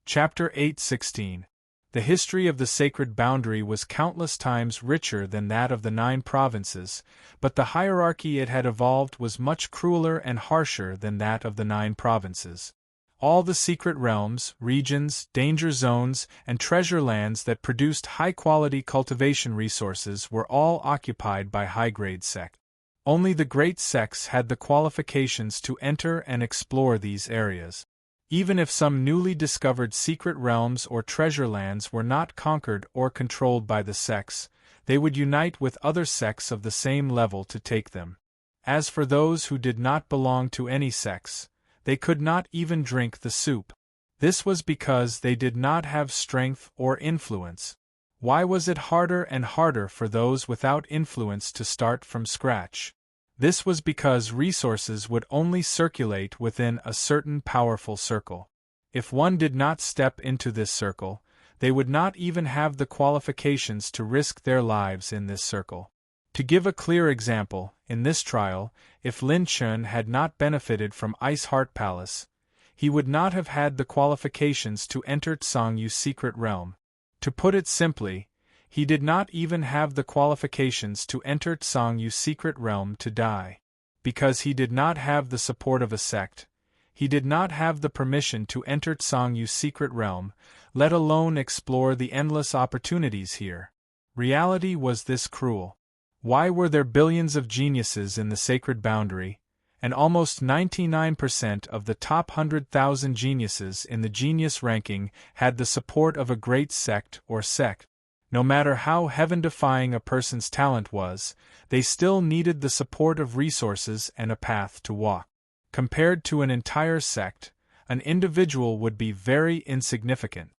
Chapter 8:16. The history of the sacred boundary was countless times richer than that of the 9 provinces, but the hierarchy it had evolved was much crueler and harsher than that of the 9 provinces. All the secret realms, regions, danger zones, and treasure lands that produced high-quality cultivation resources were all occupied by high-grade sects. Only the great sects had the qualifications to enter and explore these areas. Even if some newly discovered secret realms or treasure lands were not conquered or controlled by the sects, they would unite with other sects of the same level to take them. As for those who did not belong to any sects, they could not even drink the soup. This was because they did not have strength or influence. Why was it harder and harder for those without influence to start from scratch? This was because resources would only circulate within a certain powerful circle. If one did not step into this circle, they would not even have the qualifications to risk their lives in this circle. To give a clear example, in this trial, if Lin Chun had not benefited from Ice Heart Palace, he would not have had the qualifications to enter Tsang Yu's secret realm. To put it simply, he did not even have the qualifications to enter Tsang Yu's secret realm to die. Because he did not have the support of a sect, he did not have the permission to enter Tsang Yu's secret realm, let alone explore the endless opportunities here. Reality was this cruel. Why were there billions of geniuses in the sacred boundary, and almost 99% of the top 100,000 geniuses in the genius ranking had the support of a great sect or sect? No matter how heaven-defying a person's talent was, they still needed the support of resources and a path to walk. Compared to an entire sect, an individual would be very insignificant.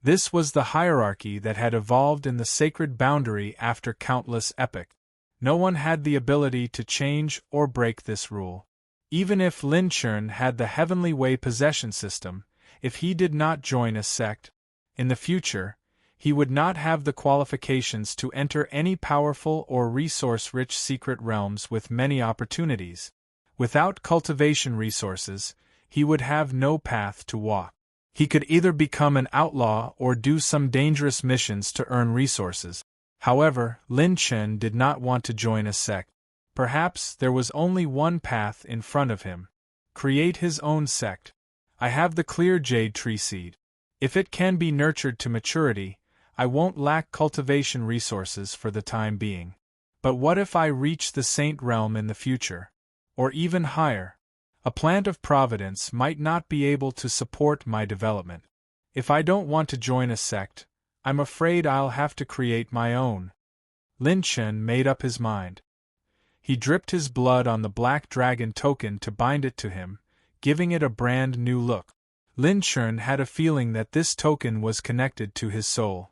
This was the hierarchy that had evolved in the sacred boundary after countless epochs. No one had the ability to change or break this rule. Even if Lin Chun had the Heavenly Way possession system, if he did not join a sect, in the future, he would not have the qualifications to enter any powerful or resource-rich secret realms with many opportunities. Without cultivation resources, he would have no path to walk. He could either become an outlaw or do some dangerous missions to earn resources. However, Lin Chun did not want to join a sect. Perhaps there was only one path in front of him. Create his own sect. I have the clear jade tree seed. If it can be nurtured to maturity, I won't lack cultivation resources for the time being. But what if I reach the saint realm in the future? Or even higher? A plant of providence might not be able to support my development. If I don't want to join a sect, I'm afraid I'll have to create my own. Lin Chun made up his mind. He dripped his blood on the black dragon token to bind it to him, giving it a brand new look. Lin Chun had a feeling that this token was connected to his soul.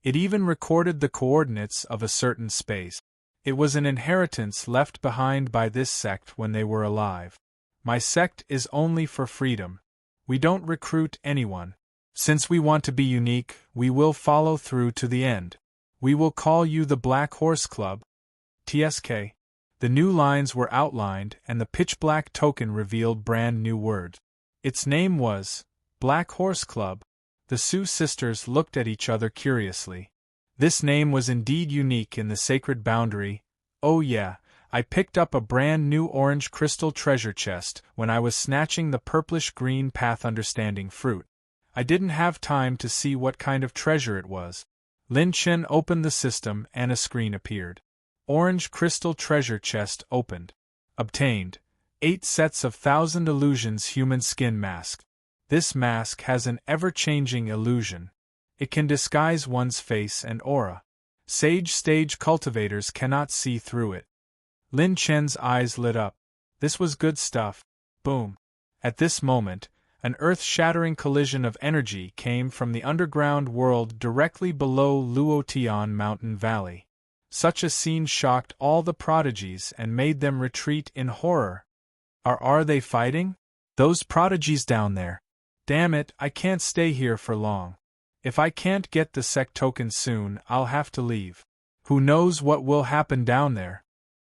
It even recorded the coordinates of a certain space. It was an inheritance left behind by this sect when they were alive. My sect is only for freedom. We don't recruit anyone. Since we want to be unique, we will follow through to the end. We will call you the Black Horse Club. TSK. The new lines were outlined and the pitch-black token revealed brand new words. Its name was Black Horse Club. The Sioux sisters looked at each other curiously. This name was indeed unique in the sacred boundary. Oh yeah, I picked up a brand new orange crystal treasure chest when I was snatching the purplish-green path understanding fruit. I didn't have time to see what kind of treasure it was. Lin Chun opened the system and a screen appeared. Orange crystal treasure chest opened. Obtained. 8 sets of 1,000 illusions human skin mask. This mask has an ever-changing illusion. It can disguise one's face and aura. Sage stage cultivators cannot see through it. Lin Chun's eyes lit up. This was good stuff. Boom. At this moment, an earth-shattering collision of energy came from the underground world directly below Luotian Mountain Valley. Such a scene shocked all the prodigies and made them retreat in horror. Are they fighting? Those prodigies down there. Damn it, I can't stay here for long. If I can't get the sect token soon, I'll have to leave. Who knows what will happen down there?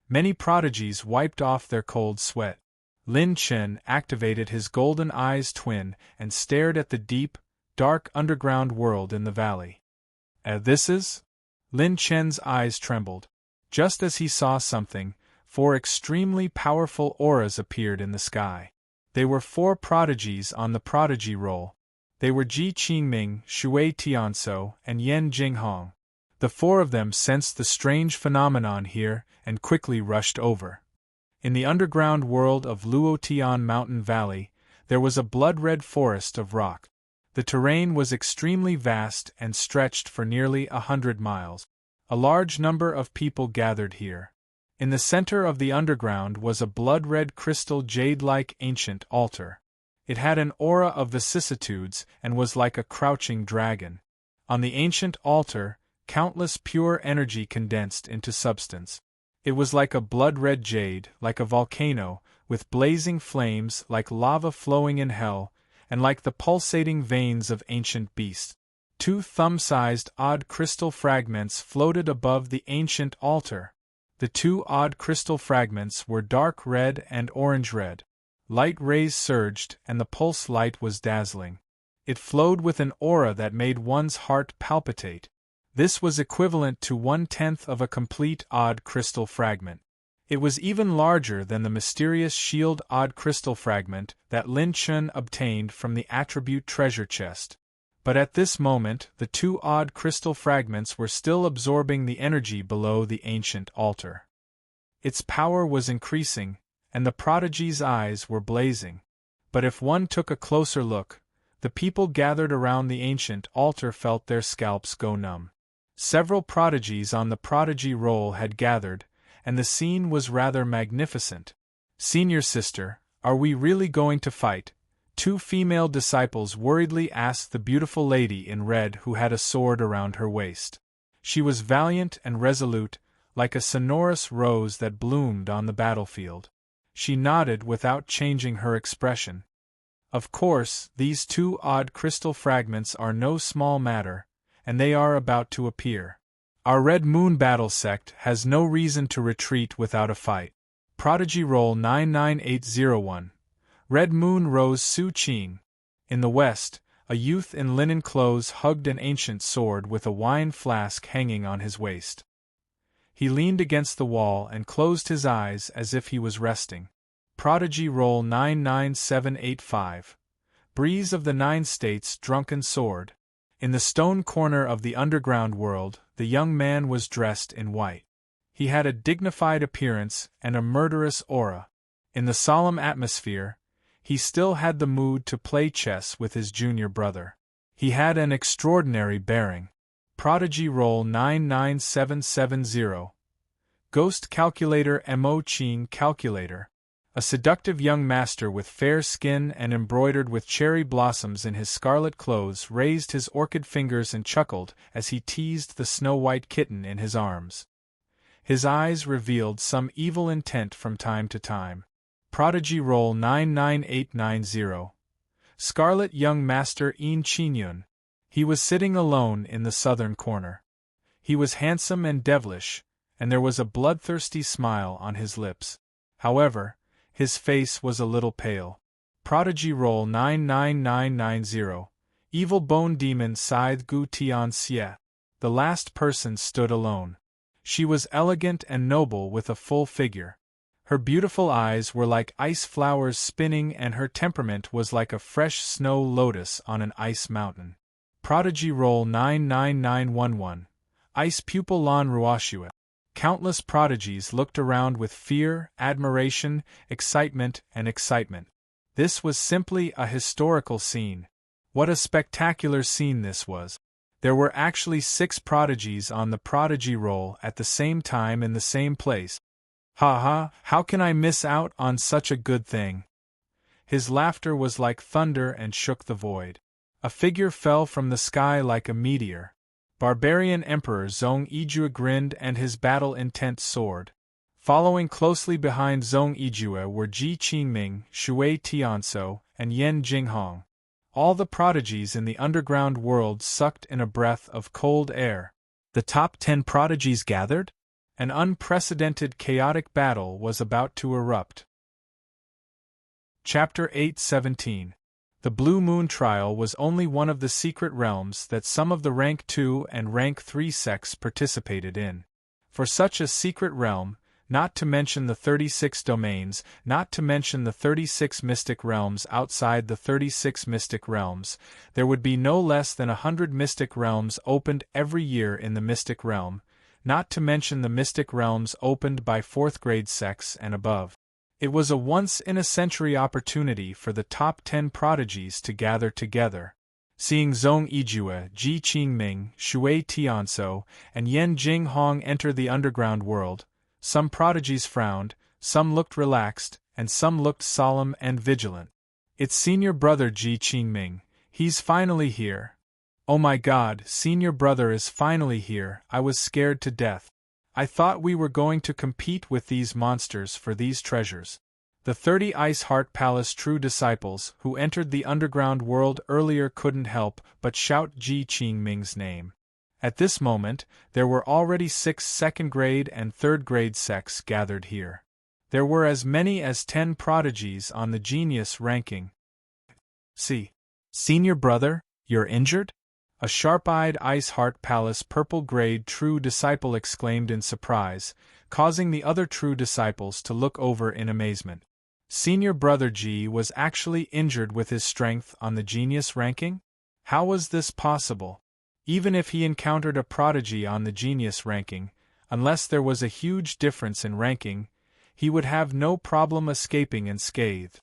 Many prodigies wiped off their cold sweat. Lin Chun activated his golden eyes twin and stared at the deep, dark underground world in the valley. This is? Lin Chen's eyes trembled. Just as he saw something, 4 extremely powerful auras appeared in the sky. They were 4 prodigies on the prodigy roll. They were Ji Qingming, Shui Tianso, and Yen Jinghong. The 4 of them sensed the strange phenomenon here and quickly rushed over. In the underground world of Luotian Mountain Valley, there was a blood-red forest of rock. The terrain was extremely vast and stretched for nearly 100 miles. A large number of people gathered here. In the center of the underground was a blood-red crystal jade-like ancient altar. It had an aura of vicissitudes and was like a crouching dragon. On the ancient altar, countless pure energy condensed into substance. It was like a blood-red jade, like a volcano, with blazing flames like lava flowing in hell, and like the pulsating veins of ancient beasts. 2 thumb-sized odd crystal fragments floated above the ancient altar. The 2 odd crystal fragments were dark red and orange red. Light rays surged, and the pulse light was dazzling. It flowed with an aura that made one's heart palpitate. This was equivalent to 1/10 of a complete odd crystal fragment. It was even larger than the mysterious shield odd crystal fragment that Lin Chun obtained from the attribute treasure chest. But at this moment, the 2 odd crystal fragments were still absorbing the energy below the ancient altar. Its power was increasing, and the prodigy's eyes were blazing. But if one took a closer look, the people gathered around the ancient altar felt their scalps go numb. Several prodigies on the prodigy roll had gathered, and the scene was rather magnificent. "Senior sister, are we really going to fight?" 2 female disciples worriedly asked the beautiful lady in red who had a sword around her waist. She was valiant and resolute, like a sonorous rose that bloomed on the battlefield. She nodded without changing her expression. Of course, these 2 odd crystal fragments are no small matter, and they are about to appear. Our Red Moon Battle Sect has no reason to retreat without a fight. Prodigy Roll 99801. Red Moon Rose Su Qing. In the west, a youth in linen clothes hugged an ancient sword with a wine flask hanging on his waist. He leaned against the wall and closed his eyes as if he was resting. Prodigy Roll 99785. Breeze of the 9 States Drunken Sword. In the stone corner of the underground world, the young man was dressed in white. He had a dignified appearance and a murderous aura. In the solemn atmosphere, he still had the mood to play chess with his junior brother. He had an extraordinary bearing. Prodigy Roll 99770. Ghost Calculator Mo Qing Calculator. A seductive young master with fair skin and embroidered with cherry blossoms in his scarlet clothes raised his orchid fingers and chuckled as he teased the snow-white kitten in his arms. His eyes revealed some evil intent from time to time. Prodigy Roll 99890. Scarlet Young Master Yin Qinyun. He was sitting alone in the southern corner. He was handsome and devilish, and there was a bloodthirsty smile on his lips. However, his face was a little pale. Prodigy Roll 99990. Evil Bone Demon Scythe Gu Tian Xie. The last person stood alone. She was elegant and noble with a full figure. Her beautiful eyes were like ice flowers spinning, and her temperament was like a fresh snow lotus on an ice mountain. Prodigy Roll 99911. Ice Pupil Lan Ruoxue. Countless prodigies looked around with fear, admiration, excitement, and excitement. This was simply a historical scene. What a spectacular scene this was. There were actually 6 prodigies on the prodigy roll at the same time in the same place. Ha ha, how can I miss out on such a good thing? His laughter was like thunder and shook the void. A figure fell from the sky like a meteor. Barbarian Emperor Zong Yijue grinned and his battle-intent soared. Following closely behind Zong Yijue were Ji Qingming, Shui Tianso, and Yen Jinghong. All the prodigies in the underground world sucked in a breath of cold air. The top 10 prodigies gathered? An unprecedented chaotic battle was about to erupt. Chapter 817. The Blue Moon Trial was only one of the secret realms that some of the Rank 2 and Rank 3 sects participated in. For such a secret realm, not to mention the 36 domains, not to mention the 36 mystic realms outside the 36 mystic realms, there would be no less than 100 mystic realms opened every year in the mystic realm, not to mention the mystic realms opened by 4th grade sects and above. It was a once-in-a-century opportunity for the top 10 prodigies to gather together. Seeing Zhong Yijue, Ji Qingming, Shui Tianso, and Yan Jinghong enter the underground world, some prodigies frowned, some looked relaxed, and some looked solemn and vigilant. It's senior brother Ji Qingming. He's finally here. Oh my God, senior brother is finally here. I was scared to death. I thought we were going to compete with these monsters for these treasures. The 30 Ice Heart Palace true disciples who entered the underground world earlier couldn't help but shout Ji Qingming's name. At this moment, there were already 6 second grade and third grade sects gathered here. There were as many as 10 prodigies on the genius ranking. See, senior brother, you're injured? A sharp-eyed Ice Heart Palace purple grade true disciple exclaimed in surprise, causing the other true disciples to look over in amazement. Senior brother Ji was actually injured with his strength on the genius ranking? How was this possible? Even if he encountered a prodigy on the genius ranking, unless there was a huge difference in ranking, he would have no problem escaping unscathed.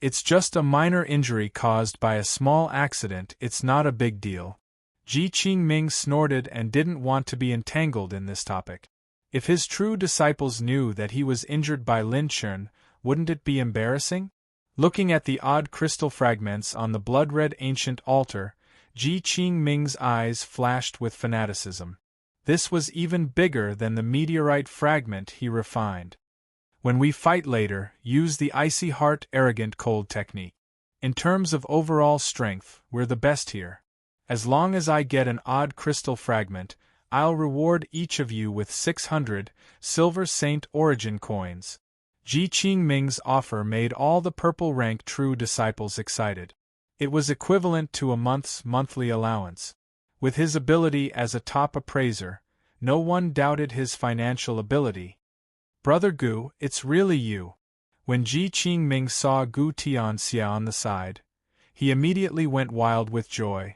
It's just a minor injury caused by a small accident, it's not a big deal. Ji Qingming snorted and didn't want to be entangled in this topic. If his true disciples knew that he was injured by Lin Chun, wouldn't it be embarrassing? Looking at the odd crystal fragments on the blood-red ancient altar, Ji Qingming's eyes flashed with fanaticism. This was even bigger than the meteorite fragment he refined. When we fight later, use the icy heart arrogant cold technique. In terms of overall strength, we're the best here. As long as I get an odd crystal fragment, I'll reward each of you with 600 Silver Saint Origin coins. Ji Qingming's offer made all the purple rank true disciples excited. It was equivalent to a month's monthly allowance. With his ability as a top appraiser, no one doubted his financial ability. Brother Gu, it's really you. When Ji Qingming saw Gu Tianxia on the side, he immediately went wild with joy.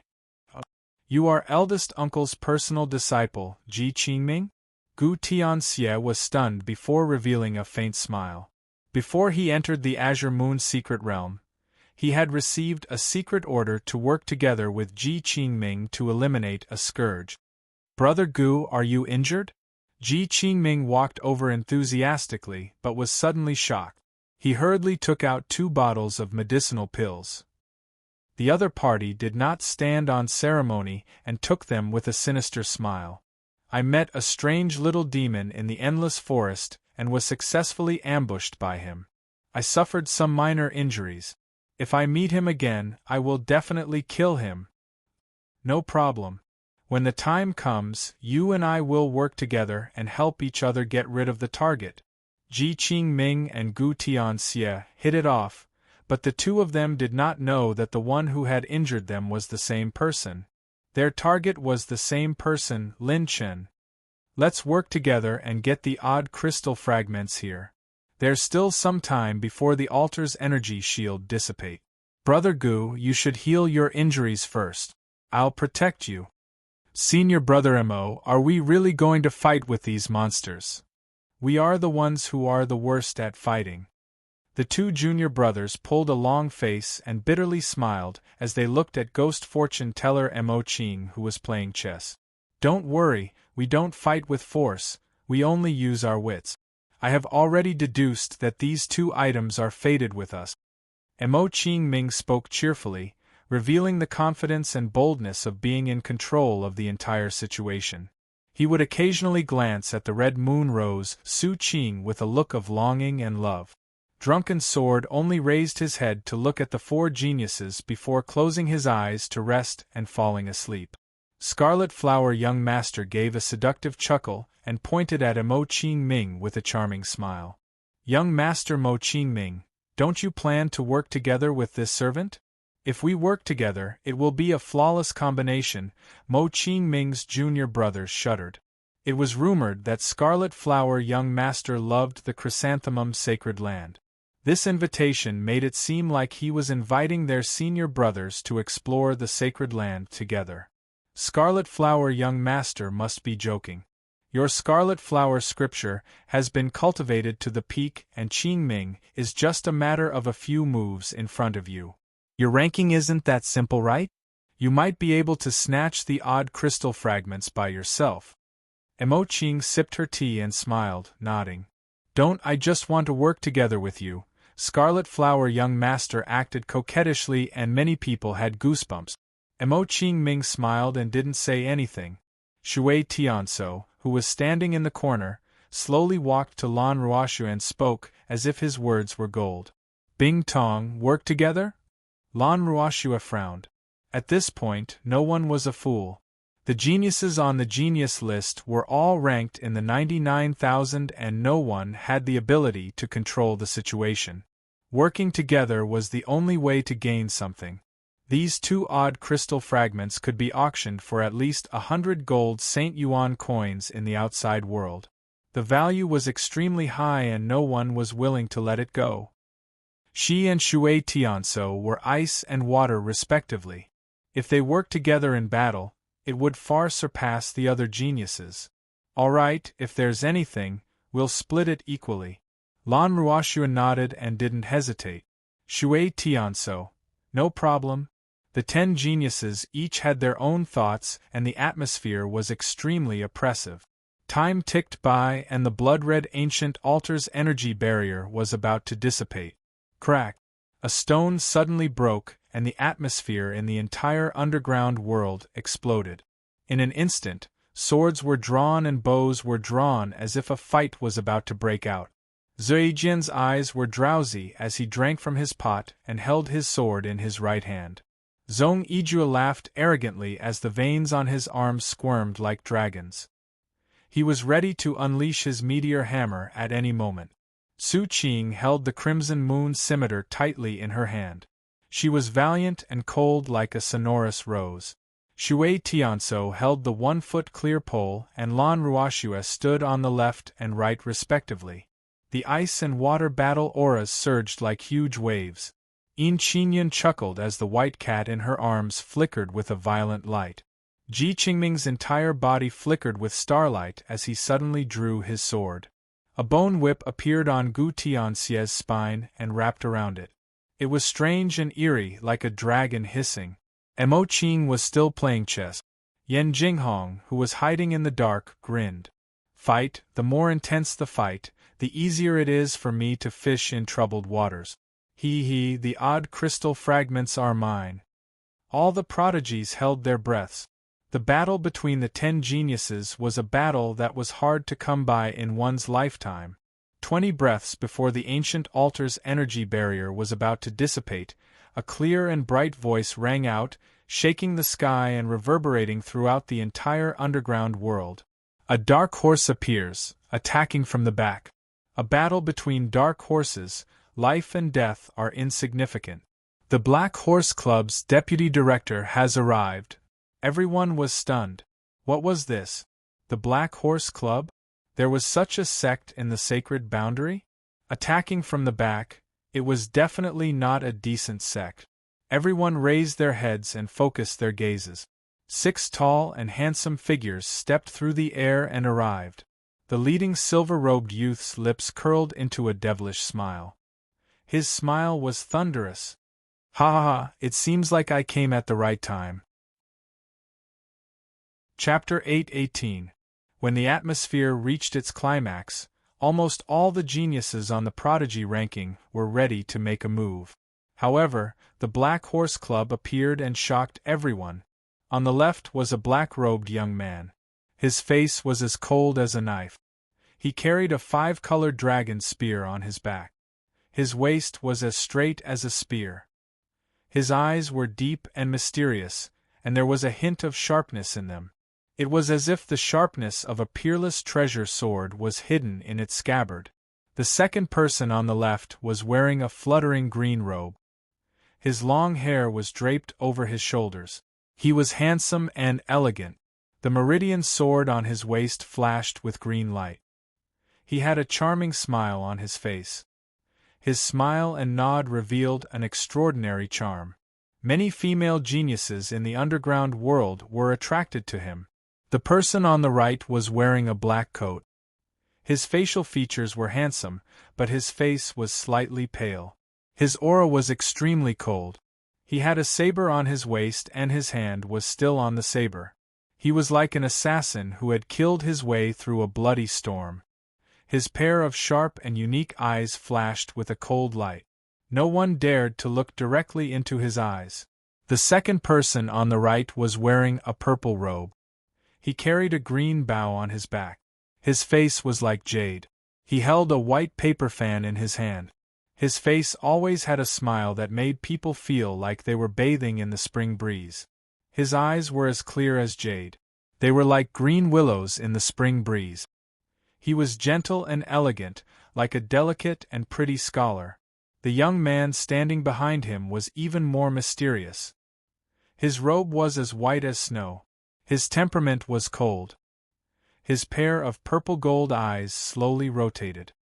You are eldest uncle's personal disciple, Ji Qingming? Gu Tianxia was stunned before revealing a faint smile. Before he entered the Azure Moon secret realm, he had received a secret order to work together with Ji Qingming to eliminate a scourge. Brother Gu, are you injured? Ji Qingming walked over enthusiastically but was suddenly shocked. He hurriedly took out 2 bottles of medicinal pills. The other party did not stand on ceremony and took them with a sinister smile. I met a strange little demon in the endless forest and was successfully ambushed by him. I suffered some minor injuries. If I meet him again, I will definitely kill him. No problem. When the time comes, you and I will work together and help each other get rid of the target. Ji Qingming and Gu Tianxia hit it off, but the two of them did not know that the one who had injured them was the same person. Their target was the same person, Lin Chun. Let's work together and get the odd crystal fragments here. There's still some time before the altar's energy shield dissipate. Brother Gu, you should heal your injuries first. I'll protect you. Senior Brother Mo, are we really going to fight with these monsters? We are the ones who are the worst at fighting. The 2 junior brothers pulled a long face and bitterly smiled as they looked at ghost fortune teller Mo Qing, who was playing chess. Don't worry, we don't fight with force, we only use our wits. I have already deduced that these 2 items are fated with us. Mo Qingming spoke cheerfully, revealing the confidence and boldness of being in control of the entire situation. He would occasionally glance at the red moon rose Su Qing with a look of longing and love. Drunken Sword only raised his head to look at the 4 geniuses before closing his eyes to rest and falling asleep. Scarlet Flower Young Master gave a seductive chuckle and pointed at Mo Qingming with a charming smile. Young Master Mo Qingming, don't you plan to work together with this servant? If we work together, it will be a flawless combination. Mo Qingming's junior brothers shuddered. It was rumored that Scarlet Flower young master loved the chrysanthemum sacred land. This invitation made it seem like he was inviting their senior brothers to explore the sacred land together. Scarlet Flower young master must be joking. Your Scarlet Flower scripture has been cultivated to the peak, and Qingming is just a matter of a few moves in front of you. Your ranking isn't that simple, right? You might be able to snatch the odd crystal fragments by yourself. Mo Qing sipped her tea and smiled, nodding. Don't I just want to work together with you? Scarlet Flower young master acted coquettishly and many people had goosebumps. Mo Qingming smiled and didn't say anything. Shui Tianso, who was standing in the corner, slowly walked to Lan Ruoshu and spoke as if his words were gold. Bing Tong, work together? Lan Ruoshu frowned. At this point, no one was a fool. The geniuses on the genius list were all ranked in the 99,000 and no one had the ability to control the situation. Working together was the only way to gain something. These two odd crystal fragments could be auctioned for at least 100 gold St. Yuan coins in the outside world. The value was extremely high and no one was willing to let it go. Shi and Shui Tianso were ice and water respectively. If they worked together in battle, it would far surpass the other geniuses. All right, if there's anything, we'll split it equally. Lan Ruoshu nodded and didn't hesitate. Shui Tianso, no problem. The 10 geniuses each had their own thoughts and the atmosphere was extremely oppressive. Time ticked by and the blood-red ancient altar's energy barrier was about to dissipate. Crack! A stone suddenly broke and the atmosphere in the entire underground world exploded. In an instant, swords were drawn and bows were drawn as if a fight was about to break out. Zuijian's eyes were drowsy as he drank from his pot and held his sword in his right hand. Zhong Yijue laughed arrogantly as the veins on his arms squirmed like dragons. He was ready to unleash his meteor hammer at any moment. Su Qing held the crimson moon scimitar tightly in her hand. She was valiant and cold like a sonorous rose. Shui Tianso held the 1-foot clear pole and Lan Ruoshu stood on the left and right respectively. The ice and water battle auras surged like huge waves. Yin Qinyan chuckled as the white cat in her arms flickered with a violent light. Ji Qingming's entire body flickered with starlight as he suddenly drew his sword. A bone whip appeared on Gu Tianxie's spine and wrapped around it. It was strange and eerie, like a dragon hissing. Mo Qing was still playing chess. Yan Jinghong, who was hiding in the dark, grinned. Fight, the more intense the fight, the easier it is for me to fish in troubled waters. The odd crystal fragments are mine. All the prodigies held their breaths. The battle between the 10 geniuses was a battle that was hard to come by in one's lifetime. 20 breaths before the ancient altar's energy barrier was about to dissipate, a clear and bright voice rang out, shaking the sky and reverberating throughout the entire underground world. A dark horse appears, attacking from the back. A battle between dark horses, life and death are insignificant. The Black Horse Club's deputy director has arrived. Everyone was stunned. What was this? The Black Horse Club? There was such a sect in the sacred boundary? Attacking from the back, it was definitely not a decent sect. Everyone raised their heads and focused their gazes. 6 tall and handsome figures stepped through the air and arrived. The leading silver-robed youth's lips curled into a devilish smile. His smile was thunderous. Ha ha ha, it seems like I came at the right time. Chapter 8:18. When the atmosphere reached its climax, almost all the geniuses on the prodigy ranking were ready to make a move. However, the Black Horse Club appeared and shocked everyone. On the left was a black-robed young man. His face was as cold as a knife. He carried a 5-colored dragon spear on his back. His waist was as straight as a spear. His eyes were deep and mysterious, and there was a hint of sharpness in them. It was as if the sharpness of a peerless treasure sword was hidden in its scabbard. The second person on the left was wearing a fluttering green robe. His long hair was draped over his shoulders. He was handsome and elegant. The meridian sword on his waist flashed with green light. He had a charming smile on his face. His smile and nod revealed an extraordinary charm. Many female geniuses in the underground world were attracted to him. The person on the right was wearing a black coat. His facial features were handsome, but his face was slightly pale. His aura was extremely cold. He had a saber on his waist and his hand was still on the saber. He was like an assassin who had killed his way through a bloody storm. His pair of sharp and unique eyes flashed with a cold light. No one dared to look directly into his eyes. The second person on the right was wearing a purple robe. He carried a green bow on his back. His face was like jade. He held a white paper fan in his hand. His face always had a smile that made people feel like they were bathing in the spring breeze. His eyes were as clear as jade. They were like green willows in the spring breeze. He was gentle and elegant, like a delicate and pretty scholar. The young man standing behind him was even more mysterious. His robe was as white as snow. His temperament was cold. His pair of purple-gold eyes slowly rotated.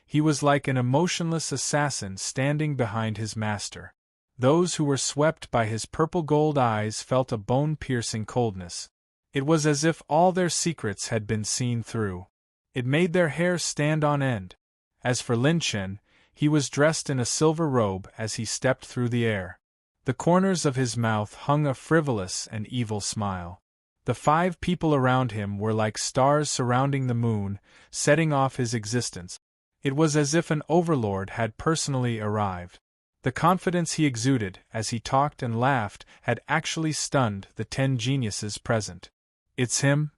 He was like an emotionless assassin standing behind his master. Those who were swept by his purple-gold eyes felt a bone-piercing coldness. It was as if all their secrets had been seen through. It made their hair stand on end. As for Lin Chen, he was dressed in a silver robe as he stepped through the air. The corners of his mouth hung a frivolous and evil smile. The 5 people around him were like stars surrounding the moon, setting off his existence. It was as if an overlord had personally arrived. The confidence he exuded as he talked and laughed had actually stunned the 10 geniuses present. "It's him?"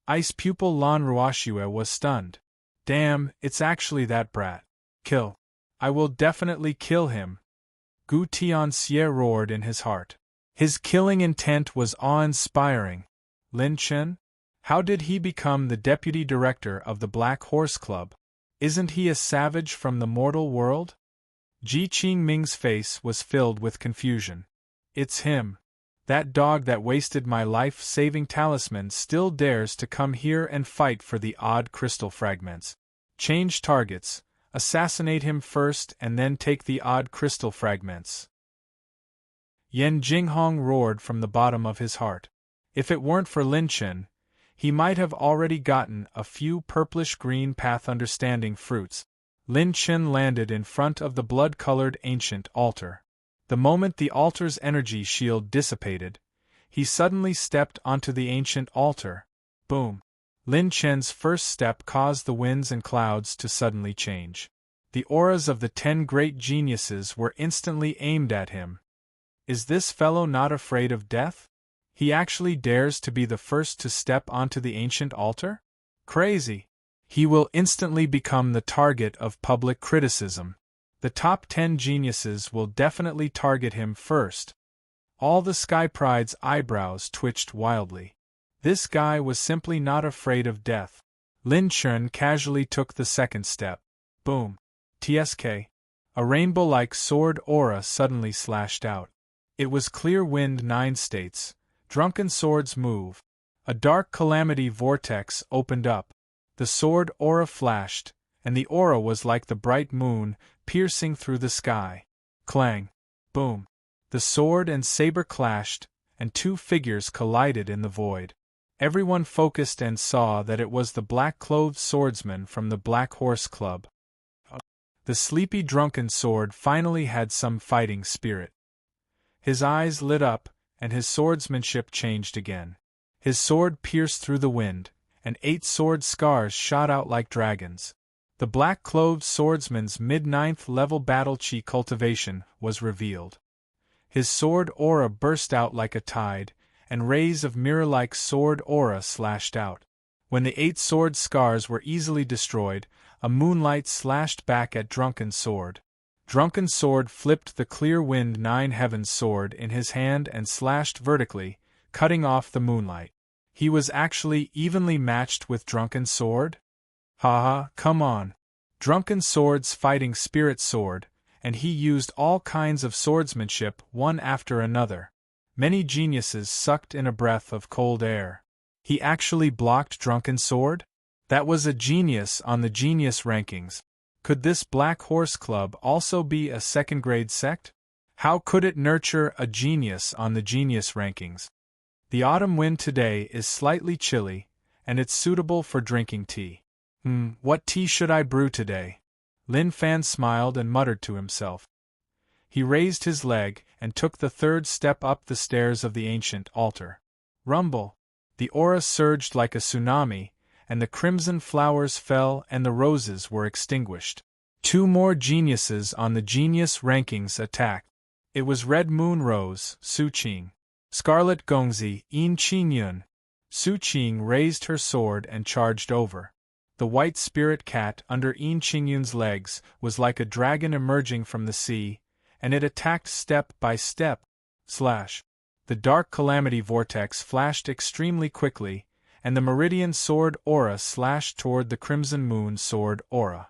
Ice pupil Lan Ruoxue was stunned. "Damn, it's actually that brat. Kill. I will definitely kill him." Gu Tianxie roared in his heart. His killing intent was awe-inspiring. Lin Chen? How did he become the deputy director of the Black Horse Club? Isn't he a savage from the mortal world? Ji Qingming's face was filled with confusion. "It's him. That dog that wasted my life-saving talisman still dares to come here and fight for the odd crystal fragments. Change targets, assassinate him first and then take the odd crystal fragments." Yan Jinghong roared from the bottom of his heart. If it weren't for Lin Chen, he might have already gotten a few purplish-green path understanding fruits. Lin Chen landed in front of the blood-colored ancient altar. The moment the altar's energy shield dissipated, he suddenly stepped onto the ancient altar. Boom! Lin Chen's first step caused the winds and clouds to suddenly change. The auras of the 10 great geniuses were instantly aimed at him. Is this fellow not afraid of death? He actually dares to be the first to step onto the ancient altar? Crazy! He will instantly become the target of public criticism. The top 10 geniuses will definitely target him first. All the Sky Pride's eyebrows twitched wildly. This guy was simply not afraid of death. Lin Chen casually took the second step. Boom! TSK. A rainbow-like sword aura suddenly slashed out. It was Clear Wind 9 states. Drunken swords move. A dark calamity vortex opened up. The sword aura flashed, and the aura was like the bright moon, piercing through the sky. Clang! Boom! The sword and saber clashed, and 2 figures collided in the void. Everyone focused and saw that it was the black-clothed swordsman from the Black Horse Club. The sleepy drunken sword finally had some fighting spirit. His eyes lit up, and his swordsmanship changed again. His sword pierced through the wind, and 8 sword scars shot out like dragons. The black-clothed swordsman's mid-9th level battle chi cultivation was revealed. His sword aura burst out like a tide, and rays of mirror-like sword aura slashed out. When the 8 sword scars were easily destroyed, a moonlight slashed back at Drunken Sword. Drunken Sword flipped the Clear Wind 9 Heavens sword in his hand and slashed vertically, cutting off the moonlight. He was actually evenly matched with Drunken Sword? Haha, come on. Drunken Sword's fighting spirit soared, and he used all kinds of swordsmanship one after another. Many geniuses sucked in a breath of cold air. He actually blocked Drunken Sword? That was a genius on the genius rankings. Could this Black Horse Club also be a second-grade sect? How could it nurture a genius on the genius rankings? The autumn wind today is slightly chilly, and it's suitable for drinking tea. What tea should I brew today? Lin Fan smiled and muttered to himself. He raised his leg and took the third step up the stairs of the ancient altar. Rumble! The aura surged like a tsunami, and the crimson flowers fell and the roses were extinguished. 2 more geniuses on the genius rankings attacked. It was Red Moon Rose, Su Qing. Scarlet Gongzi, Yin Qingyun. Su Qing raised her sword and charged over. The white spirit cat under Yin Qingyun's legs was like a dragon emerging from the sea, and it attacked step by step. The dark calamity vortex flashed extremely quickly, and the meridian sword aura slashed toward the crimson moon sword aura.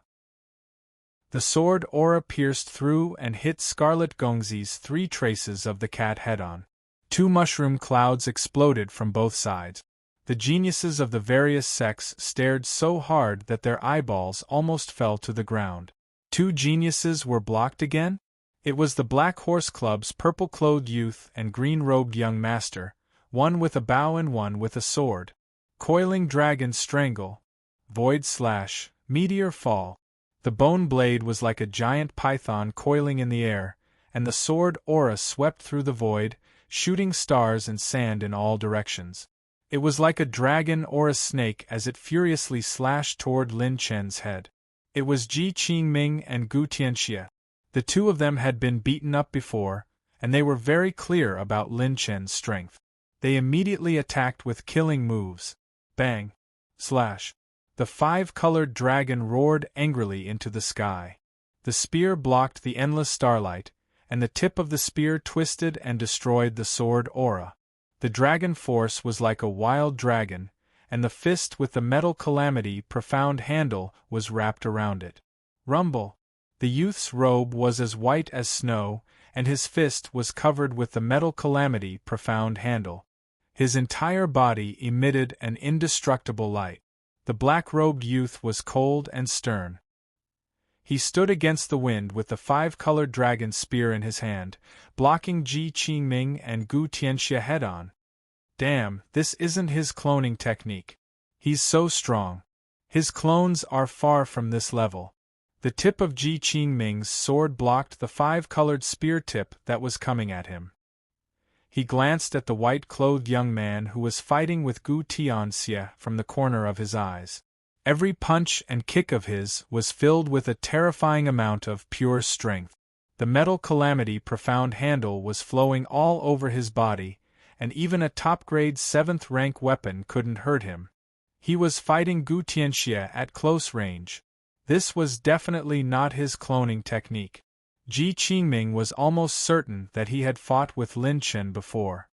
The sword aura pierced through and hit Scarlet Gongzi's 3 traces of the cat head-on. 2 mushroom clouds exploded from both sides. The geniuses of the various sects stared so hard that their eyeballs almost fell to the ground. 2 geniuses were blocked again? It was the Black Horse Club's purple-clothed youth and green-robed young master, one with a bow and one with a sword. Coiling dragon strangle. Void slash. Meteor fall. The bone blade was like a giant python coiling in the air, and the sword aura swept through the void, shooting stars and sand in all directions. It was like a dragon or a snake as it furiously slashed toward Lin Chen's head. It was Ji Qingming and Gu Tianxie. The 2 of them had been beaten up before, and they were very clear about Lin Chen's strength. They immediately attacked with killing moves. Bang! Slash! The 5-colored dragon roared angrily into the sky. The spear blocked the endless starlight, and the tip of the spear twisted and destroyed the sword aura. The dragon force was like a wild dragon, and the fist with the metal calamity profound handle was wrapped around it. Rumble! The youth's robe was as white as snow, and his fist was covered with the metal calamity profound handle. His entire body emitted an indestructible light. The black-robed youth was cold and stern. He stood against the wind with the 5-colored dragon spear in his hand, blocking Ji Qingming and Gu Tianxie head-on. Damn, this isn't his cloning technique. He's so strong. His clones are far from this level. The tip of Ji Qingming's sword blocked the 5-colored spear tip that was coming at him. He glanced at the white-clothed young man who was fighting with Gu Tianxie from the corner of his eyes. Every punch and kick of his was filled with a terrifying amount of pure strength. The metal calamity profound handle was flowing all over his body, and even a top-grade 7th-rank weapon couldn't hurt him. He was fighting Gu Tianxie at close range. This was definitely not his cloning technique. Ji Qingming was almost certain that he had fought with Lin Chen before.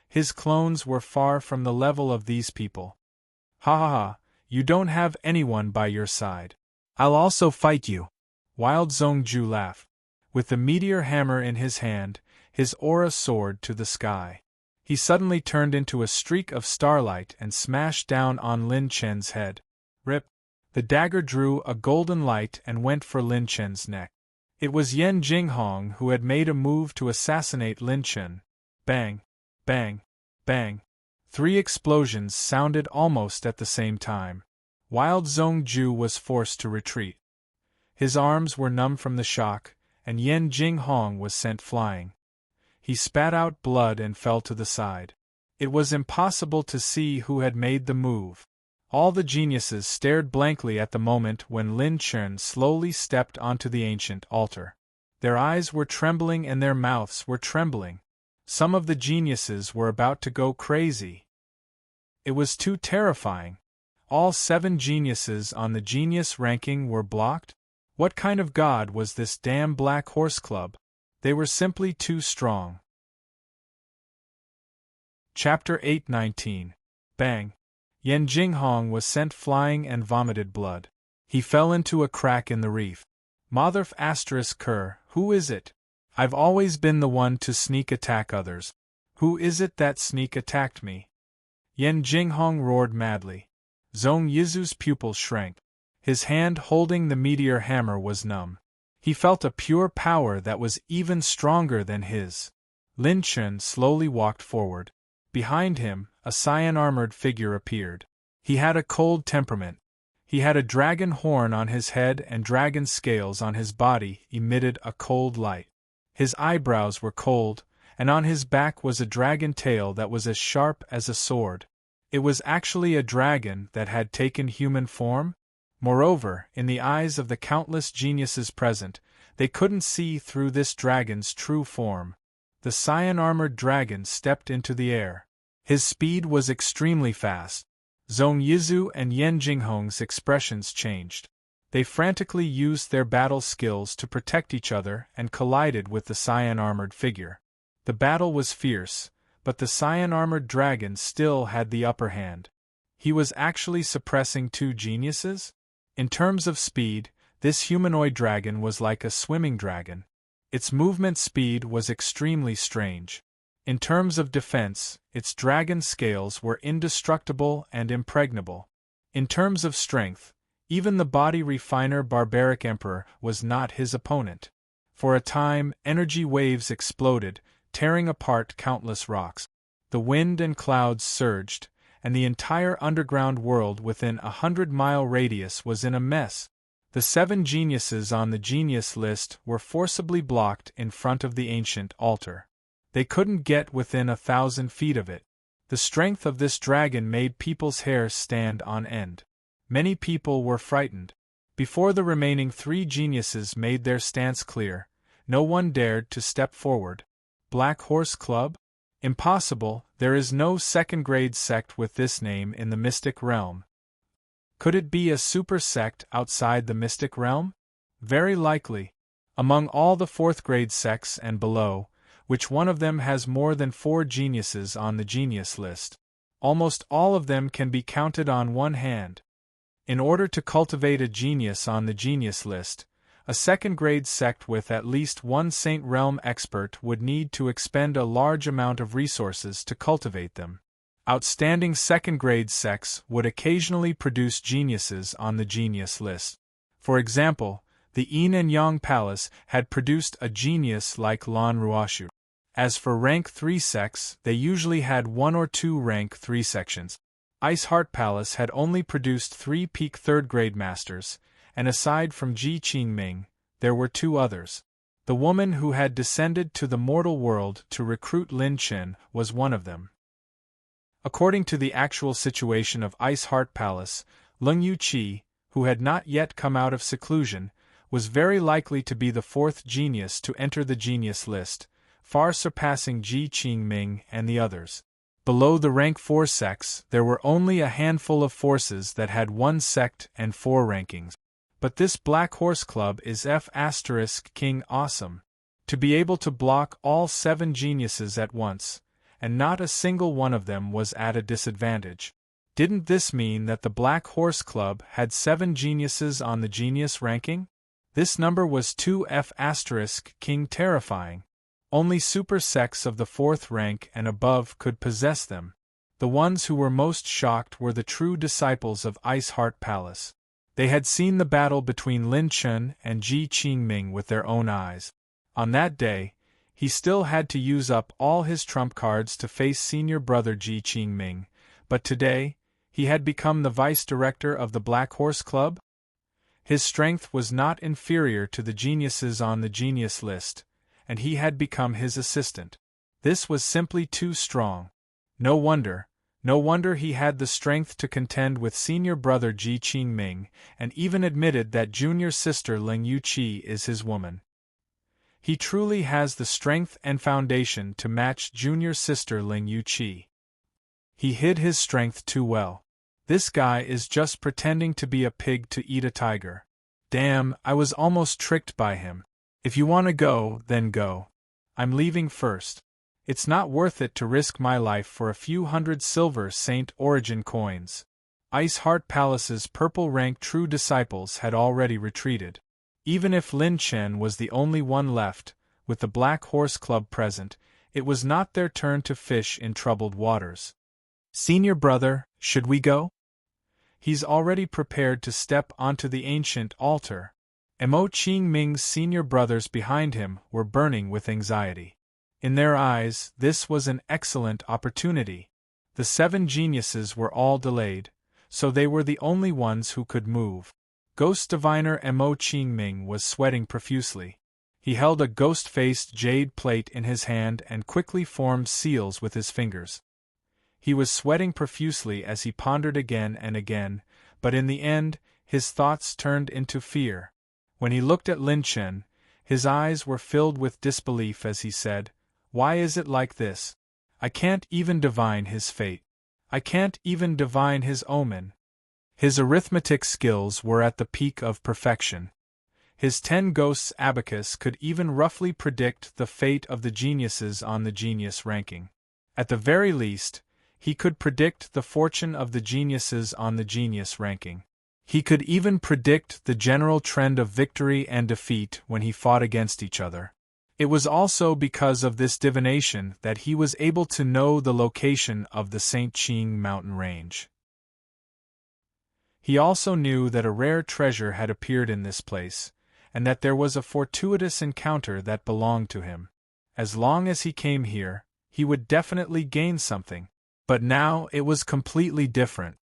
His clones were far from the level of these people. Ha ha ha, you don't have anyone by your side. I'll also fight you. Wild Zhongju laughed. With the meteor hammer in his hand, his aura soared to the sky. He suddenly turned into a streak of starlight and smashed down on Lin Chen's head. Rip! The dagger drew a golden light and went for Lin Chen's neck. It was Yan Jinghong who had made a move to assassinate Lin Chen. Bang! Bang! Bang! 3 explosions sounded almost at the same time. Wild Zhongju was forced to retreat. His arms were numb from the shock, and Yan Jinghong was sent flying. He spat out blood and fell to the side. It was impossible to see who had made the move. All the geniuses stared blankly at the moment when Lin Chen slowly stepped onto the ancient altar. Their eyes were trembling and their mouths were trembling. Some of the geniuses were about to go crazy. It was too terrifying. All 7 geniuses on the genius ranking were blocked? What kind of god was this damn Black Horse Club? They were simply too strong. Chapter 819. Bang! Yan Jinghong was sent flying and vomited blood. He fell into a crack in the reef. Motherf***Kerr, Who is it? I've always been the one to sneak attack others. Who is it that sneak attacked me? Yan Jinghong roared madly. Zhong Yizu's pupils shrank. His hand holding the meteor hammer was numb. He felt a pure power that was even stronger than his. Lin Chen slowly walked forward. Behind him, a cyan-armored figure appeared. He had a cold temperament. He had a dragon horn on his head and dragon scales on his body emitted a cold light. His eyebrows were cold, and on his back was a dragon tail that was as sharp as a sword. It was actually a dragon that had taken human form. Moreover, in the eyes of the countless geniuses present, they couldn't see through this dragon's true form. The cyan-armored dragon stepped into the air. His speed was extremely fast. Zhong Yizu and Yan Jinghong's expressions changed. They frantically used their battle skills to protect each other and collided with the cyan-armored figure. The battle was fierce, but the cyan-armored dragon still had the upper hand. He was actually suppressing two geniuses? In terms of speed, this humanoid dragon was like a swimming dragon. Its movement speed was extremely strange. In terms of defense, its dragon scales were indestructible and impregnable. In terms of strength, even the body refiner barbaric emperor was not his opponent. For a time, energy waves exploded, tearing apart countless rocks. The wind and clouds surged, and the entire underground world within a 100-mile radius was in a mess. The 7 geniuses on the genius list were forcibly blocked in front of the ancient altar. They couldn't get within 1,000 feet of it. The strength of this dragon made people's hair stand on end. Many people were frightened. Before the remaining 3 geniuses made their stance clear, no one dared to step forward. Black Horse Club? Impossible, there is no second-grade sect with this name in the mystic realm. Could it be a super sect outside the mystic realm? Very likely. Among all the 4th-grade sects and below, which one of them has more than 4 geniuses on the genius list? Almost all of them can be counted on one hand. In order to cultivate a genius on the genius list, a 2nd-grade sect with at least one Saint Realm expert would need to expend a large amount of resources to cultivate them. Outstanding 2nd-grade sects would occasionally produce geniuses on the genius list. For example, the Yin and Yang Palace had produced a genius like Lan Ruoshu. As for rank 3 sects, they usually had 1 or 2 rank 3 sections. Ice Heart Palace had only produced 3 peak 3rd-grade masters, and aside from Ji Qingming, there were 2 others. The woman who had descended to the mortal world to recruit Lin Chen was one of them. According to the actual situation of Ice Heart Palace, Leng Yuqi, who had not yet come out of seclusion, was very likely to be the 4th genius to enter the genius list, far surpassing Ji Qingming and the others. Below the rank 4 sects, there were only a handful of forces that had 1 sect and 4 rankings. But this Black Horse Club is F***King awesome. To be able to block all 7 geniuses at once, and not a single one of them was at a disadvantage. Didn't this mean that the Black Horse Club had 7 geniuses on the genius ranking? This number was too F***King terrifying. Only super sects of the 4th rank and above could possess them. The ones who were most shocked were the true disciples of Ice Heart Palace. They had seen the battle between Lin Chen and Ji Qingming with their own eyes. On that day, he still had to use up all his trump cards to face senior brother Ji Qingming, but today, he had become the vice director of the Black Horse Club. His strength was not inferior to the geniuses on the genius list, and he had become his assistant. This was simply too strong. No wonder he had the strength to contend with senior brother Ji Qingming, and even admitted that junior sister Leng Yuqi is his woman. He truly has the strength and foundation to match junior sister Leng Yuqi. He hid his strength too well. This guy is just pretending to be a pig to eat a tiger. Damn, I was almost tricked by him. If you want to go, then go. I'm leaving first. It's not worth it to risk my life for a few hundred silver Saint Origin coins. Ice Heart Palace's purple rank true disciples had already retreated. Even if Lin Chen was the only one left, with the Black Horse Club present, it was not their turn to fish in troubled waters. Senior brother, should we go? He's already prepared to step onto the ancient altar. Mo Qingming's senior brothers behind him were burning with anxiety. In their eyes, this was an excellent opportunity. The 7 geniuses were all delayed, so they were the only ones who could move. Ghost diviner Mo Qingming was sweating profusely. He held a ghost-faced jade plate in his hand and quickly formed seals with his fingers. He was sweating profusely as he pondered again and again, but in the end, his thoughts turned into fear. When he looked at Lin Chen, his eyes were filled with disbelief as he said, "Why is it like this? I can't even divine his fate. I can't even divine his omen." His arithmetic skills were at the peak of perfection. His 10 ghosts abacus could even roughly predict the fate of the geniuses on the genius ranking. At the very least, he could predict the fortune of the geniuses on the genius ranking. He could even predict the general trend of victory and defeat when he fought against each other. It was also because of this divination that he was able to know the location of the St. Qing mountain range. He also knew that a rare treasure had appeared in this place, and that there was a fortuitous encounter that belonged to him. As long as he came here, he would definitely gain something. But now it was completely different.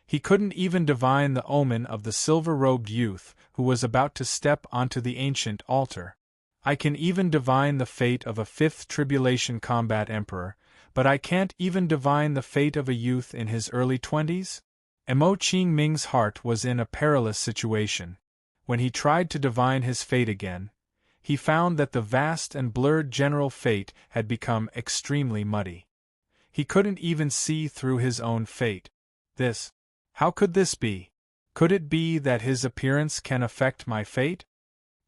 He couldn't even divine the omen of the silver-robed youth who was about to step onto the ancient altar. I can even divine the fate of a 5th tribulation combat emperor, but I can't even divine the fate of a youth in his early 20s? Mo Qingming's heart was in a perilous situation. When he tried to divine his fate again, he found that the vast and blurred general fate had become extremely muddy. He couldn't even see through his own fate. How could this be? Could it be that his appearance can affect my fate?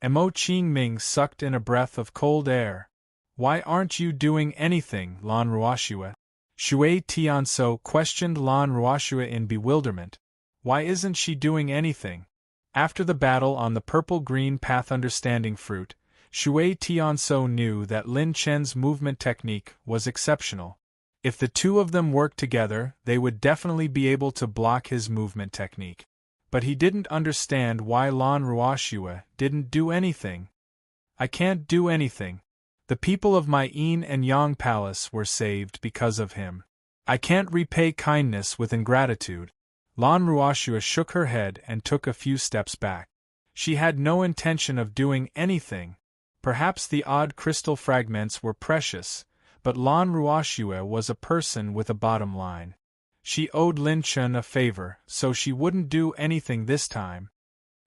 Mo Qingming sucked in a breath of cold air. Why aren't you doing anything, Lan Ruoxue? Shui Tianso questioned Lan Ruoxue in bewilderment. Why isn't she doing anything? After the battle on the purple-green path understanding fruit, Shui Tianso knew that Lin Chen's movement technique was exceptional. If the two of them worked together, they would definitely be able to block his movement technique. But he didn't understand why Lan Ruoxue didn't do anything. I can't do anything. The people of my yin and yang palace were saved because of him. I can't repay kindness with ingratitude. Lan Ruoxue shook her head and took a few steps back. She had no intention of doing anything. Perhaps the odd crystal fragments were precious, but Lan Ruoxue was a person with a bottom line. She owed Lin Chen a favor, so she wouldn't do anything this time.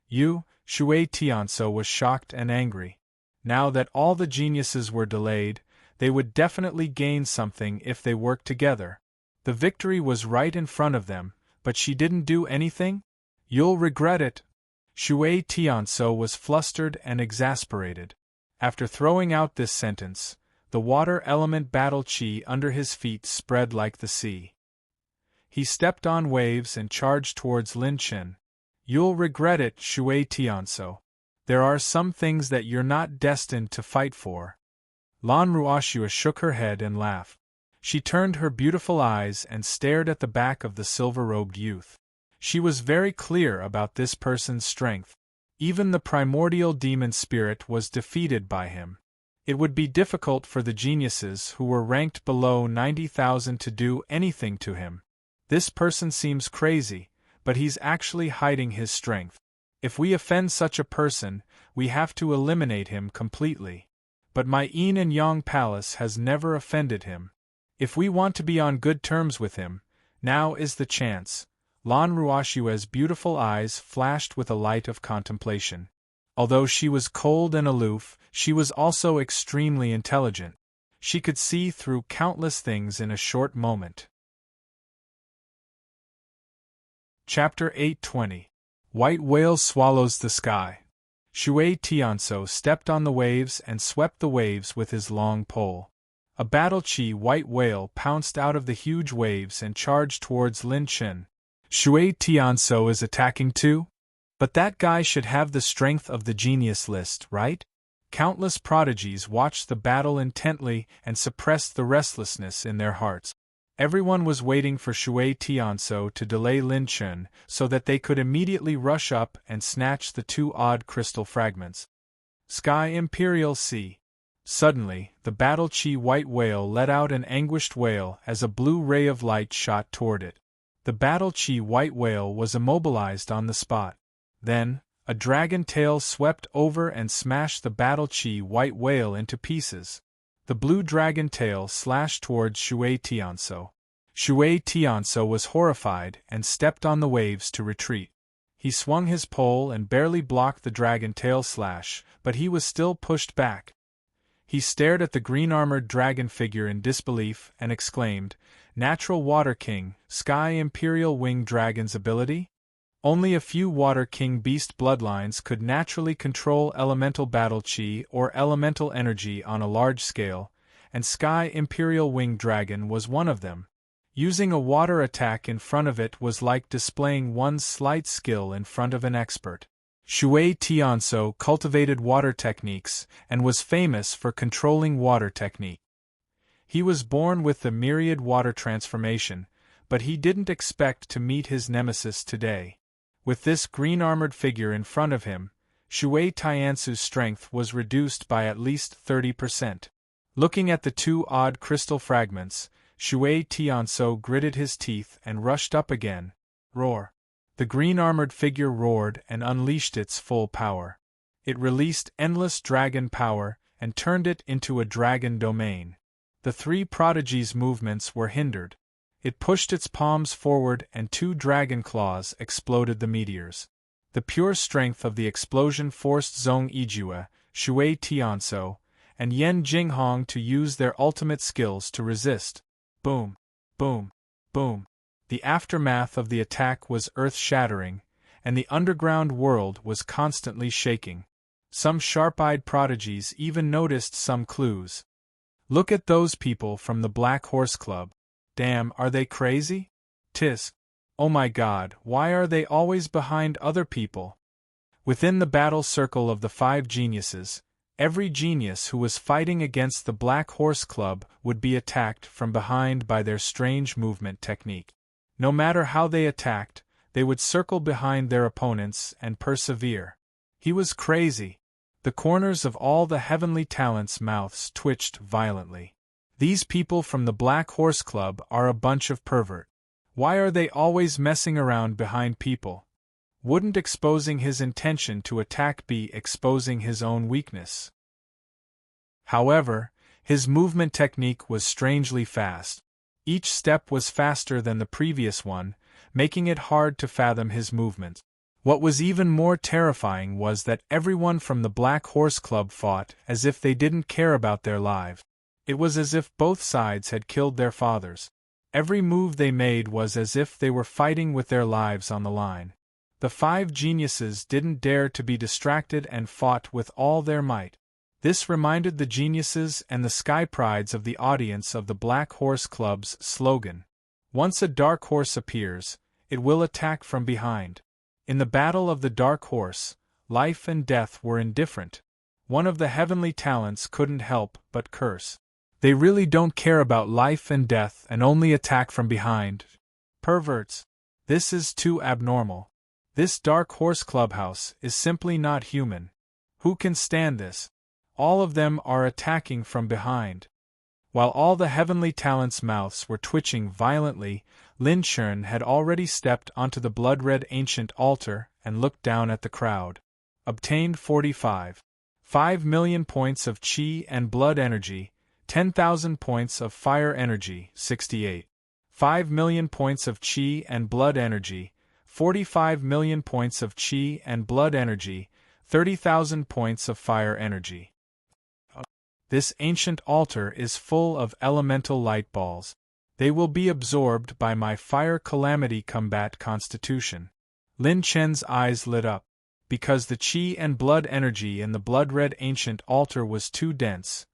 Shui Tianso was shocked and angry. Now that all the geniuses were delayed, they would definitely gain something if they worked together. The victory was right in front of them, but she didn't do anything? You'll regret it. Shui Tianso was flustered and exasperated. After throwing out this sentence, the water element battle chi under his feet spread like the sea. He stepped on waves and charged towards Lin Chen. You'll regret it, Shui Tianso. There are some things that you're not destined to fight for. Lan Ruoxue shook her head and laughed. She turned her beautiful eyes and stared at the back of the silver-robed youth. She was very clear about this person's strength. Even the primordial demon spirit was defeated by him. It would be difficult for the geniuses who were ranked below 90,000 to do anything to him. This person seems crazy, but he's actually hiding his strength. If we offend such a person, we have to eliminate him completely. But my yin and yang palace has never offended him. If we want to be on good terms with him, now is the chance. Lan Ruoxue's beautiful eyes flashed with a light of contemplation. Although she was cold and aloof, she was also extremely intelligent. She could see through countless things in a short moment. Chapter 820. White Whale Swallows the Sky. Shui Tianso stepped on the waves and swept the waves with his long pole. A battle chi white whale pounced out of the huge waves and charged towards Lin Chen. Shui Tianso is attacking too? But that guy should have the strength of the genius list, right? Countless prodigies watched the battle intently and suppressed the restlessness in their hearts. Everyone was waiting for Shui Tianso to delay Lin Chun so that they could immediately rush up and snatch the two odd crystal fragments. Sky Imperial Sea. Suddenly, the battle chi white whale let out an anguished wail as a blue ray of light shot toward it. The battle chi white whale was immobilized on the spot. Then, a dragon tail swept over and smashed the battle chi white whale into pieces. The blue dragon tail slashed towards Shui Tianso. Shui Tianso was horrified and stepped on the waves to retreat. He swung his pole and barely blocked the dragon tail slash, but he was still pushed back. He stared at the green-armored dragon figure in disbelief and exclaimed, "Natural Water King, Sky Imperial Winged Dragon's ability?" Only a few Water King beast bloodlines could naturally control elemental battle chi or elemental energy on a large scale, and Sky Imperial Winged Dragon was one of them. Using a water attack in front of it was like displaying one's slight skill in front of an expert. Shui Tianso cultivated water techniques and was famous for controlling water technique. He was born with the myriad water transformation, but he didn't expect to meet his nemesis today. With this green-armored figure in front of him, Shui Tiansu's strength was reduced by at least 30%. Looking at the two odd crystal fragments, Shui Tianso gritted his teeth and rushed up again. Roar! The green-armored figure roared and unleashed its full power. It released endless dragon power and turned it into a dragon domain. The three prodigies' movements were hindered. It pushed its palms forward and two dragon claws exploded the meteors. The pure strength of the explosion forced Zhong Yijue, Shui Tianso, and Yan Jinghong to use their ultimate skills to resist. Boom! Boom! Boom! The aftermath of the attack was earth-shattering, and the underground world was constantly shaking. Some sharp-eyed prodigies even noticed some clues. Look at those people from the Black Horse Club. Damn, are they crazy? Tisk. Oh my god, why are they always behind other people? Within the battle circle of the five geniuses, every genius who was fighting against the Black Horse Club would be attacked from behind by their strange movement technique. No matter how they attacked, they would circle behind their opponents and persevere. He was crazy. The corners of all the heavenly talents' mouths twitched violently. These people from the Black Horse Club are a bunch of pervert. Why are they always messing around behind people? Wouldn't exposing his intention to attack be exposing his own weakness? However, his movement technique was strangely fast. Each step was faster than the previous one, making it hard to fathom his movement. What was even more terrifying was that everyone from the Black Horse Club fought as if they didn't care about their lives. It was as if both sides had killed their fathers. Every move they made was as if they were fighting with their lives on the line. The five geniuses didn't dare to be distracted and fought with all their might. This reminded the geniuses and the sky prides of the audience of the Black Horse Club's slogan. Once a dark horse appears, it will attack from behind. In the battle of the dark horse, life and death were indifferent. One of the heavenly talents couldn't help but curse. They really don't care about life and death and only attack from behind. Perverts. This is too abnormal. This dark horse clubhouse is simply not human. Who can stand this? All of them are attacking from behind. While all the heavenly talents' mouths were twitching violently, Lin Chun had already stepped onto the blood-red ancient altar and looked down at the crowd. Obtained 45. 5 million points of chi and blood energy, 10,000 points of fire energy, 68. 5 million points of chi and blood energy, 45 million points of chi and blood energy, 30,000 points of fire energy. This ancient altar is full of elemental light balls. They will be absorbed by my fire calamity combat constitution. Lin Chen's eyes lit up. Because the chi and blood energy in the blood-red ancient altar was too dense,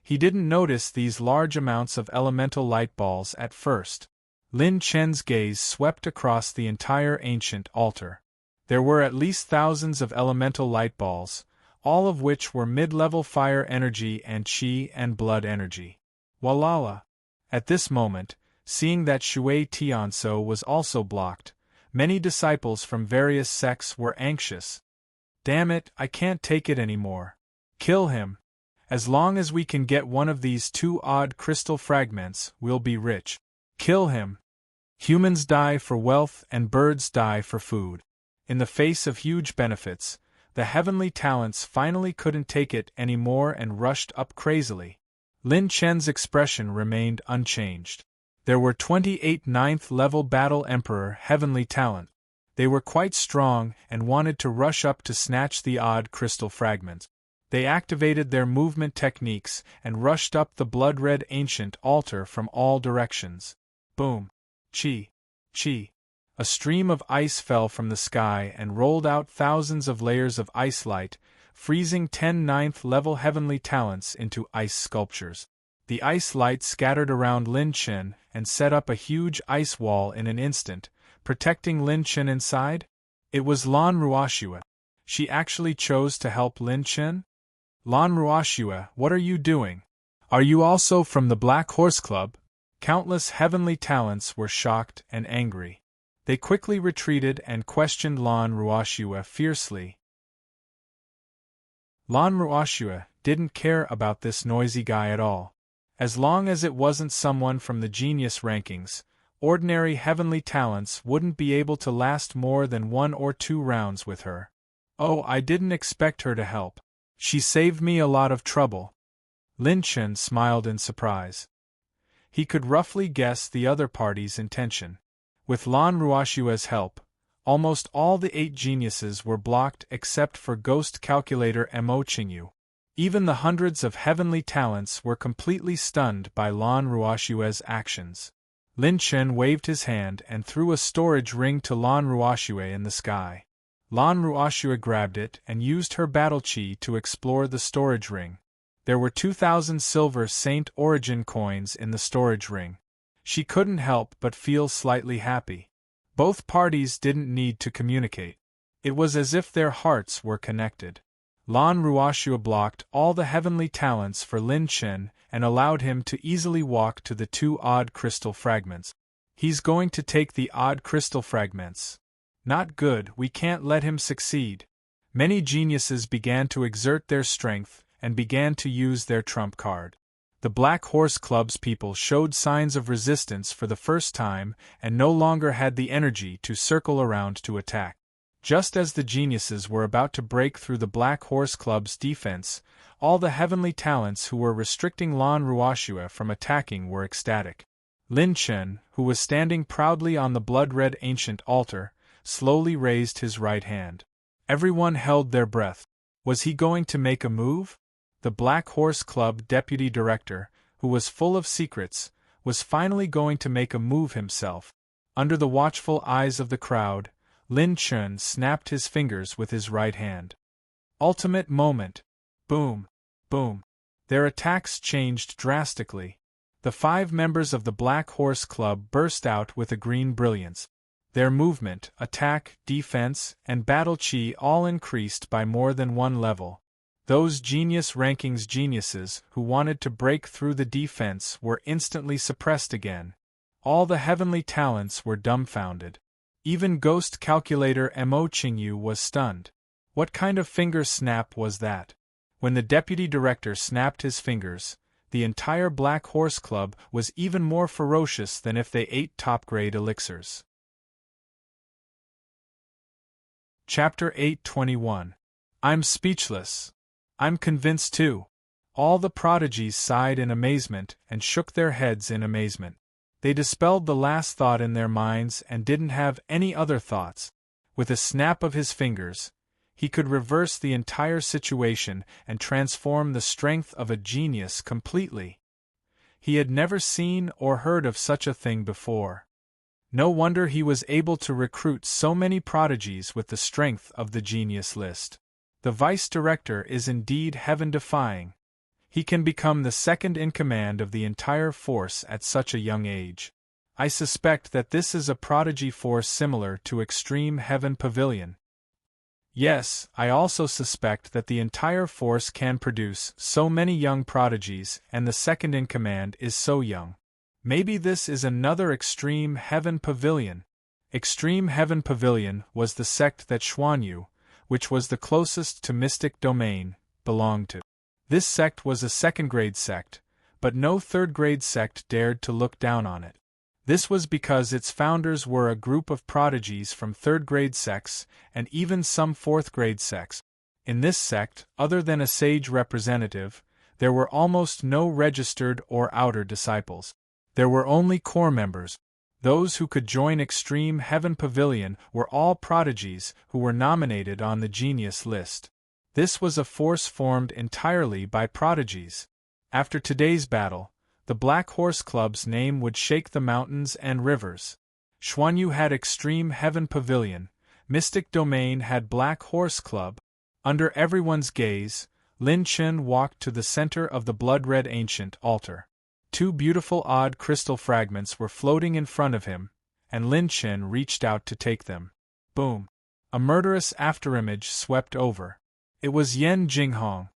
he didn't notice these large amounts of elemental light balls at first. Lin Chen's gaze swept across the entire ancient altar. There were at least thousands of elemental light balls, all of which were mid-level fire energy and chi and blood energy. Walala! At this moment, seeing that Shui Tianso was also blocked, many disciples from various sects were anxious. Damn it, I can't take it anymore. Kill him. As long as we can get one of these two odd crystal fragments, we'll be rich. Kill him. Humans die for wealth and birds die for food. In the face of huge benefits, the heavenly talents finally couldn't take it anymore and rushed up crazily. Lin Chen's expression remained unchanged. There were 28 ninth-level Battle Emperor heavenly talent. They were quite strong and wanted to rush up to snatch the odd crystal fragments. They activated their movement techniques and rushed up the blood-red ancient altar from all directions. Boom! Chi! Chi! A stream of ice fell from the sky and rolled out thousands of layers of ice light, freezing 10 ninth-level heavenly talents into ice sculptures. The ice light scattered around Lin Chen and set up a huge ice wall in an instant, protecting Lin Chen inside. It was Lan Ruoxue. She actually chose to help Lin Chen? Lan Ruoxue, what are you doing? Are you also from the Black Horse Club? Countless heavenly talents were shocked and angry. They quickly retreated and questioned Lan Ruoxue fiercely. Lan Ruoxue didn't care about this noisy guy at all. As long as it wasn't someone from the genius rankings, ordinary heavenly talents wouldn't be able to last more than 1 or 2 rounds with her. Oh, I didn't expect her to help. She saved me a lot of trouble. Lin Chen smiled in surprise. He could roughly guess the other party's intention. With Lan Ruoxue's help, almost all the 8 geniuses were blocked except for Ghost Calculator Mo Qingyu. Even the hundreds of heavenly talents were completely stunned by Lan Ruoxue's actions. Lin Chen waved his hand and threw a storage ring to Lan Ruoxue in the sky. Lan Ruoxue grabbed it and used her battle chi to explore the storage ring. There were 2,000 silver Saint Origin coins in the storage ring. She couldn't help but feel slightly happy. Both parties didn't need to communicate. It was as if their hearts were connected. Lan Ruoxue blocked all the heavenly talents for Lin Chen and allowed him to easily walk to the 2 odd crystal fragments. He's going to take the odd crystal fragments. Not good, we can't let him succeed. Many geniuses began to exert their strength and began to use their trump card. The Black Horse Club's people showed signs of resistance for the first time and no longer had the energy to circle around to attack. Just as the geniuses were about to break through the Black Horse Club's defense, all the heavenly talents who were restricting Lan Ruoxue from attacking were ecstatic. Lin Chen, who was standing proudly on the blood-red ancient altar, slowly raised his right hand. Everyone held their breath. Was he going to make a move? The Black Horse Club deputy director, who was full of secrets, was finally going to make a move himself. Under the watchful eyes of the crowd, Lin Chen snapped his fingers with his right hand. Ultimate moment. Boom. Boom. Their attacks changed drastically. The 5 members of the Black Horse Club burst out with a green brilliance. Their movement, attack, defense, and battle chi all increased by more than 1 level. Those genius rankings geniuses who wanted to break through the defense were instantly suppressed again. All the heavenly talents were dumbfounded. Even Ghost Calculator Mo Qingyu was stunned. What kind of finger snap was that? When the deputy director snapped his fingers, the entire Black Horse Club was even more ferocious than if they ate top-grade elixirs. Chapter 821. I'm speechless. I'm convinced too. All the prodigies sighed in amazement and shook their heads in amazement. They dispelled the last thought in their minds and didn't have any other thoughts. With a snap of his fingers, he could reverse the entire situation and transform the strength of a genius completely. He had never seen or heard of such a thing before. No wonder he was able to recruit so many prodigies with the strength of the genius list. The vice director is indeed heaven-defying. He can become the second in command of the entire force at such a young age. I suspect that this is a prodigy force similar to Extreme Heaven Pavilion. Yes, I also suspect that the entire force can produce so many young prodigies, and the second in command is so young. Maybe this is another Extreme Heaven Pavilion. Extreme Heaven Pavilion was the sect that Xuanyu, which was the closest to mystic domain, belonged to. This sect was a second-grade sect, but no third-grade sect dared to look down on it. This was because its founders were a group of prodigies from third-grade sects, and even some fourth-grade sects. In this sect, other than a sage representative, there were almost no registered or outer disciples. There were only core members. Those who could join Extreme Heaven Pavilion were all prodigies who were nominated on the genius list. This was a force formed entirely by prodigies. After today's battle, the Black Horse Club's name would shake the mountains and rivers. Xuanyu had Extreme Heaven Pavilion, Mystic Domain had Black Horse Club. Under everyone's gaze, Lin Chen walked to the center of the blood-red ancient altar. Two beautiful odd crystal fragments were floating in front of him, and Lin Chen reached out to take them. Boom! A murderous afterimage swept over. It was Yen Jinghong.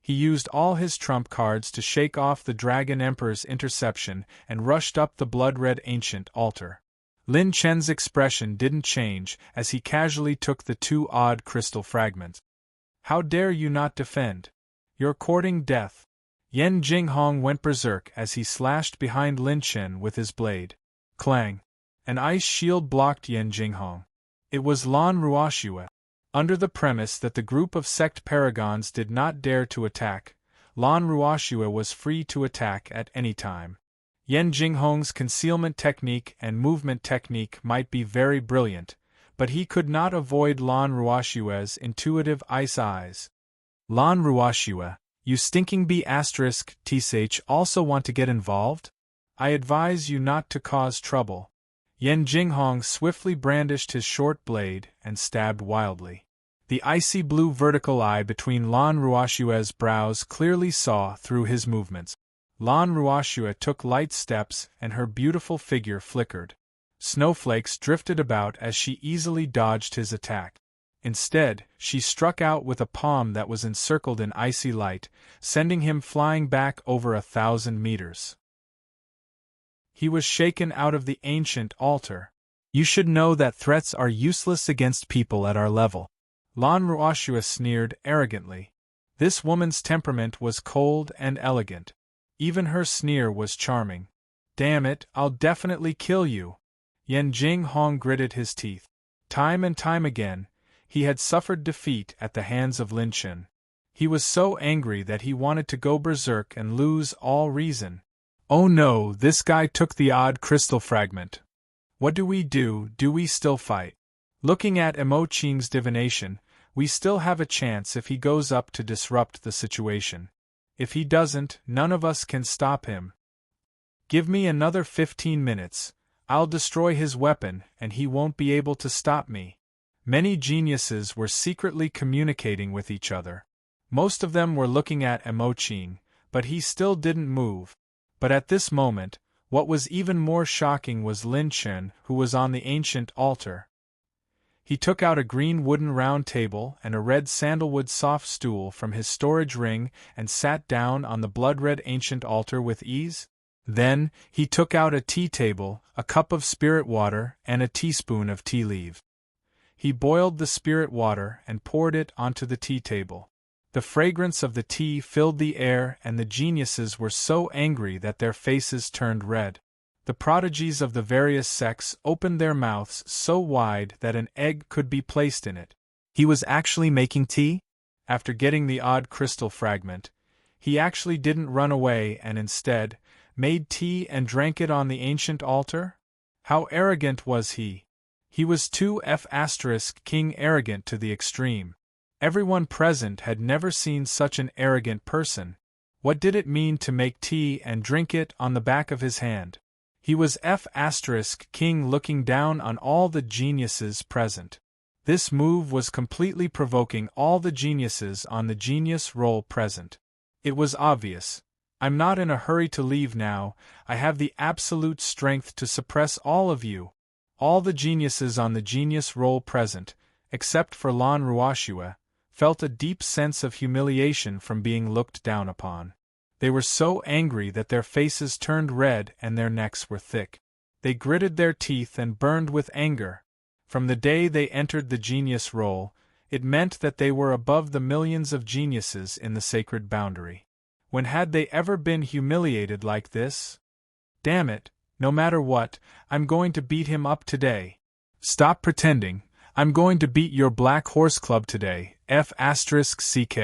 He used all his trump cards to shake off the Dragon Emperor's interception and rushed up the blood-red ancient altar. Lin Chen's expression didn't change as he casually took the two odd crystal fragments. How dare you not defend? You're courting death. Yen Jinghong went berserk as he slashed behind Lin Chen with his blade. Clang! An ice shield blocked Yen Jinghong. It was Lan Ruoxue. Under the premise that the group of sect paragons did not dare to attack, Lan Ruoxue was free to attack at any time. Yen Jinghong's concealment technique and movement technique might be very brilliant, but he could not avoid Lan Ruoxue's intuitive ice eyes. Lan Ruoxue, you stinking bee asterisk tsh also want to get involved? I advise you not to cause trouble. Yen Jinghong swiftly brandished his short blade and stabbed wildly. The icy blue vertical eye between Lan Ruoxue's brows clearly saw through his movements. Lan Ruoxue took light steps and her beautiful figure flickered. Snowflakes drifted about as she easily dodged his attack. Instead, she struck out with a palm that was encircled in icy light, sending him flying back over 1,000 meters. He was shaken out of the ancient altar. You should know that threats are useless against people at our level. Lan Ruoxue sneered arrogantly. This woman's temperament was cold and elegant. Even her sneer was charming. Damn it, I'll definitely kill you. Yen Jinghong gritted his teeth. Time and time again, he had suffered defeat at the hands of Lin Chen. He was so angry that he wanted to go berserk and lose all reason. Oh no, this guy took the odd crystal fragment. What do we do? Do we still fight? Looking at Emo Qing's divination, we still have a chance if he goes up to disrupt the situation. If he doesn't, none of us can stop him. Give me another 15 minutes, I'll destroy his weapon and he won't be able to stop me. Many geniuses were secretly communicating with each other. Most of them were looking at Emo Qing, but he still didn't move. But at this moment, what was even more shocking was Lin Chen, who was on the ancient altar. He took out a green wooden round table and a red sandalwood soft stool from his storage ring and sat down on the blood-red ancient altar with ease. Then, he took out a tea table, a cup of spirit water, and a teaspoon of tea leaf. He boiled the spirit water and poured it onto the tea table. The fragrance of the tea filled the air and the geniuses were so angry that their faces turned red. The prodigies of the various sects opened their mouths so wide that an egg could be placed in it. He was actually making tea? After getting the odd crystal fragment, he actually didn't run away and instead made tea and drank it on the ancient altar? How arrogant was he? He was too King arrogant to the extreme. Everyone present had never seen such an arrogant person. What did it mean to make tea and drink it on the back of his hand? He was King looking down on all the geniuses present. This move was completely provoking all the geniuses on the genius roll present. It was obvious. I'm not in a hurry to leave now, I have the absolute strength to suppress all of you. All the geniuses on the genius roll present, except for Lan Ruoxue, felt a deep sense of humiliation from being looked down upon. They were so angry that their faces turned red and their necks were thick. They gritted their teeth and burned with anger. From the day they entered the genius role, it meant that they were above the millions of geniuses in the sacred boundary. When had they ever been humiliated like this? Damn it, no matter what, I'm going to beat him up today. Stop pretending, I'm going to beat your Black Horse Club today, F***CK.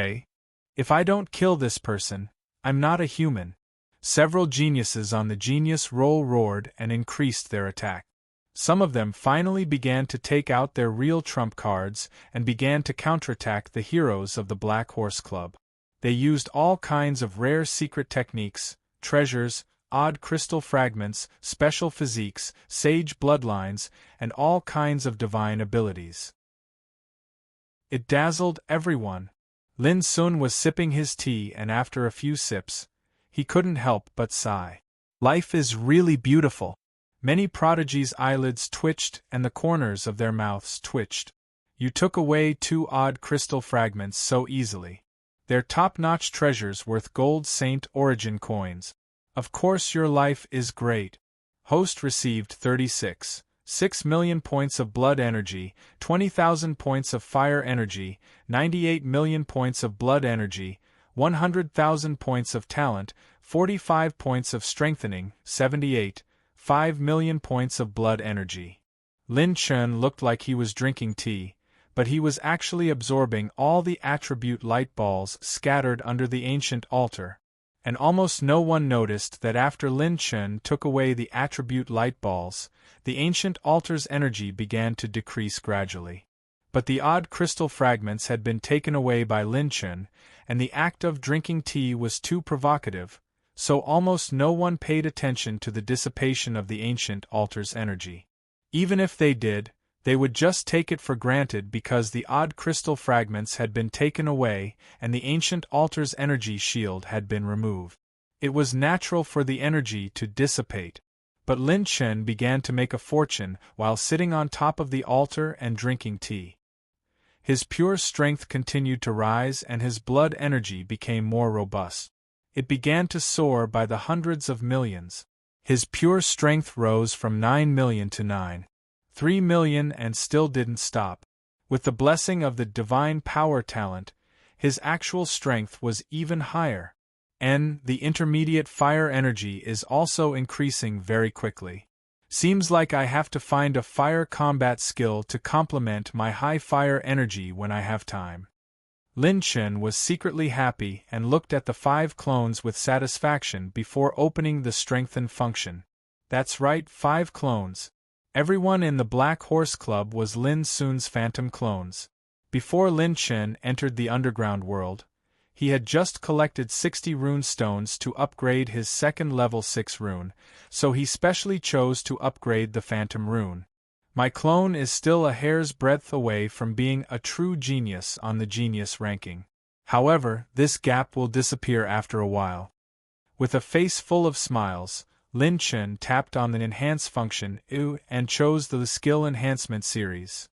If I don't kill this person, I'm not a human. Several geniuses on the genius roll roared and increased their attack. Some of them finally began to take out their real trump cards and began to counterattack the heroes of the Black Horse Club. They used all kinds of rare secret techniques, treasures, odd crystal fragments, special physiques, sage bloodlines, and all kinds of divine abilities. It dazzled everyone. Lin Sun was sipping his tea, and after a few sips, he couldn't help but sigh. Life is really beautiful. Many prodigies' eyelids twitched and the corners of their mouths twitched. You took away 2 odd crystal fragments so easily. They're top-notch treasures worth gold Saint Origin coins. Of course your life is great. Host received 6 million points of blood energy, 20,000 points of fire energy, 98 million points of blood energy, 100,000 points of talent, 45 points of strengthening, 5 million points of blood energy. Lin Chen looked like he was drinking tea, but he was actually absorbing all the attribute light balls scattered under the ancient altar, and almost no one noticed that after Lin Chen took away the attribute light balls, the ancient altar's energy began to decrease gradually. But the odd crystal fragments had been taken away by Lin Chen, and the act of drinking tea was too provocative, so almost no one paid attention to the dissipation of the ancient altar's energy. Even if they did, they would just take it for granted because the odd crystal fragments had been taken away and the ancient altar's energy shield had been removed. It was natural for the energy to dissipate, but Lin Chen began to make a fortune while sitting on top of the altar and drinking tea. His pure strength continued to rise and his blood energy became more robust. It began to soar by the hundreds of millions. His pure strength rose from 9 million to 3 million and still didn't stop. With the blessing of the divine power talent, his actual strength was even higher. The intermediate fire energy is also increasing very quickly. Seems like I have to find a fire combat skill to complement my high fire energy when I have time. Lin Chen was secretly happy and looked at the 5 clones with satisfaction before opening the strengthen function. That's right, 5 clones. Everyone in the Black Horse Club was Lin Sun's phantom clones. Before Lin Chen entered the underground world, he had just collected 60 rune stones to upgrade his second level 6 rune, so he specially chose to upgrade the phantom rune. My clone is still a hair's breadth away from being a true genius on the genius ranking. However, this gap will disappear after a while. With a face full of smiles, Lin Chen tapped on the Enhance function and chose the Skill Enhancement series.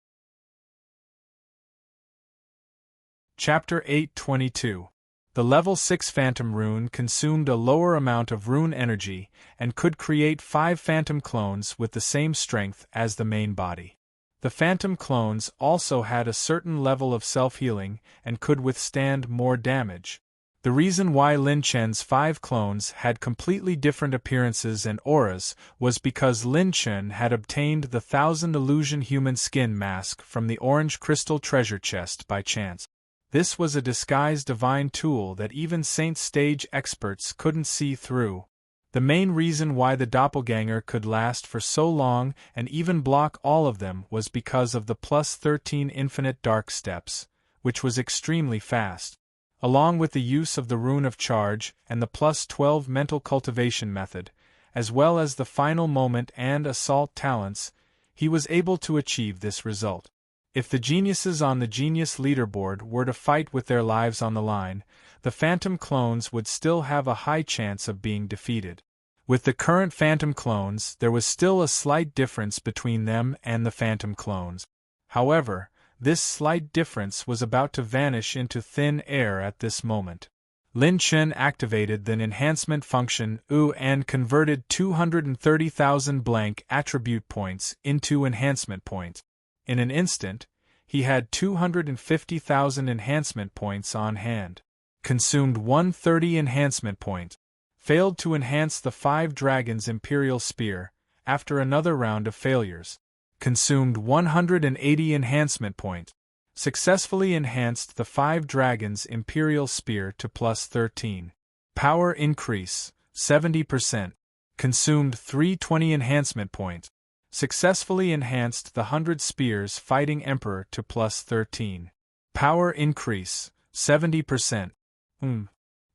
Chapter 822. The level 6 Phantom Rune consumed a lower amount of rune energy and could create 5 Phantom clones with the same strength as the main body. The Phantom clones also had a certain level of self-healing and could withstand more damage. The reason why Lin Chen's 5 clones had completely different appearances and auras was because Lin Chen had obtained the 1000 illusion human skin mask from the orange crystal treasure chest by chance. This was a disguise divine tool that even Saint stage experts couldn't see through. The main reason why the doppelganger could last for so long and even block all of them was because of the plus 13 infinite dark steps, which was extremely fast. Along with the use of the rune of charge and the plus 12 mental cultivation method, as well as the final moment and assault talents, he was able to achieve this result. If the geniuses on the genius leaderboard were to fight with their lives on the line, the Phantom clones would still have a high chance of being defeated. With the current Phantom clones, there was still a slight difference between them and the Phantom clones. However, This slight difference was about to vanish into thin air at this moment. Lin Chen activated the enhancement function and converted 230,000 blank attribute points into enhancement points. In an instant, he had 250,000 enhancement points on hand. Consumed 130 enhancement points. Failed to enhance the 5 Dragons' Imperial Spear, after another round of failures. Consumed 180 enhancement points. Successfully enhanced the 5 Dragons' Imperial Spear to plus 13. Power increase, 70%. Consumed 320 enhancement points. Successfully enhanced the 100 Spears Fighting Emperor to plus 13. Power increase, 70%.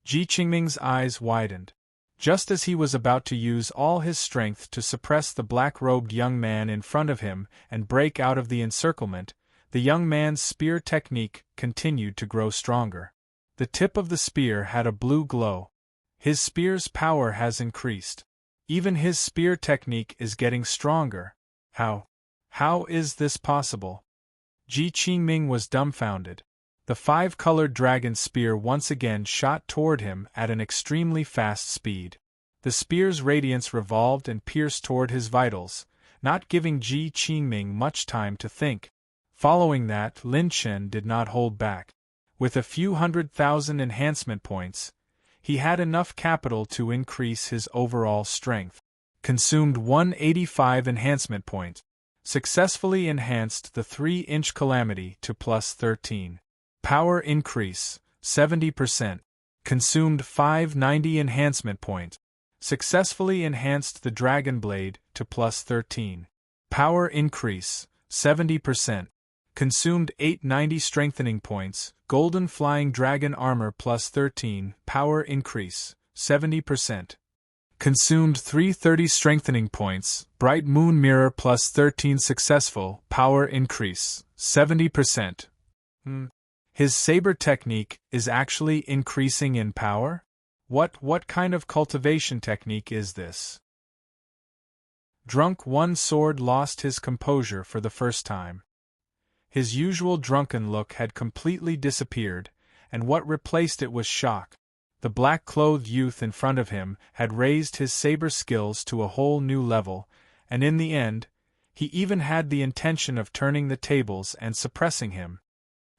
Ji Qingming's eyes widened. Just as he was about to use all his strength to suppress the black-robed young man in front of him and break out of the encirclement, the young man's spear technique continued to grow stronger. The tip of the spear had a blue glow. His spear's power has increased. Even his spear technique is getting stronger. How is this possible? Ji Qingming was dumbfounded. The 5-colored dragon spear once again shot toward him at an extremely fast speed. The spear's radiance revolved and pierced toward his vitals, not giving Ji Qingming much time to think. Following that, Lin Chen did not hold back. With a few 100,000 enhancement points, he had enough capital to increase his overall strength. Consumed 185 enhancement points. Successfully enhanced the 3-inch calamity to plus 13. Power increase, 70%. Consumed 590 enhancement points. Successfully enhanced the Dragon Blade to plus 13. Power increase, 70%. Consumed 890 strengthening points. Golden Flying Dragon Armor plus 13. Power increase, 70%. Consumed 330 strengthening points. Bright Moon Mirror plus 13 successful. Power increase, 70%. His saber technique is actually increasing in power? What kind of cultivation technique is this? Drunk One Sword lost his composure for the first time. His usual drunken look had completely disappeared, and what replaced it was shock. The black-clothed youth in front of him had raised his saber skills to a whole new level, and in the end, he even had the intention of turning the tables and suppressing him.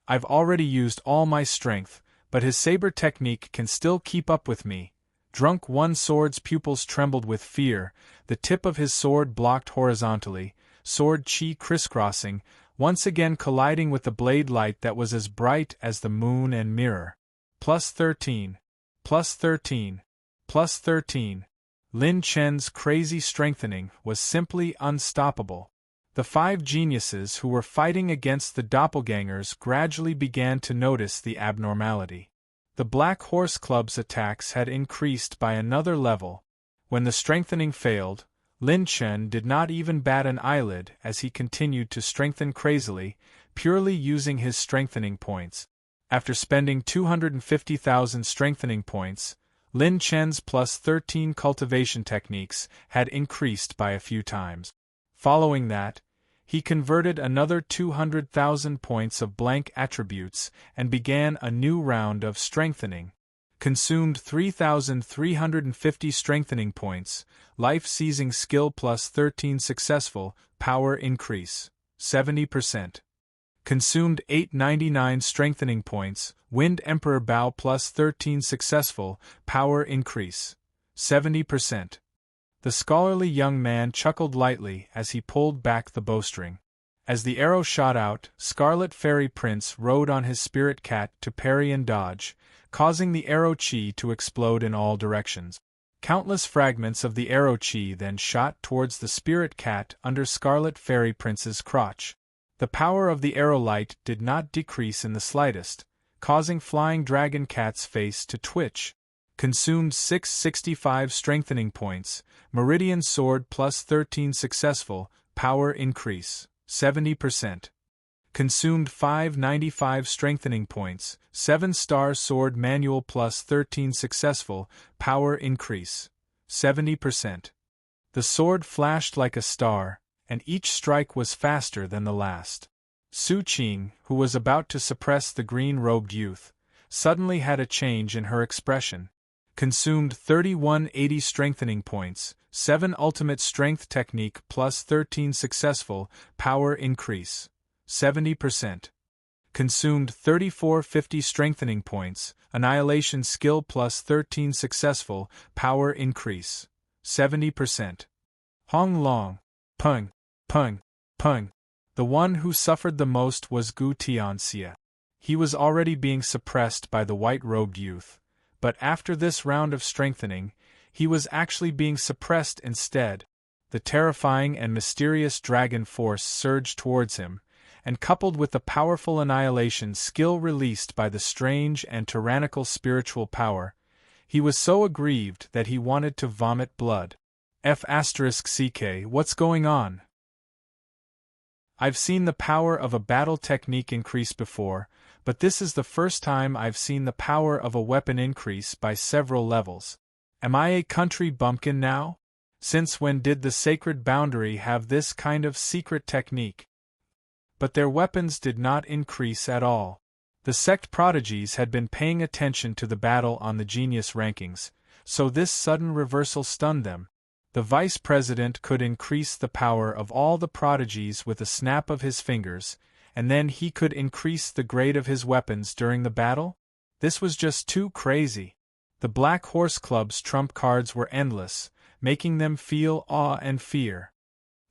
I've already used all my strength, but his saber technique can still keep up with me. Drunk One Sword's pupils trembled with fear, the tip of his sword blocked horizontally, sword chi crisscrossing, once again colliding with the blade light that was as bright as the moon and mirror. Plus 13. Plus 13. Plus 13. Lin Chen's crazy strengthening was simply unstoppable. The 5 geniuses who were fighting against the doppelgangers gradually began to notice the abnormality. The Black Horse Club's attacks had increased by another level. When the strengthening failed, Lin Chen did not even bat an eyelid as he continued to strengthen crazily, purely using his strengthening points. After spending 250,000 strengthening points, Lin Chen's plus 13 cultivation techniques had increased by a few times. Following that, he converted another 200,000 points of blank attributes and began a new round of strengthening. Consumed 3,350 strengthening points, life-seizing skill plus 13 successful, power increase, 70%. Consumed 899 strengthening points, Wind Emperor Bow plus 13 successful, power increase, 70%. The scholarly young man chuckled lightly as he pulled back the bowstring. As the arrow shot out, Scarlet Fairy Prince rode on his spirit cat to parry and dodge, causing the arrow chi to explode in all directions. Countless fragments of the arrow chi then shot towards the spirit cat under Scarlet Fairy Prince's crotch. The power of the arrow light did not decrease in the slightest, causing Flying Dragon Cat's face to twitch. Consumed 665 strengthening points, Meridian Sword plus 13 successful, power increase, 70%. Consumed 595 strengthening points, 7-star Sword Manual plus 13 successful, power increase, 70%. The sword flashed like a star, and each strike was faster than the last. Su Qing, who was about to suppress the green-robed youth, suddenly had a change in her expression. Consumed 3180 strengthening points, 7 ultimate strength technique plus 13 successful, power increase, 70%. Consumed 3450 strengthening points, annihilation skill plus 13 successful, power increase, 70%. Hong Long, Peng, Peng, Peng. The one who suffered the most was Gu Tianxia. He was already being suppressed by the white-robed youth, but after this round of strengthening, he was actually being suppressed instead. The terrifying and mysterious dragon force surged towards him, and coupled with the powerful annihilation skill released by the strange and tyrannical spiritual power, he was so aggrieved that he wanted to vomit blood. F***CK, what's going on? I've seen the power of a battle technique increase before, but this is the first time I've seen the power of a weapon increase by several levels. Am I a country bumpkin now? Since when did the sacred boundary have this kind of secret technique? But their weapons did not increase at all. The sect prodigies had been paying attention to the battle on the genius rankings, so this sudden reversal stunned them. The vice president could increase the power of all the prodigies with a snap of his fingers, and then he could increase the grade of his weapons during the battle? This was just too crazy. The Black Horse Club's trump cards were endless, making them feel awe and fear.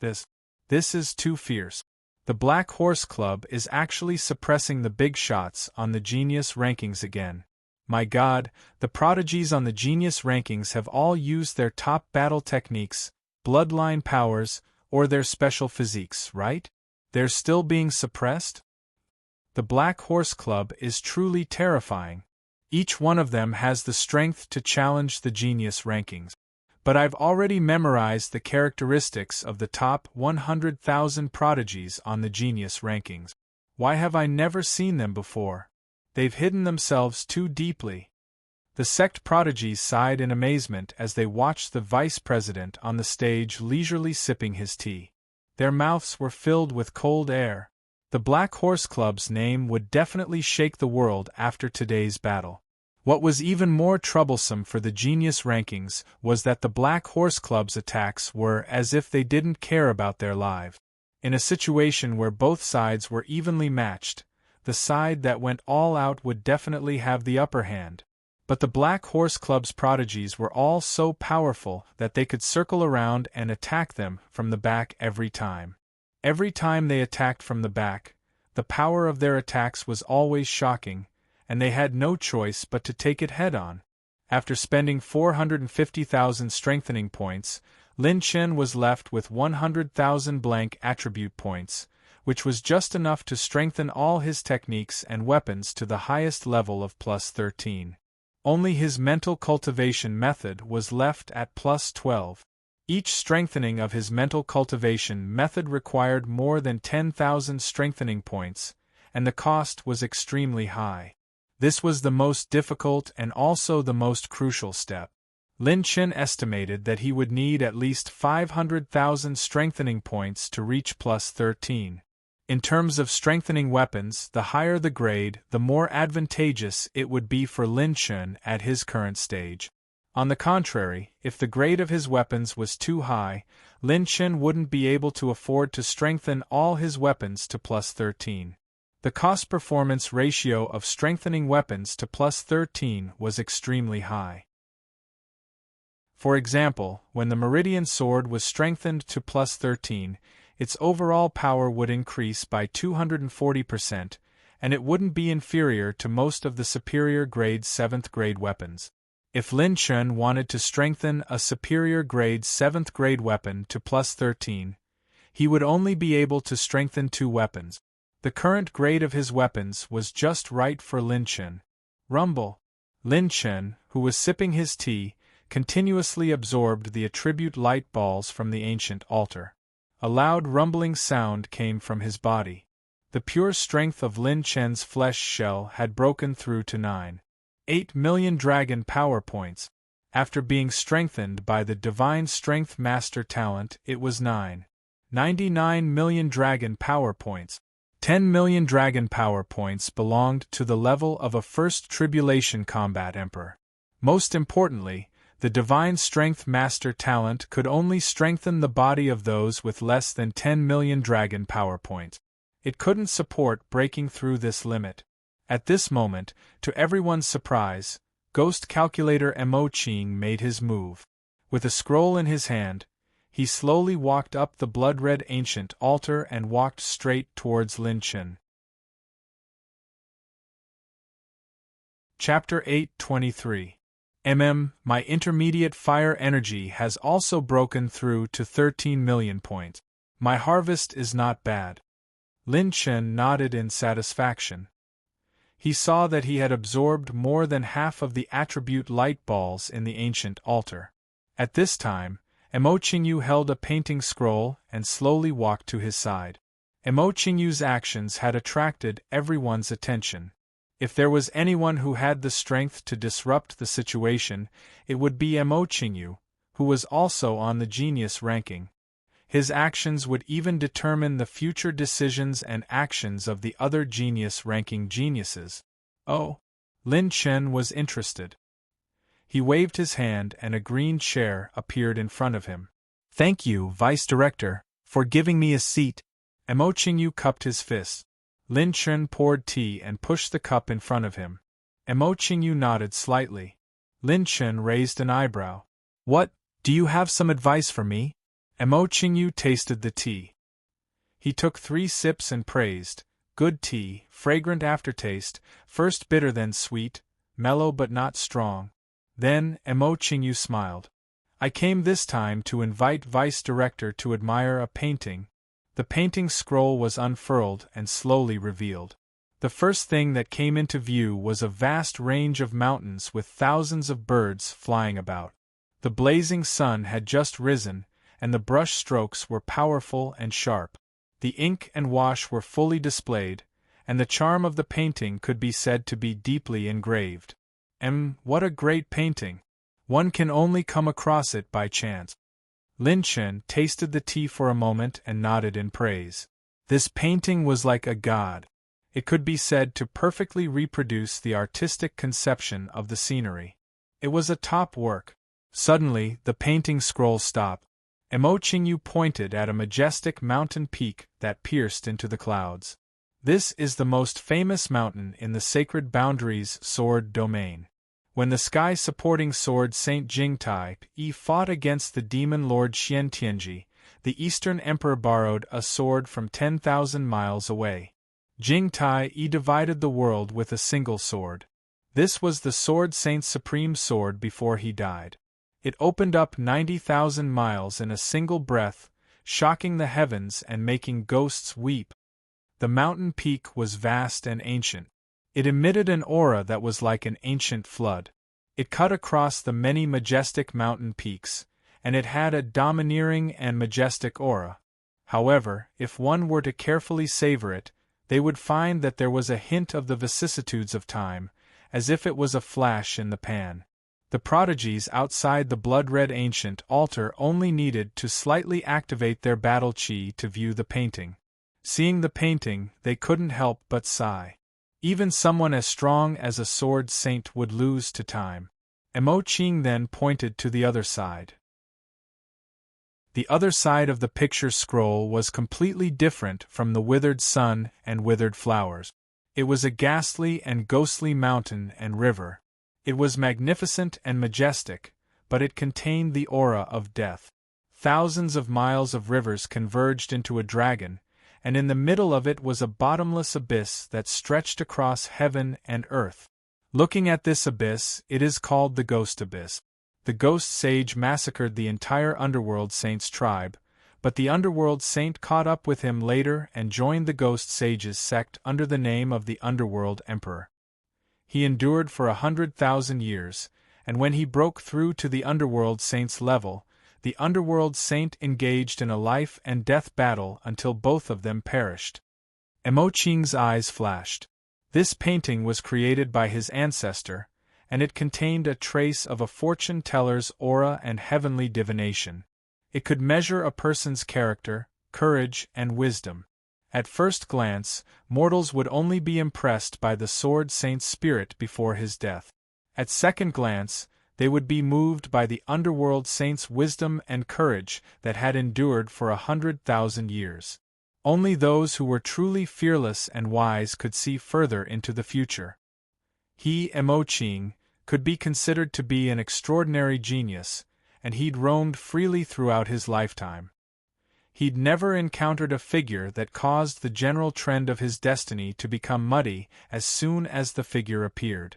This is too fierce. The Black Horse Club is actually suppressing the big shots on the genius rankings again. My God, the prodigies on the genius rankings have all used their top battle techniques, bloodline powers, or their special physiques, right? They're still being suppressed? The Black Horse Club is truly terrifying. Each one of them has the strength to challenge the genius rankings. But I've already memorized the characteristics of the top 100,000 prodigies on the genius rankings. Why have I never seen them before? They've hidden themselves too deeply. The sect prodigies sighed in amazement as they watched the vice president on the stage leisurely sipping his tea. Their mouths were filled with cold air. The Black Horse Club's name would definitely shake the world after today's battle. What was even more troublesome for the genius rankings was that the Black Horse Club's attacks were as if they didn't care about their lives. In a situation where both sides were evenly matched, the side that went all out would definitely have the upper hand. But the Black Horse Club's prodigies were all so powerful that they could circle around and attack them from the back every time. Every time they attacked from the back, the power of their attacks was always shocking, and they had no choice but to take it head-on. After spending 450,000 strengthening points, Lin Chen was left with 100,000 blank attribute points, which was just enough to strengthen all his techniques and weapons to the highest level of plus 13. Only his mental cultivation method was left at plus 12. Each strengthening of his mental cultivation method required more than 10,000 strengthening points, and the cost was extremely high. This was the most difficult and also the most crucial step. Lin Chen estimated that he would need at least 500,000 strengthening points to reach plus 13. In terms of strengthening weapons, the higher the grade, the more advantageous it would be for Lin Chen at his current stage. On the contrary, if the grade of his weapons was too high, Lin Chen wouldn't be able to afford to strengthen all his weapons to plus 13. The cost-performance ratio of strengthening weapons to plus 13 was extremely high. For example, when the Meridian Sword was strengthened to plus 13, its overall power would increase by 240%, and it wouldn't be inferior to most of the superior grade 7th grade weapons. If Lin Chen wanted to strengthen a superior grade 7th grade weapon to plus 13, he would only be able to strengthen 2 weapons. The current grade of his weapons was just right for Lin Chen. Rumble. Lin Chen, who was sipping his tea, continuously absorbed the attribute light balls from the ancient altar. A loud rumbling sound came from his body. The pure strength of Lin Chen's flesh shell had broken through to 9.8 million dragon power points. After being strengthened by the Divine Strength Master talent, it was 9.99 million dragon power points. 10 million dragon power points belonged to the level of a first tribulation combat emperor. Most importantly, the divine strength master talent could only strengthen the body of those with less than 10 million dragon power points. It couldn't support breaking through this limit. At this moment, to everyone's surprise, Ghost Calculator Emoching made his move. With a scroll in his hand, he slowly walked up the blood-red ancient altar and walked straight towards Lin Chen. Chapter 8:23 My intermediate fire energy has also broken through to 13 million points. My harvest is not bad. Lin Chen nodded in satisfaction. He saw that he had absorbed more than half of the attribute light balls in the ancient altar. At this time, Emochingyu held a painting scroll and slowly walked to his side. Emochingyu's actions had attracted everyone's attention. If there was anyone who had the strength to disrupt the situation, it would be Emochingyu, who was also on the genius ranking. His actions would even determine the future decisions and actions of the other genius-ranking geniuses. Oh! Lin Chen was interested. He waved his hand and a green chair appeared in front of him. "Thank you, Vice Director, for giving me a seat." Emochingyu cupped his fist. Lin Chen poured tea and pushed the cup in front of him. Emochingyu nodded slightly. Lin Chen raised an eyebrow. "What, do you have some advice for me?" Emochingyu tasted the tea. He took 3 sips and praised, "Good tea, fragrant aftertaste, first bitter then sweet, mellow but not strong." Then, Emochingyu smiled. "I came this time to invite Vice Director to admire a painting." The painting scroll was unfurled and slowly revealed. The first thing that came into view was a vast range of mountains with thousands of birds flying about. The blazing sun had just risen, and the brush strokes were powerful and sharp. The ink and wash were fully displayed, and the charm of the painting could be said to be deeply engraved. What a great painting! One can only come across it by chance. Lin Chen tasted the tea for a moment and nodded in praise. This painting was like a god. It could be said to perfectly reproduce the artistic conception of the scenery. It was a top work. Suddenly, the painting scroll stopped. Emochingyu pointed at a majestic mountain peak that pierced into the clouds. "This is the most famous mountain in the sacred boundaries sword domain. When the sky-supporting sword Saint Jingtai fought against the demon lord Xian Tianji, the Eastern Emperor borrowed a sword from 10,000 miles away. Jingtai divided the world with a single sword. This was the Sword Saint's supreme sword before he died. It opened up 90,000 miles in a single breath, shocking the heavens and making ghosts weep. The mountain peak was vast and ancient. It emitted an aura that was like an ancient flood. It cut across the many majestic mountain peaks, and it had a domineering and majestic aura. However, if one were to carefully savor it, they would find that there was a hint of the vicissitudes of time, as if it was a flash in the pan. The prodigies outside the blood-red ancient altar only needed to slightly activate their battle chi to view the painting. Seeing the painting, they couldn't help but sigh. Even someone as strong as a sword saint would lose to time. Emoching then pointed to the other side. The other side of the picture scroll was completely different from the withered sun and withered flowers. It was a ghastly and ghostly mountain and river. It was magnificent and majestic, but it contained the aura of death. Thousands of miles of rivers converged into a dragon, and in the middle of it was a bottomless abyss that stretched across heaven and earth. Looking at this abyss, it is called the Ghost Abyss. The Ghost Sage massacred the entire Underworld Saint's tribe, but the Underworld Saint caught up with him later and joined the Ghost Sage's sect under the name of the Underworld Emperor. He endured for 100,000 years, and when he broke through to the Underworld Saint's level, the Underworld Saint engaged in a life-and-death battle until both of them perished. Emoching's eyes flashed. This painting was created by his ancestor, and it contained a trace of a fortune-teller's aura and heavenly divination. It could measure a person's character, courage, and wisdom. At first glance, mortals would only be impressed by the Sword Saint's spirit before his death. At second glance, they would be moved by the Underworld Saint's wisdom and courage that had endured for 100,000 years. Only those who were truly fearless and wise could see further into the future. He, Emoching, could be considered to be an extraordinary genius, and he'd roamed freely throughout his lifetime. He'd never encountered a figure that caused the general trend of his destiny to become muddy as soon as the figure appeared.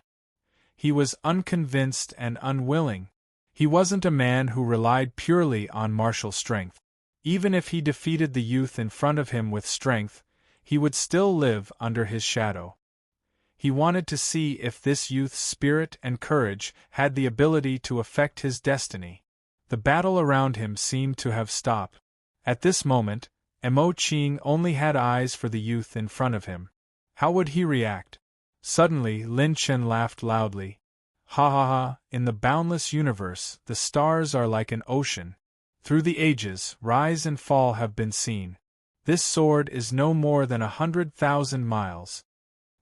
He was unconvinced and unwilling. He wasn't a man who relied purely on martial strength. Even if he defeated the youth in front of him with strength, he would still live under his shadow. He wanted to see if this youth's spirit and courage had the ability to affect his destiny. The battle around him seemed to have stopped. At this moment, Emoching only had eyes for the youth in front of him. How would he react? Suddenly, Lin Chen laughed loudly. Ha ha ha, in the boundless universe, the stars are like an ocean. Through the ages, rise and fall have been seen. This sword is no more than 100,000 miles.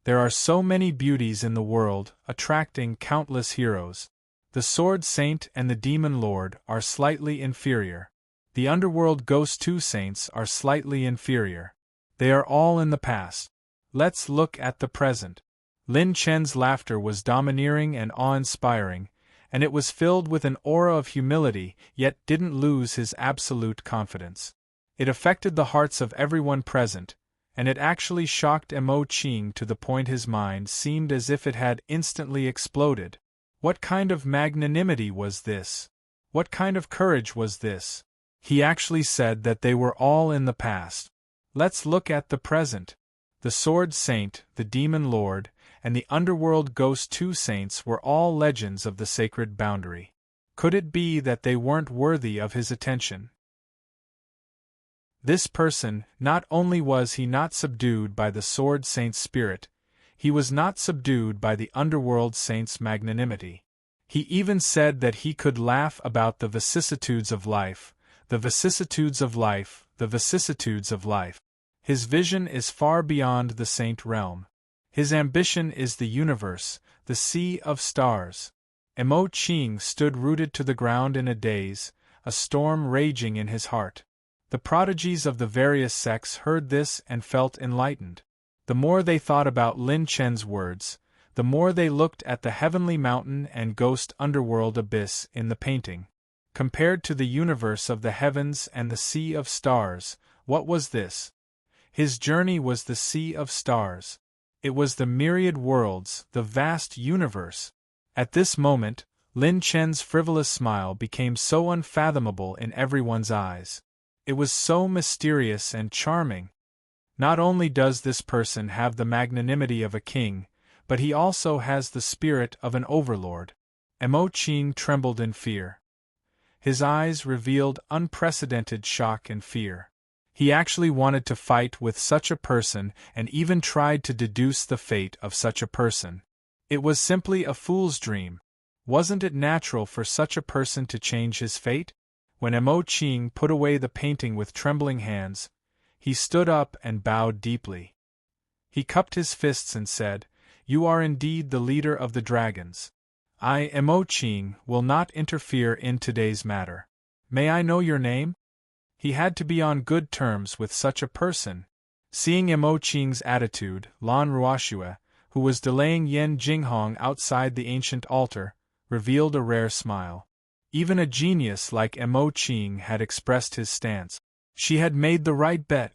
There are so many beauties in the world, attracting countless heroes. The Sword Saint and the Demon Lord are slightly inferior. The Underworld Ghost 2 Saints are slightly inferior. They are all in the past. Let's look at the present. Lin Chen's laughter was domineering and awe-inspiring, and it was filled with an aura of humility, yet didn't lose his absolute confidence. It affected the hearts of everyone present, and it actually shocked Emoching to the point his mind seemed as if it had instantly exploded. What kind of magnanimity was this? What kind of courage was this? He actually said that they were all in the past. Let's look at the present. The Sword Saint, the Demon Lord, and the Underworld Ghost 2 Saints were all legends of the sacred boundary. Could it be that they weren't worthy of his attention? This person, not only was he not subdued by the Sword Saint's spirit, he was not subdued by the Underworld Saint's magnanimity. He even said that he could laugh about the vicissitudes of life, the vicissitudes of life, the vicissitudes of life. His vision is far beyond the saint realm. His ambition is the universe, the sea of stars. Emoching stood rooted to the ground in a daze, a storm raging in his heart. The prodigies of the various sects heard this and felt enlightened. The more they thought about Lin Chen's words, the more they looked at the heavenly mountain and ghost underworld abyss in the painting. Compared to the universe of the heavens and the sea of stars, what was this? His journey was the sea of stars. It was the myriad worlds, the vast universe. At this moment, Lin Chen's frivolous smile became so unfathomable in everyone's eyes. It was so mysterious and charming. Not only does this person have the magnanimity of a king, but he also has the spirit of an overlord. Emoching trembled in fear. His eyes revealed unprecedented shock and fear. He actually wanted to fight with such a person and even tried to deduce the fate of such a person. It was simply a fool's dream. Wasn't it natural for such a person to change his fate? When Emoching put away the painting with trembling hands, he stood up and bowed deeply. He cupped his fists and said, "You are indeed the leader of the dragons. I, Emoching, will not interfere in today's matter. May I know your name?" He had to be on good terms with such a person. Seeing Emoching's attitude, Lan Ruoxue, who was delaying Yan Jinghong outside the ancient altar, revealed a rare smile. Even a genius like Emoching had expressed his stance. She had made the right bet.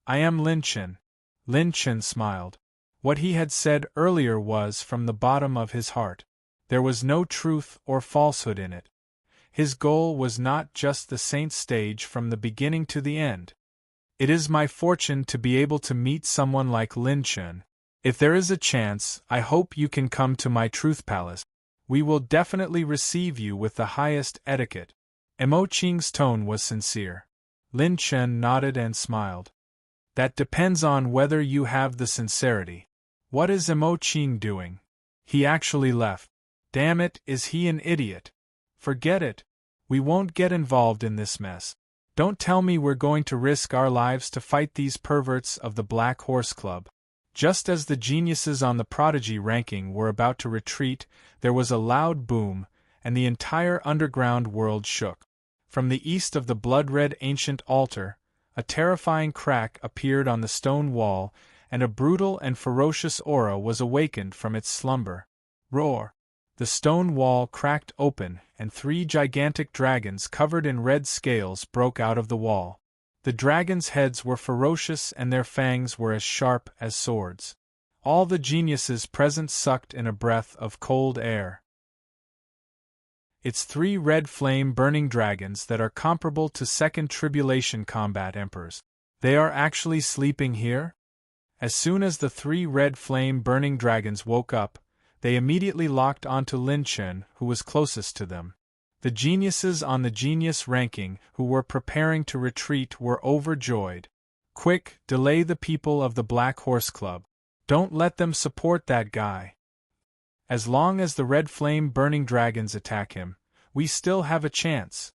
"I am Lin Chen." Lin Chen smiled. What he had said earlier was from the bottom of his heart. There was no truth or falsehood in it. His goal was not just the saint's stage from the beginning to the end. It is my fortune to be able to meet someone like Lin Chen. If there is a chance, I hope you can come to my Truth Palace. We will definitely receive you with the highest etiquette. Emoching's tone was sincere. Lin Chen nodded and smiled. That depends on whether you have the sincerity. What is Emoching doing? He actually left. Damn it, is he an idiot? Forget it. We won't get involved in this mess. Don't tell me we're going to risk our lives to fight these perverts of the Black Horse Club. Just as the geniuses on the prodigy ranking were about to retreat, there was a loud boom, and the entire underground world shook. From the east of the blood-red ancient altar, a terrifying crack appeared on the stone wall, and a brutal and ferocious aura was awakened from its slumber. Roar! The stone wall cracked open, and 3 gigantic dragons covered in red scales broke out of the wall. The dragons' heads were ferocious and their fangs were as sharp as swords. All the geniuses present sucked in a breath of cold air. It's 3 red flame-burning dragons that are comparable to Second Tribulation combat emperors. They are actually sleeping here? As soon as the 3 red flame-burning dragons woke up, they immediately locked onto Lin Chen, who was closest to them. The geniuses on the genius ranking who were preparing to retreat were overjoyed. Quick, delay the people of the Black Horse Club. Don't let them support that guy. As long as the red flame-burning dragons attack him, we still have a chance.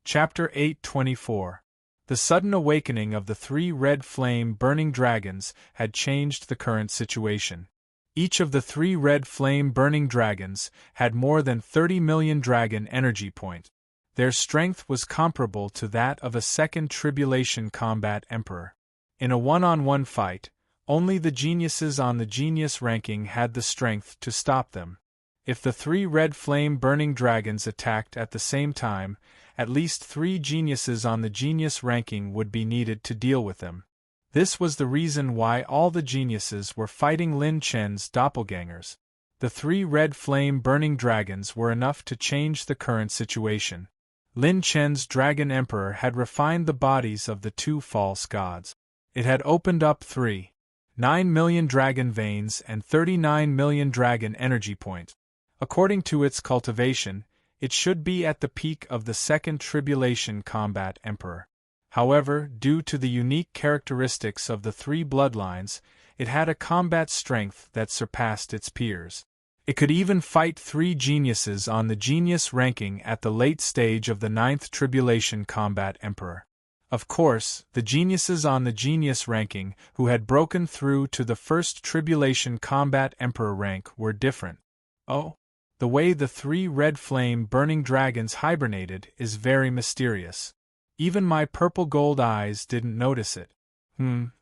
Chapter 8:24. The sudden awakening of the 3 red flame-burning dragons had changed the current situation. Each of the 3 red flame-burning dragons had more than 30 million dragon energy points. Their strength was comparable to that of a Second Tribulation combat emperor. In a one-on-one fight, only the geniuses on the genius ranking had the strength to stop them. If the 3 red flame-burning dragons attacked at the same time, at least 3 geniuses on the genius ranking would be needed to deal with them. This was the reason why all the geniuses were fighting Lin Chen's doppelgangers. The 3 red flame-burning dragons were enough to change the current situation. Lin Chen's Dragon Emperor had refined the bodies of the 2 false gods. It had opened up 3.9 million dragon veins and 39 million dragon energy points. According to its cultivation, it should be at the peak of the Second Tribulation combat emperor. However, due to the unique characteristics of the 3 bloodlines, it had a combat strength that surpassed its peers. It could even fight 3 geniuses on the genius ranking at the late stage of the 9th Tribulation combat emperor. Of course, the geniuses on the genius ranking who had broken through to the 1st Tribulation combat emperor rank were different. Oh, the way the 3 red flame-burning dragons hibernated is very mysterious. Even my purple-gold eyes didn't notice it.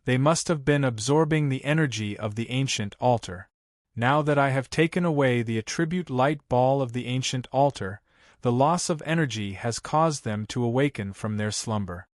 They must have been absorbing the energy of the ancient altar. Now that I have taken away the attribute light ball of the ancient altar, the loss of energy has caused them to awaken from their slumber.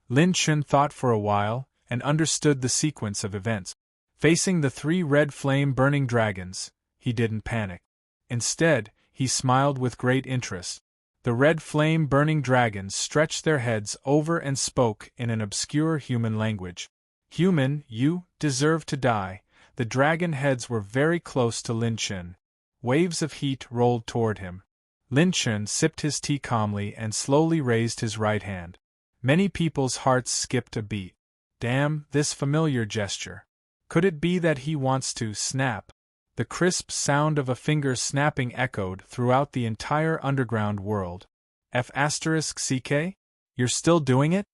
Lin Chen thought for a while, and understood the sequence of events. Facing the 3 red flame-burning dragons, he didn't panic. Instead, he smiled with great interest. The red flame-burning dragons stretched their heads over and spoke in an obscure human language. Human, you deserve to die. The dragon heads were very close to Lin Chen. Waves of heat rolled toward him. Lin Chen sipped his tea calmly and slowly raised his right hand. Many people's hearts skipped a beat. Damn, this familiar gesture. Could it be that he wants to snap? The crisp sound of a finger snapping echoed throughout the entire underground world. F***CK? You're still doing it?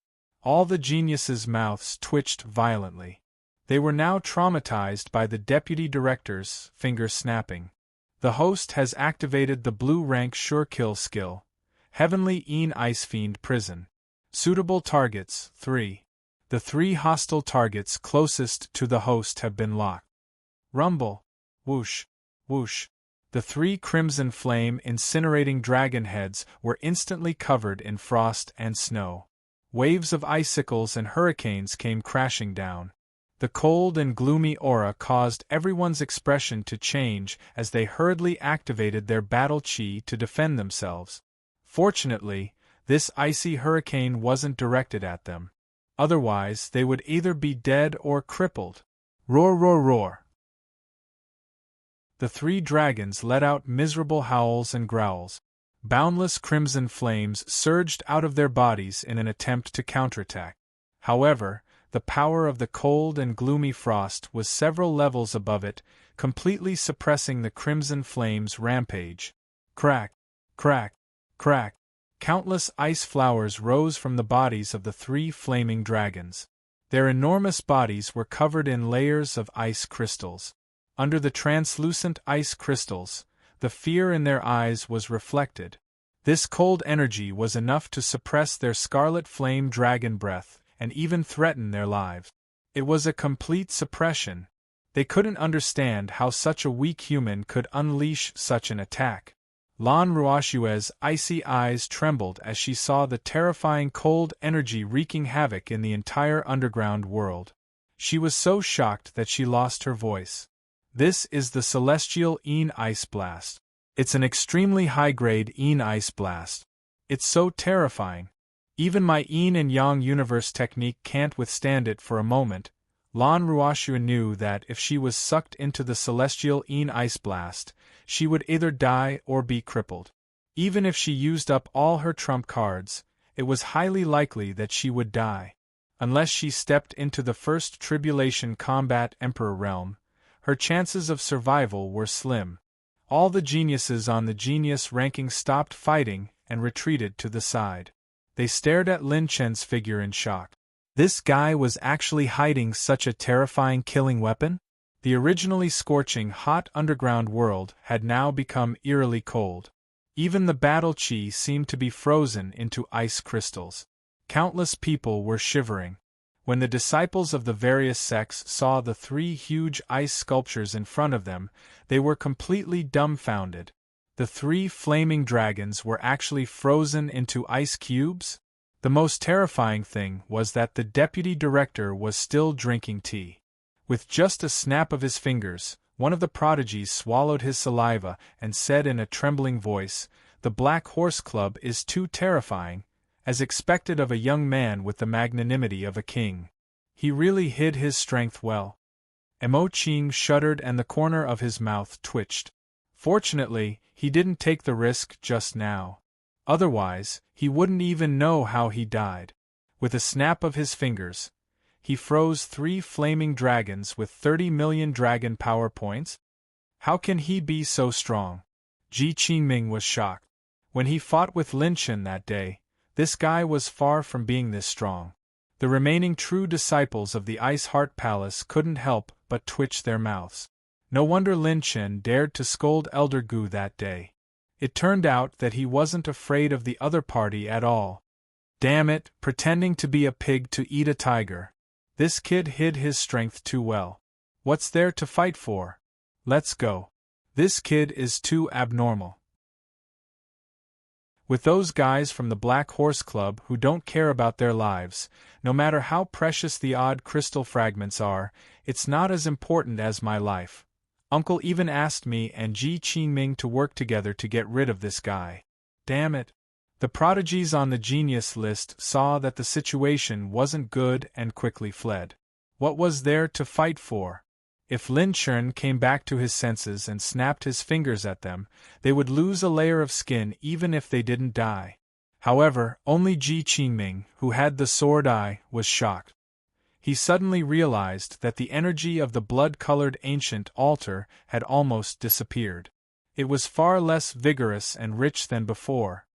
All the geniuses' mouths twitched violently. They were now traumatized by the deputy director's finger snapping. The host has activated the blue rank sure kill skill. Heavenly Een Ice Fiend Prison. Suitable targets, 3. The 3 hostile targets closest to the host have been locked. Rumble. Whoosh. Whoosh. The 3 crimson flame incinerating dragon heads were instantly covered in frost and snow. Waves of icicles and hurricanes came crashing down. The cold and gloomy aura caused everyone's expression to change as they hurriedly activated their battle chi to defend themselves. Fortunately, this icy hurricane wasn't directed at them. Otherwise, they would either be dead or crippled. Roar, roar, roar. The 3 dragons let out miserable howls and growls. Boundless crimson flames surged out of their bodies in an attempt to counterattack. However, the power of the cold and gloomy frost was several levels above it, completely suppressing the crimson flames' rampage. Crack, crack. Crack! Countless ice flowers rose from the bodies of the 3 flaming dragons. Their enormous bodies were covered in layers of ice crystals. Under the translucent ice crystals, the fear in their eyes was reflected. This cold energy was enough to suppress their scarlet flame dragon breath, and even threaten their lives. It was a complete suppression. They couldn't understand how such a weak human could unleash such an attack. Lan Ruoshue's icy eyes trembled as she saw the terrifying cold energy wreaking havoc in the entire underground world. She was so shocked that she lost her voice. This is the celestial Een Ice Blast. It's an extremely high-grade Een Ice Blast. It's so terrifying. Even my Yin and Yang universe technique can't withstand it for a moment. Lan Ruoshua knew that if she was sucked into the celestial Een Ice Blast, she would either die or be crippled. Even if she used up all her trump cards, it was highly likely that she would die. Unless she stepped into the first tribulation combat Emperor realm, her chances of survival were slim. All the geniuses on the genius ranking stopped fighting and retreated to the side. They stared at Lin Chen's figure in shock. This guy was actually hiding such a terrifying killing weapon? The originally scorching hot underground world had now become eerily cold. Even the battle chi seemed to be frozen into ice crystals. Countless people were shivering. When the disciples of the various sects saw the 3 huge ice sculptures in front of them, they were completely dumbfounded. The 3 flaming dragons were actually frozen into ice cubes? The most terrifying thing was that the deputy director was still drinking tea. With just a snap of his fingers, one of the prodigies swallowed his saliva and said in a trembling voice, "The Black Horse Club is too terrifying," as expected of a young man with the magnanimity of a king. He really hid his strength well. Mo Qing shuddered and the corner of his mouth twitched. Fortunately, he didn't take the risk just now. Otherwise, he wouldn't even know how he died. With a snap of his fingers, he froze 3 flaming dragons with 30 million dragon power points? How can he be so strong? Ji Qingming was shocked. When he fought with Lin Chen that day, this guy was far from being this strong. The remaining true disciples of the Ice Heart Palace couldn't help but twitch their mouths. No wonder Lin Chen dared to scold Elder Gu that day. It turned out that he wasn't afraid of the other party at all. Damn it, pretending to be a pig to eat a tiger. This kid hid his strength too well. What's there to fight for? Let's go. This kid is too abnormal. With those guys from the Black Horse Club who don't care about their lives, no matter how precious the odd crystal fragments are, it's not as important as my life. Uncle even asked me and Ji Qingming to work together to get rid of this guy. Damn it. The prodigies on the genius list saw that the situation wasn't good and quickly fled. What was there to fight for? If Lin Chen came back to his senses and snapped his fingers at them, they would lose a layer of skin even if they didn't die. However, only Ji Qingming, who had the sword eye, was shocked. He suddenly realized that the energy of the blood-colored ancient altar had almost disappeared. It was far less vigorous and rich than before.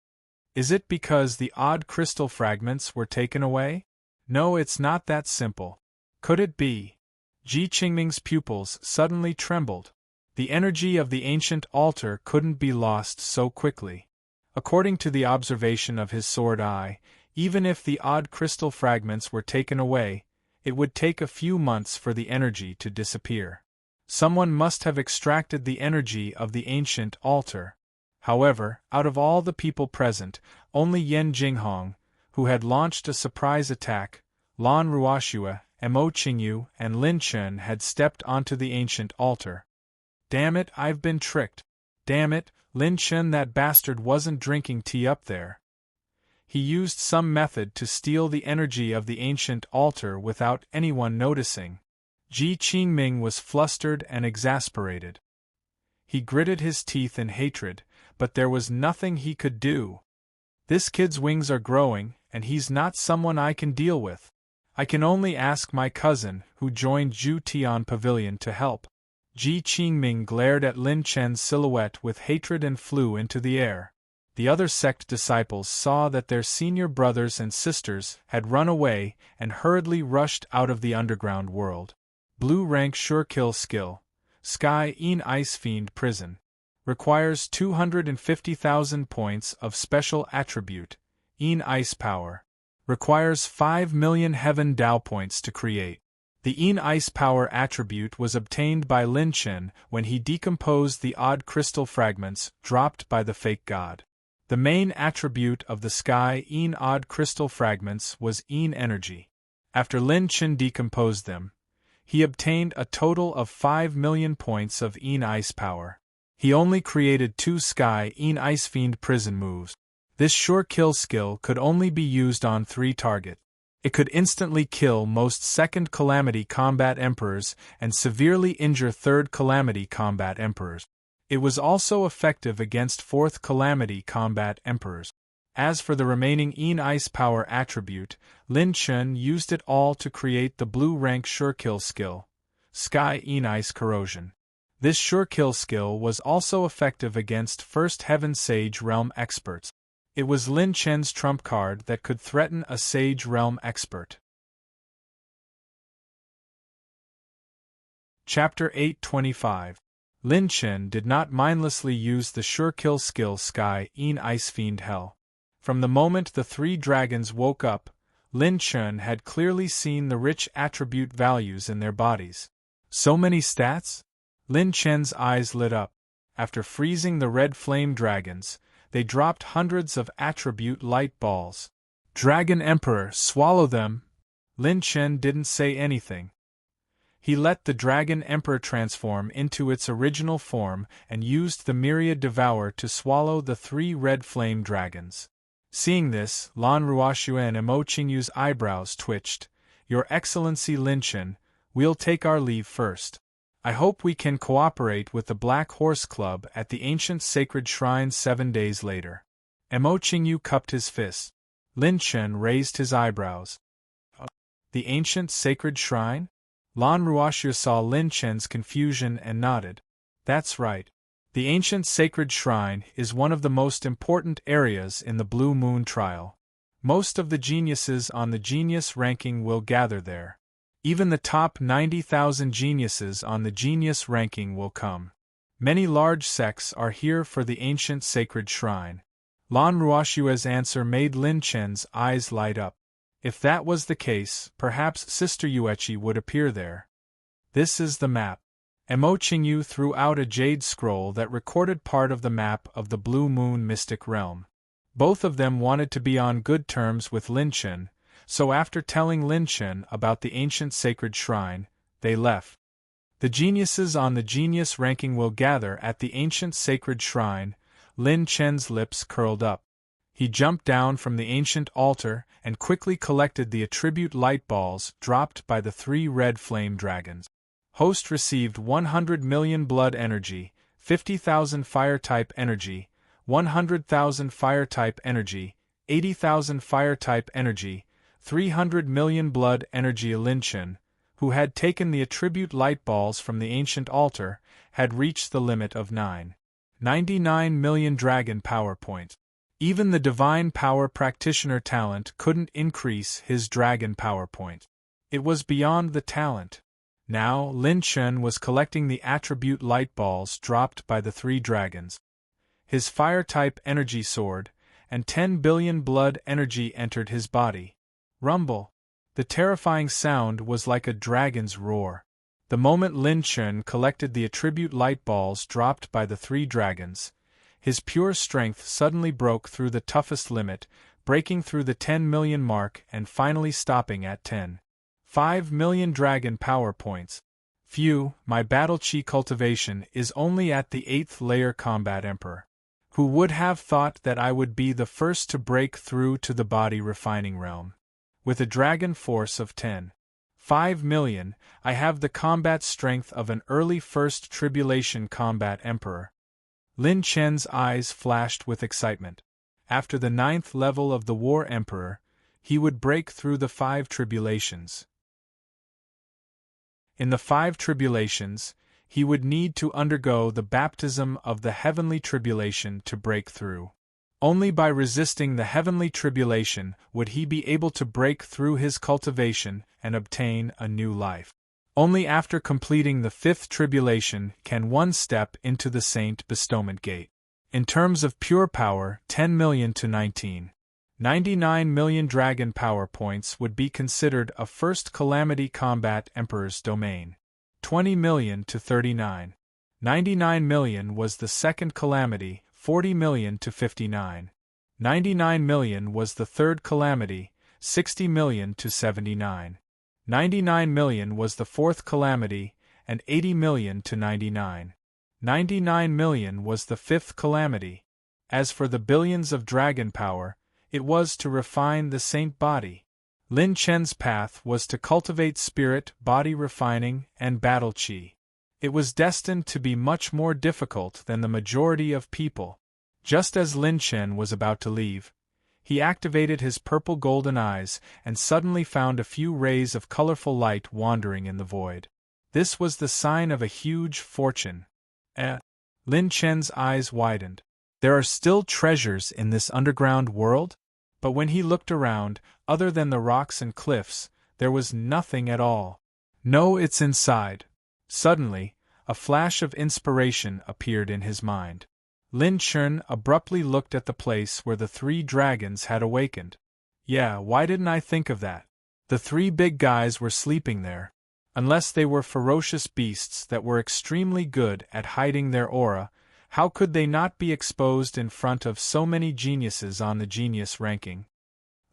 Is it because the odd crystal fragments were taken away? No, it's not that simple. Could it be? Ji Qingming's pupils suddenly trembled. The energy of the ancient altar couldn't be lost so quickly. According to the observation of his sword eye, even if the odd crystal fragments were taken away, it would take a few months for the energy to disappear. Someone must have extracted the energy of the ancient altar. However, out of all the people present, only Yen Jinghong, who had launched a surprise attack, Lan Ruoshua, Mo Qingyu, and Lin Chen had stepped onto the ancient altar. Damn it, I've been tricked. Damn it, Lin Chen, that bastard wasn't drinking tea up there. He used some method to steal the energy of the ancient altar without anyone noticing. Ji Qingming was flustered and exasperated. He gritted his teeth in hatred, but there was nothing he could do. This kid's wings are growing, and he's not someone I can deal with. I can only ask my cousin, who joined Zhu Tian Pavilion, to help. Ji Qingming glared at Lin Chen's silhouette with hatred and flew into the air. The other sect disciples saw that their senior brothers and sisters had run away and hurriedly rushed out of the underground world. Blue rank sure kill skill. Sky in Ice Fiend Prison. Requires 250,000 points of special attribute. In Ice Power. Requires 5 million Heaven Dao points to create. The In Ice Power attribute was obtained by Lin Chen when he decomposed the odd crystal fragments dropped by the fake god. The main attribute of the Sky In Odd Crystal Fragments was In Energy. After Lin Chen decomposed them, he obtained a total of 5 million points of In Ice Power. He only created 2 Sky In Ice Fiend Prison moves. This sure kill skill could only be used on 3 targets. It could instantly kill most second Calamity Combat Emperors and severely injure third Calamity Combat Emperors. It was also effective against fourth Calamity Combat Emperors. As for the remaining In Ice Power attribute, Lin Chen used it all to create the blue rank sure kill skill, Sky In Ice Corrosion. This sure kill skill was also effective against first Heaven Sage Realm experts. It was Lin Chen's trump card that could threaten a Sage Realm expert. Chapter 825. Lin Chen did not mindlessly use the sure kill skill Sky In Ice Fiend Hell. From the moment the 3 dragons woke up, Lin Chen had clearly seen the rich attribute values in their bodies. So many stats? Lin Chen's eyes lit up. After freezing the red flame dragons, they dropped hundreds of attribute light balls. Dragon Emperor, swallow them! Lin Chen didn't say anything. He let the Dragon Emperor transform into its original form and used the Myriad Devour to swallow the 3 red flame dragons. Seeing this, Lan Ruoxuan and Mo Qingyu's eyebrows twitched. Your Excellency Lin Chen, we'll take our leave first. I hope we can cooperate with the Black Horse Club at the ancient sacred shrine 7 days later. Mo Qingyu cupped his fist. Lin Chen raised his eyebrows. The ancient sacred shrine? Lan Ruoxu saw Lin Chen's confusion and nodded. That's right. The ancient sacred shrine is one of the most important areas in the Blue Moon trial. Most of the geniuses on the genius ranking will gather there. Even the top 90,000 geniuses on the genius ranking will come. Many large sects are here for the ancient sacred shrine. Lan Ruoxu's answer made Lin Chen's eyes light up. If that was the case, perhaps Sister Yueqi would appear there. This is the map. Mo Qingyu threw out a jade scroll that recorded part of the map of the Blue Moon Mystic Realm. Both of them wanted to be on good terms with Lin Chen, so after telling Lin Chen about the ancient sacred shrine, they left. The geniuses on the genius ranking will gather at the ancient sacred shrine. Lin Chen's lips curled up. He jumped down from the ancient altar and quickly collected the attribute light balls dropped by the 3 red flame dragons. Host received 100 million blood energy, 50,000 fire-type energy, 100,000 fire-type energy, 80,000 fire-type energy, 300 million blood energy. Lin Chen, who had taken the attribute light balls from the ancient altar, had reached the limit of 99 million dragon power points. Even the divine power practitioner talent couldn't increase his dragon power point. It was beyond the talent. Now, Lin Chen was collecting the attribute light balls dropped by the 3 dragons. His fire-type energy sword, and 10 billion blood energy entered his body. Rumble. The terrifying sound was like a dragon's roar. The moment Lin Chen collected the attribute light balls dropped by the 3 dragons, his pure strength suddenly broke through the toughest limit, breaking through the 10 million mark and finally stopping at 5 million dragon power points. Phew, my battle chi cultivation is only at the 8th layer combat emperor. Who would have thought that I would be the first to break through to the body refining realm? With a dragon force of 5 million, I have the combat strength of an early first tribulation combat emperor. Lin Chen's eyes flashed with excitement. After the 9th level of the war emperor, he would break through the 5 tribulations. In the 5 tribulations, he would need to undergo the baptism of the heavenly tribulation to break through. Only by resisting the heavenly tribulation would he be able to break through his cultivation and obtain a new life. Only after completing the fifth tribulation can one step into the saint bestowment gate. In terms of pure power, 10 million to 99 million dragon power points would be considered a first calamity combat emperor's domain. 20 million to 99 million was the second calamity, 40 million to 99 million was the third calamity, 60 million to 99 million was the fourth calamity, and 80 million to 99 million was the fifth calamity. As for the billions of dragon power, it was to refine the saint body. Lin Chen's path was to cultivate spirit, body refining, and battle chi. It was destined to be much more difficult than the majority of people. Just as Lin Chen was about to leave, he activated his purple golden eyes and suddenly found a few rays of colorful light wandering in the void. This was the sign of a huge fortune. Lin Chen's eyes widened. There are still treasures in this underground world? But when he looked around, other than the rocks and cliffs, there was nothing at all. No, it's inside. Suddenly, a flash of inspiration appeared in his mind. Lin Chen abruptly looked at the place where the three dragons had awakened. Yeah, why didn't I think of that? The three big guys were sleeping there. Unless they were ferocious beasts that were extremely good at hiding their aura, how could they not be exposed in front of so many geniuses on the genius ranking?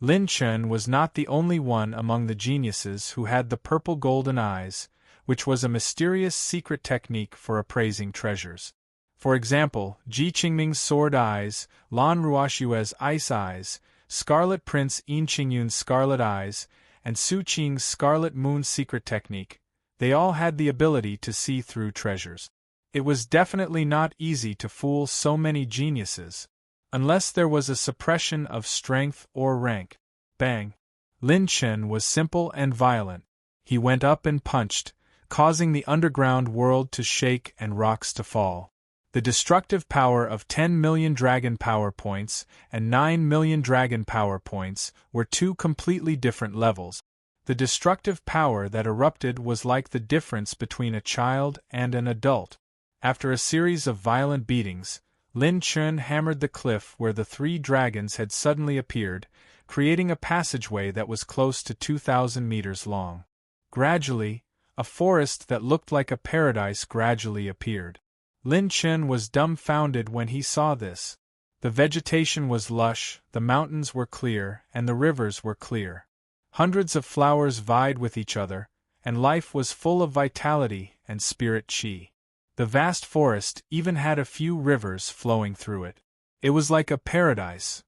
Lin Chen was not the only one among the geniuses who had the purple golden eyes, which was a mysterious secret technique for appraising treasures. For example, Ji Qingming's sword eyes, Lan Ruoxue's ice eyes, Scarlet Prince Yin Qingyun's scarlet eyes, and Su Qing's scarlet moon secret technique, they all had the ability to see through treasures. It was definitely not easy to fool so many geniuses, unless there was a suppression of strength or rank. Bang! Lin Chen was simple and violent. He went up and punched, causing the underground world to shake and rocks to fall. The destructive power of 10 million dragon power points and 9 million dragon power points were two completely different levels. The destructive power that erupted was like the difference between a child and an adult. After a series of violent beatings, Lin Chen hammered the cliff where the three dragons had suddenly appeared, creating a passageway that was close to 2,000 meters long. Gradually, a forest that looked like a paradise gradually appeared. Lin Chen was dumbfounded when he saw this. The vegetation was lush, the mountains were clear, and the rivers were clear. Hundreds of flowers vied with each other, and life was full of vitality and spirit chi. The vast forest even had a few rivers flowing through it. It was like a paradise.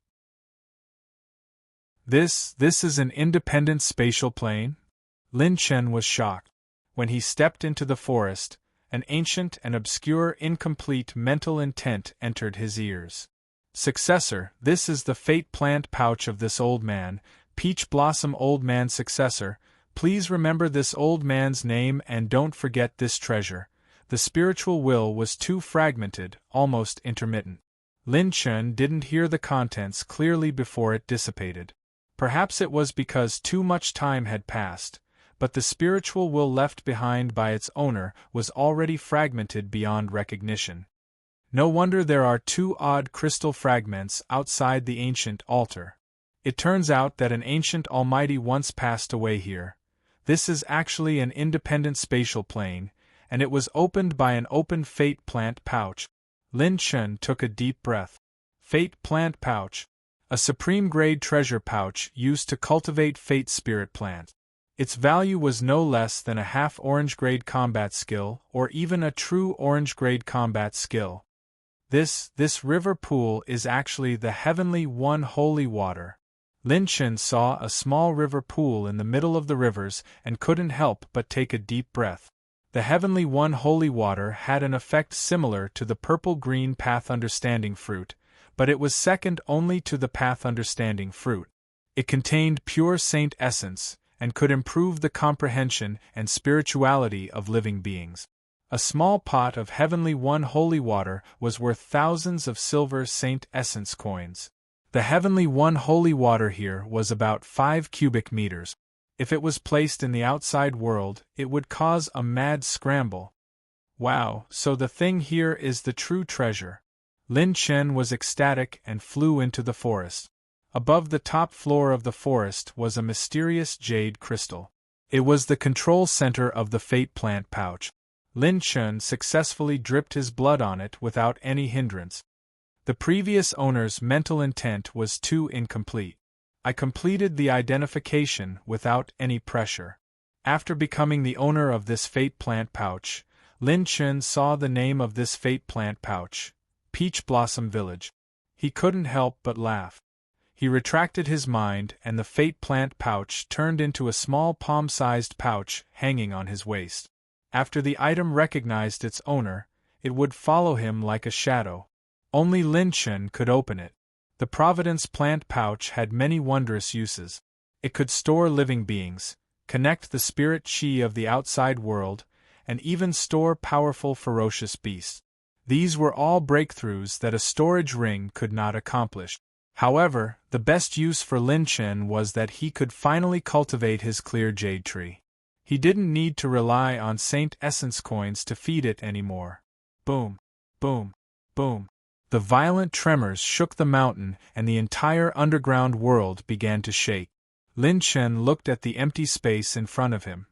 This is an independent spatial plane? Lin Chen was shocked. When he stepped into the forest, an ancient and obscure incomplete mental intent entered his ears. Successor, this is the fate plant pouch of this old man, Peach Blossom Old Man Successor. Please remember this old man's name and don't forget this treasure. The spiritual will was too fragmented, almost intermittent. Lin Chen didn't hear the contents clearly before it dissipated. Perhaps it was because too much time had passed, but the spiritual will left behind by its owner was already fragmented beyond recognition. No wonder there are two odd crystal fragments outside the ancient altar. It turns out that an ancient almighty once passed away here. This is actually an independent spatial plane, and it was opened by an open fate plant pouch. Lin Chen took a deep breath. Fate plant pouch. A supreme-grade treasure pouch used to cultivate fate spirit plant. Its value was no less than a half orange-grade combat skill, or even a true orange-grade combat skill. This river pool is actually the Heavenly One Holy Water. Lin Chen saw a small river pool in the middle of the rivers and couldn't help but take a deep breath. The Heavenly One Holy Water had an effect similar to the purple-green Path Understanding fruit, but it was second only to the Path Understanding fruit. It contained pure saint essence, and could improve the comprehension and spirituality of living beings. A small pot of heavenly one holy water was worth thousands of silver saint essence coins. The heavenly one holy water here was about 5 cubic meters. If it was placed in the outside world, it would cause a mad scramble. Wow, so the thing here is the true treasure. Lin Chen was ecstatic and flew into the forest. Above the top floor of the forest was a mysterious jade crystal. It was the control center of the fate plant pouch. Lin Chen successfully dripped his blood on it without any hindrance. The previous owner's mental intent was too incomplete. I completed the identification without any pressure. After becoming the owner of this fate plant pouch, Lin Chen saw the name of this fate plant pouch, Peach Blossom Village. He couldn't help but laugh. He retracted his mind and the fate plant pouch turned into a small palm-sized pouch hanging on his waist. After the item recognized its owner, it would follow him like a shadow. Only Lin Chen could open it. The Providence plant pouch had many wondrous uses. It could store living beings, connect the spirit chi of the outside world, and even store powerful ferocious beasts. These were all breakthroughs that a storage ring could not accomplish. However, the best use for Lin Chen was that he could finally cultivate his clear jade tree. He didn't need to rely on Saint Essence coins to feed it anymore. Boom, boom, boom. The violent tremors shook the mountain and the entire underground world began to shake. Lin Chen looked at the empty space in front of him.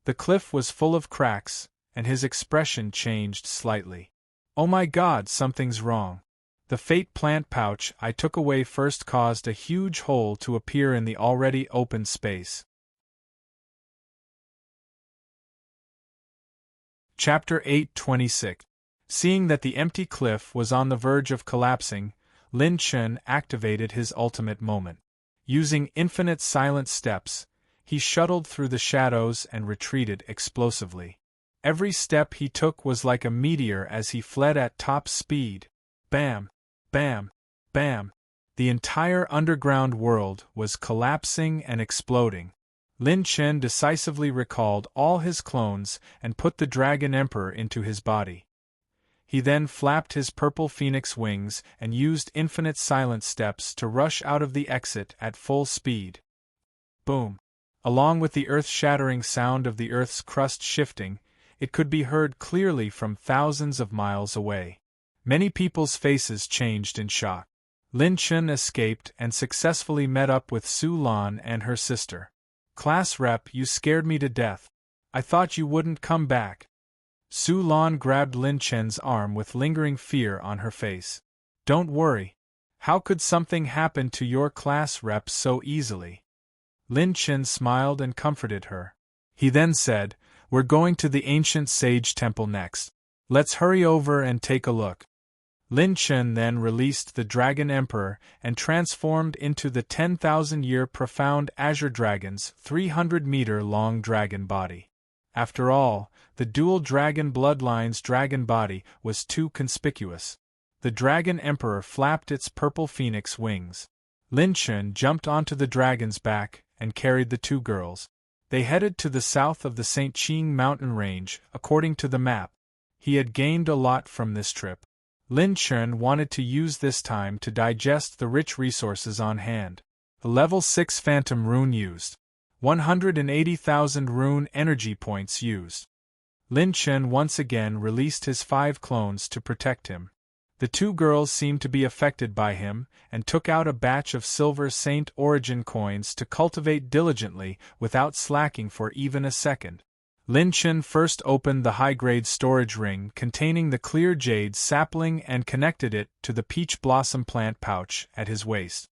The cliff was full of cracks, and his expression changed slightly. Oh my God, something's wrong. The fate plant pouch I took away first caused a huge hole to appear in the already open space. Chapter 8:26. Seeing that the empty cliff was on the verge of collapsing, Lin Chen activated his ultimate moment. Using infinite silent steps, he shuttled through the shadows and retreated explosively. Every step he took was like a meteor as he fled at top speed. Bam! Bam! Bam! The entire underground world was collapsing and exploding. Lin Chen decisively recalled all his clones and put the Dragon Emperor into his body. He then flapped his purple phoenix wings and used infinite silent steps to rush out of the exit at full speed. Boom! Along with the earth-shattering sound of the Earth's crust shifting, it could be heard clearly from thousands of miles away. Many people's faces changed in shock. Lin Chen escaped and successfully met up with Su Lan and her sister. "Class rep, you scared me to death. I thought you wouldn't come back." Su Lan grabbed Lin Chen's arm with lingering fear on her face. "Don't worry. How could something happen to your class rep so easily?" Lin Chen smiled and comforted her. He then said, "We're going to the ancient sage temple next. Let's hurry over and take a look." Lin Chen then released the Dragon Emperor and transformed into the 10,000-year profound Azure Dragon's 300-meter-long dragon body. After all, the dual dragon bloodline's dragon body was too conspicuous. The Dragon Emperor flapped its purple phoenix wings. Lin Chen jumped onto the dragon's back and carried the two girls. They headed to the south of the St. Qing mountain range, according to the map. He had gained a lot from this trip. Lin Chen wanted to use this time to digest the rich resources on hand. The level 6 Phantom Rune used. 180,000 rune energy points used. Lin Chen once again released his 5 clones to protect him. The two girls seemed to be affected by him, and took out a batch of silver Saint Origin coins to cultivate diligently without slacking for even a second. Lin Chen first opened the high-grade storage ring containing the clear jade sapling and connected it to the peach blossom plant pouch at his waist.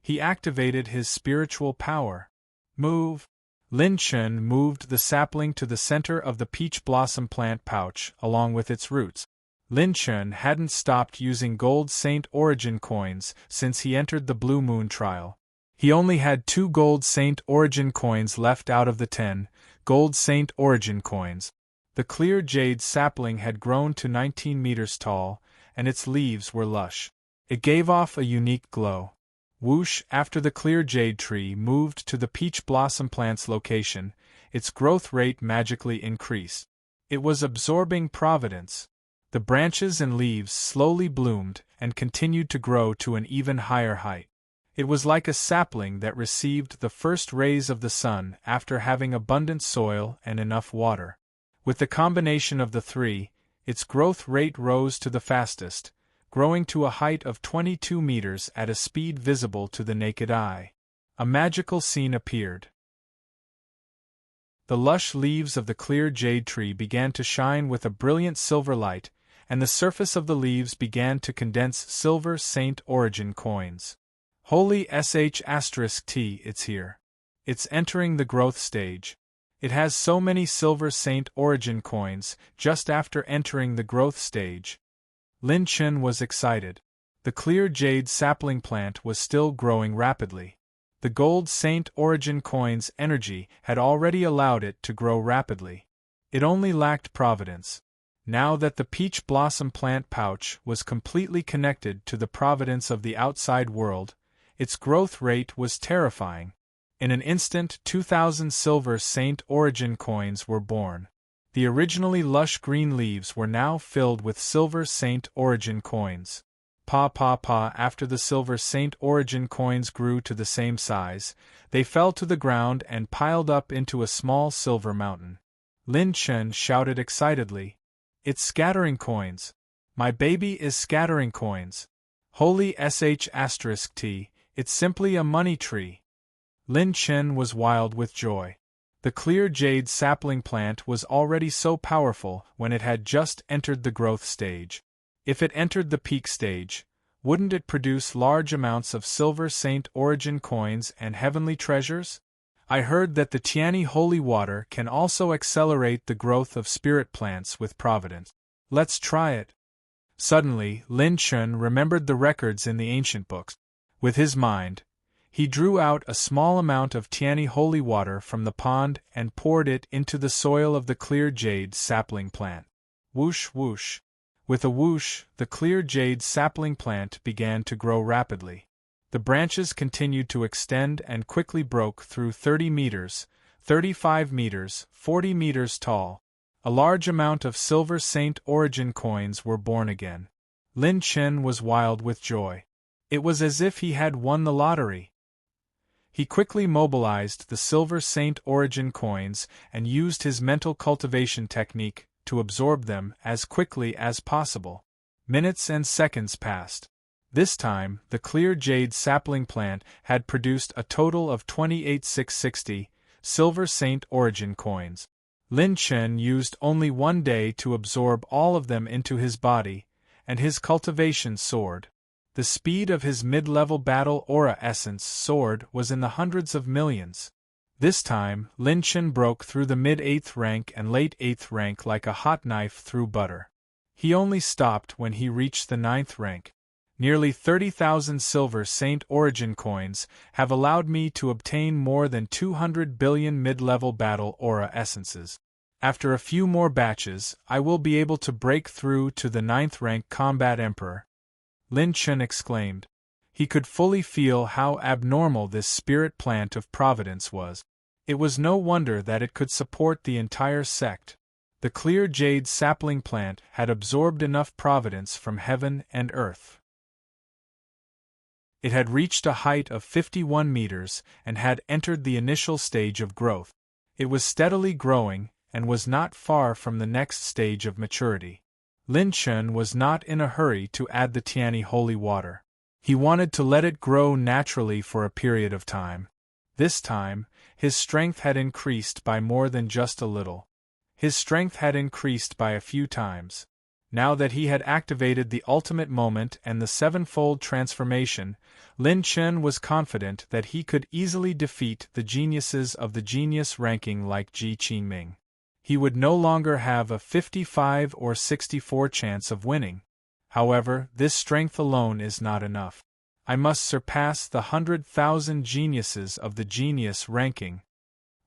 He activated his spiritual power. Move! Lin Chen moved the sapling to the center of the peach blossom plant pouch along with its roots. Lin Chen hadn't stopped using gold Saint Origin coins since he entered the Blue Moon trial. He only had 2 gold Saint Origin coins left out of the 10 gold Saint Origin coins. The clear jade sapling had grown to 19 meters tall, and its leaves were lush. It gave off a unique glow. Whoosh! After the clear jade tree moved to the peach blossom plant's location, its growth rate magically increased. It was absorbing providence. The branches and leaves slowly bloomed and continued to grow to an even higher height. It was like a sapling that received the first rays of the sun after having abundant soil and enough water. With the combination of the three, its growth rate rose to the fastest, growing to a height of 22 meters at a speed visible to the naked eye. A magical scene appeared. The lush leaves of the clear jade tree began to shine with a brilliant silver light, and the surface of the leaves began to condense silver Saint Origin coins. Holy sh*t, it's here. It's entering the growth stage. It has so many silver Saint Origin coins just after entering the growth stage. Lin Chen was excited. The clear jade sapling plant was still growing rapidly. The gold Saint Origin coins' energy had already allowed it to grow rapidly. It only lacked providence. Now that the peach blossom plant pouch was completely connected to the providence of the outside world, its growth rate was terrifying. In an instant 2,000 silver Saint Origin coins were born. The originally lush green leaves were now filled with silver Saint Origin coins. After the silver Saint Origin coins grew to the same size, they fell to the ground and piled up into a small silver mountain. Lin Chen shouted excitedly, "It's scattering coins! My baby is scattering coins! Holy sh*t, it's simply a money tree!" Lin Chen was wild with joy. The clear jade sapling plant was already so powerful when it had just entered the growth stage. If it entered the peak stage, wouldn't it produce large amounts of silver Saint Origin coins and heavenly treasures? I heard that the Tiani holy water can also accelerate the growth of spirit plants with providence. Let's try it. Suddenly, Lin Chen remembered the records in the ancient books. With his mind, he drew out a small amount of Tiani holy water from the pond and poured it into the soil of the clear jade sapling plant. Whoosh whoosh. With a whoosh, the clear jade sapling plant began to grow rapidly. The branches continued to extend and quickly broke through 30 meters, 35 meters, 40 meters tall. A large amount of silver Saint Origin coins were born again. Lin Chen was wild with joy. It was as if he had won the lottery. He quickly mobilized the silver Saint Origin coins and used his mental cultivation technique to absorb them as quickly as possible. Minutes and seconds passed. This time, the clear jade sapling plant had produced a total of 28,660 silver Saint Origin coins. Lin Chen used only 1 day to absorb all of them into his body, and his cultivation soared. The speed of his mid-level battle aura essence soared was in the hundreds of millions. This time, Lin Chen broke through the mid-8th rank and late 8th rank like a hot knife through butter. He only stopped when he reached the 9th rank. Nearly 30,000 silver Saint Origin coins have allowed me to obtain more than 200 billion mid-level battle aura essences. After a few more batches, I will be able to break through to the 9th rank Combat Emperor. Lin Chen exclaimed. He could fully feel how abnormal this spirit plant of providence was. It was no wonder that it could support the entire sect. The clear jade sapling plant had absorbed enough providence from heaven and earth. It had reached a height of 51 meters and had entered the initial stage of growth. It was steadily growing and was not far from the next stage of maturity. Lin Chen was not in a hurry to add the Tiani holy water. He wanted to let it grow naturally for a period of time. This time, his strength had increased by more than just a little. His strength had increased by a few times. Now that he had activated the ultimate moment and the sevenfold transformation, Lin Chen was confident that he could easily defeat the geniuses of the genius ranking like Ji Qingming. He would no longer have a 55 or 64 chance of winning. However, this strength alone is not enough. I must surpass the 100,000 geniuses of the genius ranking.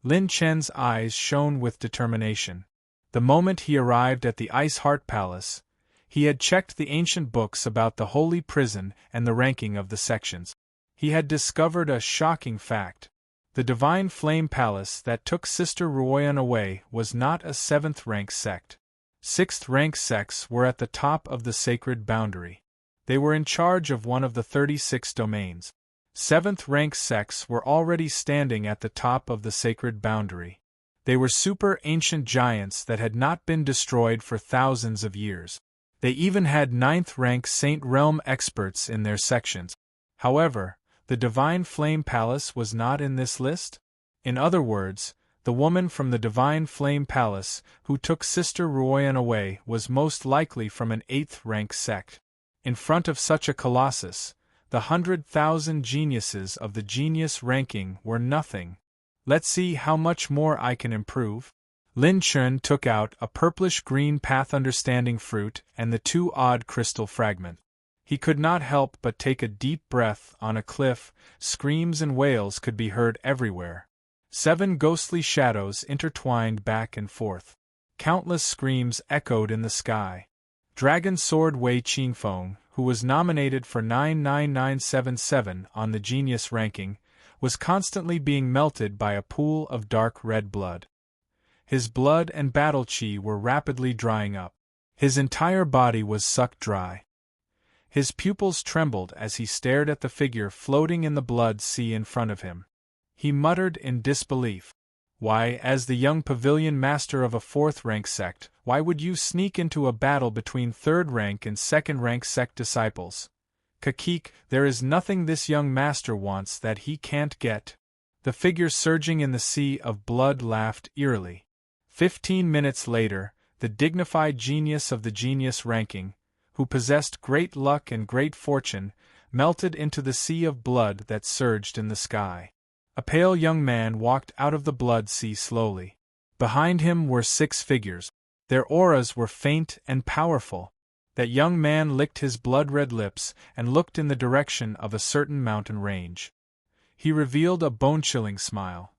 Lin Chen's eyes shone with determination. The moment he arrived at the Ice Heart Palace, he had checked the ancient books about the holy prison and the ranking of the sections. He had discovered a shocking fact. The divine flame palace that took Sister Ruoyan away was not a 7th-rank sect. 6th-rank sects were at the top of the sacred boundary. They were in charge of one of the 36 domains. 7th-rank sects were already standing at the top of the sacred boundary. They were super-ancient giants that had not been destroyed for thousands of years. They even had 9th-rank Saint Realm experts in their sections. However, the Divine Flame Palace was not in this list? In other words, the woman from the Divine Flame Palace who took Sister Ruoyan away was most likely from an 8th-rank sect. In front of such a colossus, the 100,000 geniuses of the genius ranking were nothing. Let's see how much more I can improve. Lin Chun took out a purplish-green path understanding fruit and the 2 odd crystal fragments. He could not help but take a deep breath. On a cliff, screams and wails could be heard everywhere. 7 ghostly shadows intertwined back and forth. Countless screams echoed in the sky. Dragon Sword Wei Qingfeng, who was nominated for 99977 on the genius ranking, was constantly being melted by a pool of dark red blood. His blood and battle chi were rapidly drying up. His entire body was sucked dry. His pupils trembled as he stared at the figure floating in the blood sea in front of him. He muttered in disbelief. Why, as the young pavilion master of a 4th-rank sect, why would you sneak into a battle between 3rd-rank and 2nd-rank sect disciples? Kakik, there is nothing this young master wants that he can't get. The figure surging in the sea of blood laughed eerily. 15 minutes later, the dignified genius of the genius ranking, who possessed great luck and great fortune, melted into the sea of blood that surged in the sky. A pale young man walked out of the blood sea slowly. Behind him were 6 figures. Their auras were faint and powerful. That young man licked his blood-red lips and looked in the direction of a certain mountain range. He revealed a bone-chilling smile.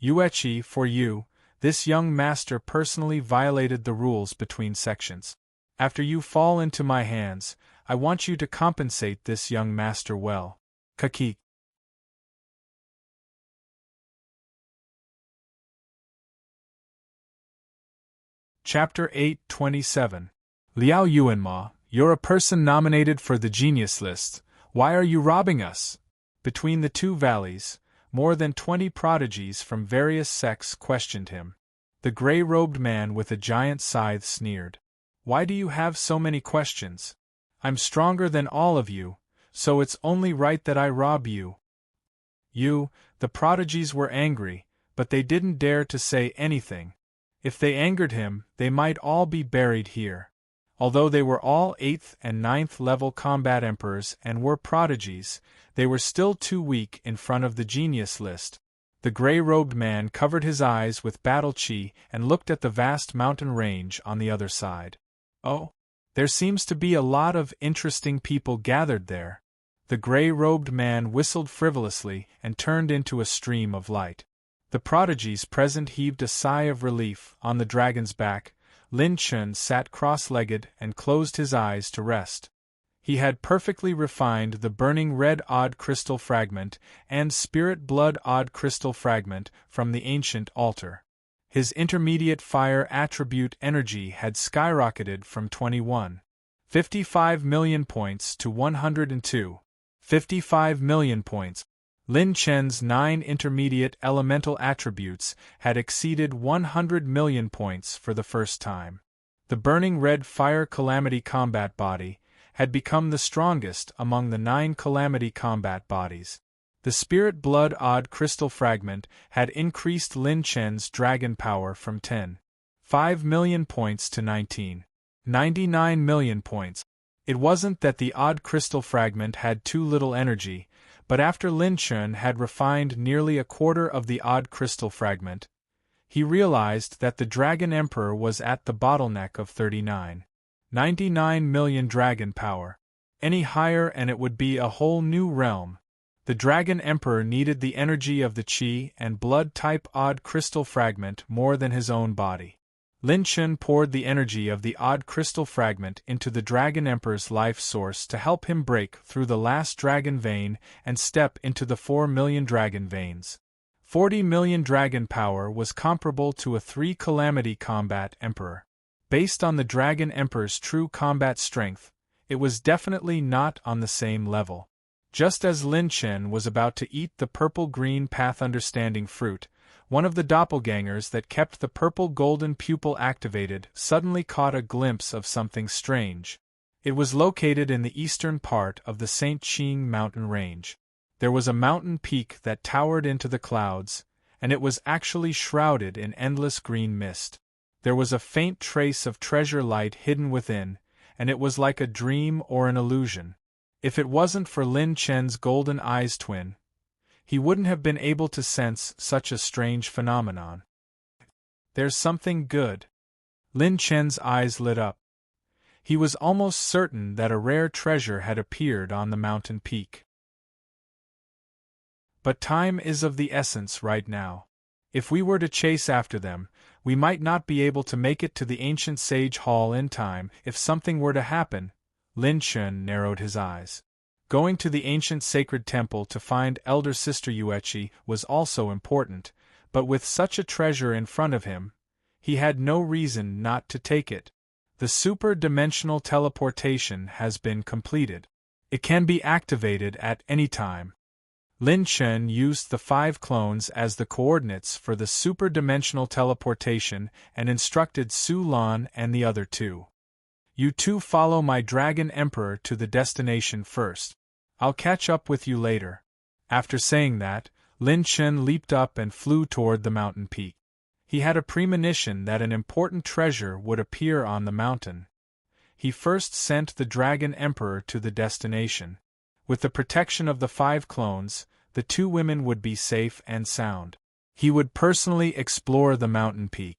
Yuechi, for you, this young master personally violated the rules between sections. After you fall into my hands, I want you to compensate this young master well. Kakik. Chapter 827. Liao Yuanma, you're a person nominated for the genius list. Why are you robbing us? Between the 2 valleys, more than 20 prodigies from various sects questioned him. The gray-robed man with a giant scythe sneered. Why do you have so many questions? I'm stronger than all of you, so it's only right that I rob you. The prodigies were angry, but they didn't dare to say anything. If they angered him, they might all be buried here. Although they were all 8th and 9th level combat emperors and were prodigies, they were still too weak in front of the genius list. The gray-robed man covered his eyes with battle chi and looked at the vast mountain range on the other side. Oh, there seems to be a lot of interesting people gathered there. The gray-robed man whistled frivolously and turned into a stream of light. The prodigies present heaved a sigh of relief. On the dragon's back, Lin Chun sat cross-legged and closed his eyes to rest. He had perfectly refined the burning red odd crystal fragment and spirit blood odd crystal fragment from the ancient altar. His intermediate fire attribute energy had skyrocketed from 55 million points to 55 million points. Lin Chen's 9 intermediate elemental attributes had exceeded 100 million points for the first time. The burning red fire calamity combat body had become the strongest among the 9 calamity combat bodies. The spirit blood odd crystal fragment had increased Lin Chen's dragon power from 5 million points to 99 million points. It wasn't that the odd crystal fragment had too little energy, but after Lin Chen had refined nearly a quarter of the odd crystal fragment, he realized that the Dragon Emperor was at the bottleneck of 99 million dragon power. Any higher and it would be a whole new realm. The Dragon Emperor needed the energy of the Qi and blood type odd crystal fragment more than his own body. Lin Chen poured the energy of the odd crystal fragment into the Dragon Emperor's life source to help him break through the last dragon vein and step into the 4 million dragon veins. 40 million dragon power was comparable to a 3-calamity combat emperor. Based on the Dragon Emperor's true combat strength, it was definitely not on the same level. Just as Lin Chen was about to eat the purple-green path understanding fruit, one of the doppelgangers that kept the purple-golden pupil activated suddenly caught a glimpse of something strange. It was located in the eastern part of the St. Qing mountain range. There was a mountain peak that towered into the clouds, and it was actually shrouded in endless green mist. There was a faint trace of treasure light hidden within, and it was like a dream or an illusion. If it wasn't for Lin Chen's golden eyes twin, he wouldn't have been able to sense such a strange phenomenon. There's something good. Lin Chen's eyes lit up. He was almost certain that a rare treasure had appeared on the mountain peak. But time is of the essence right now. If we were to chase after them, we might not be able to make it to the ancient sage hall in time. If something were to happen, Lin Chen narrowed his eyes. Going to the ancient sacred temple to find elder sister Yueqi was also important, but with such a treasure in front of him, he had no reason not to take it. The super-dimensional teleportation has been completed. It can be activated at any time. Lin Chen used the 5 clones as the coordinates for the super-dimensional teleportation and instructed Su Lan and the other 2. You 2 follow my Dragon Emperor to the destination first. I'll catch up with you later. After saying that, Lin Chen leaped up and flew toward the mountain peak. He had a premonition that an important treasure would appear on the mountain. He first sent the Dragon Emperor to the destination. With the protection of the 5 clones, the 2 women would be safe and sound. He would personally explore the mountain peak.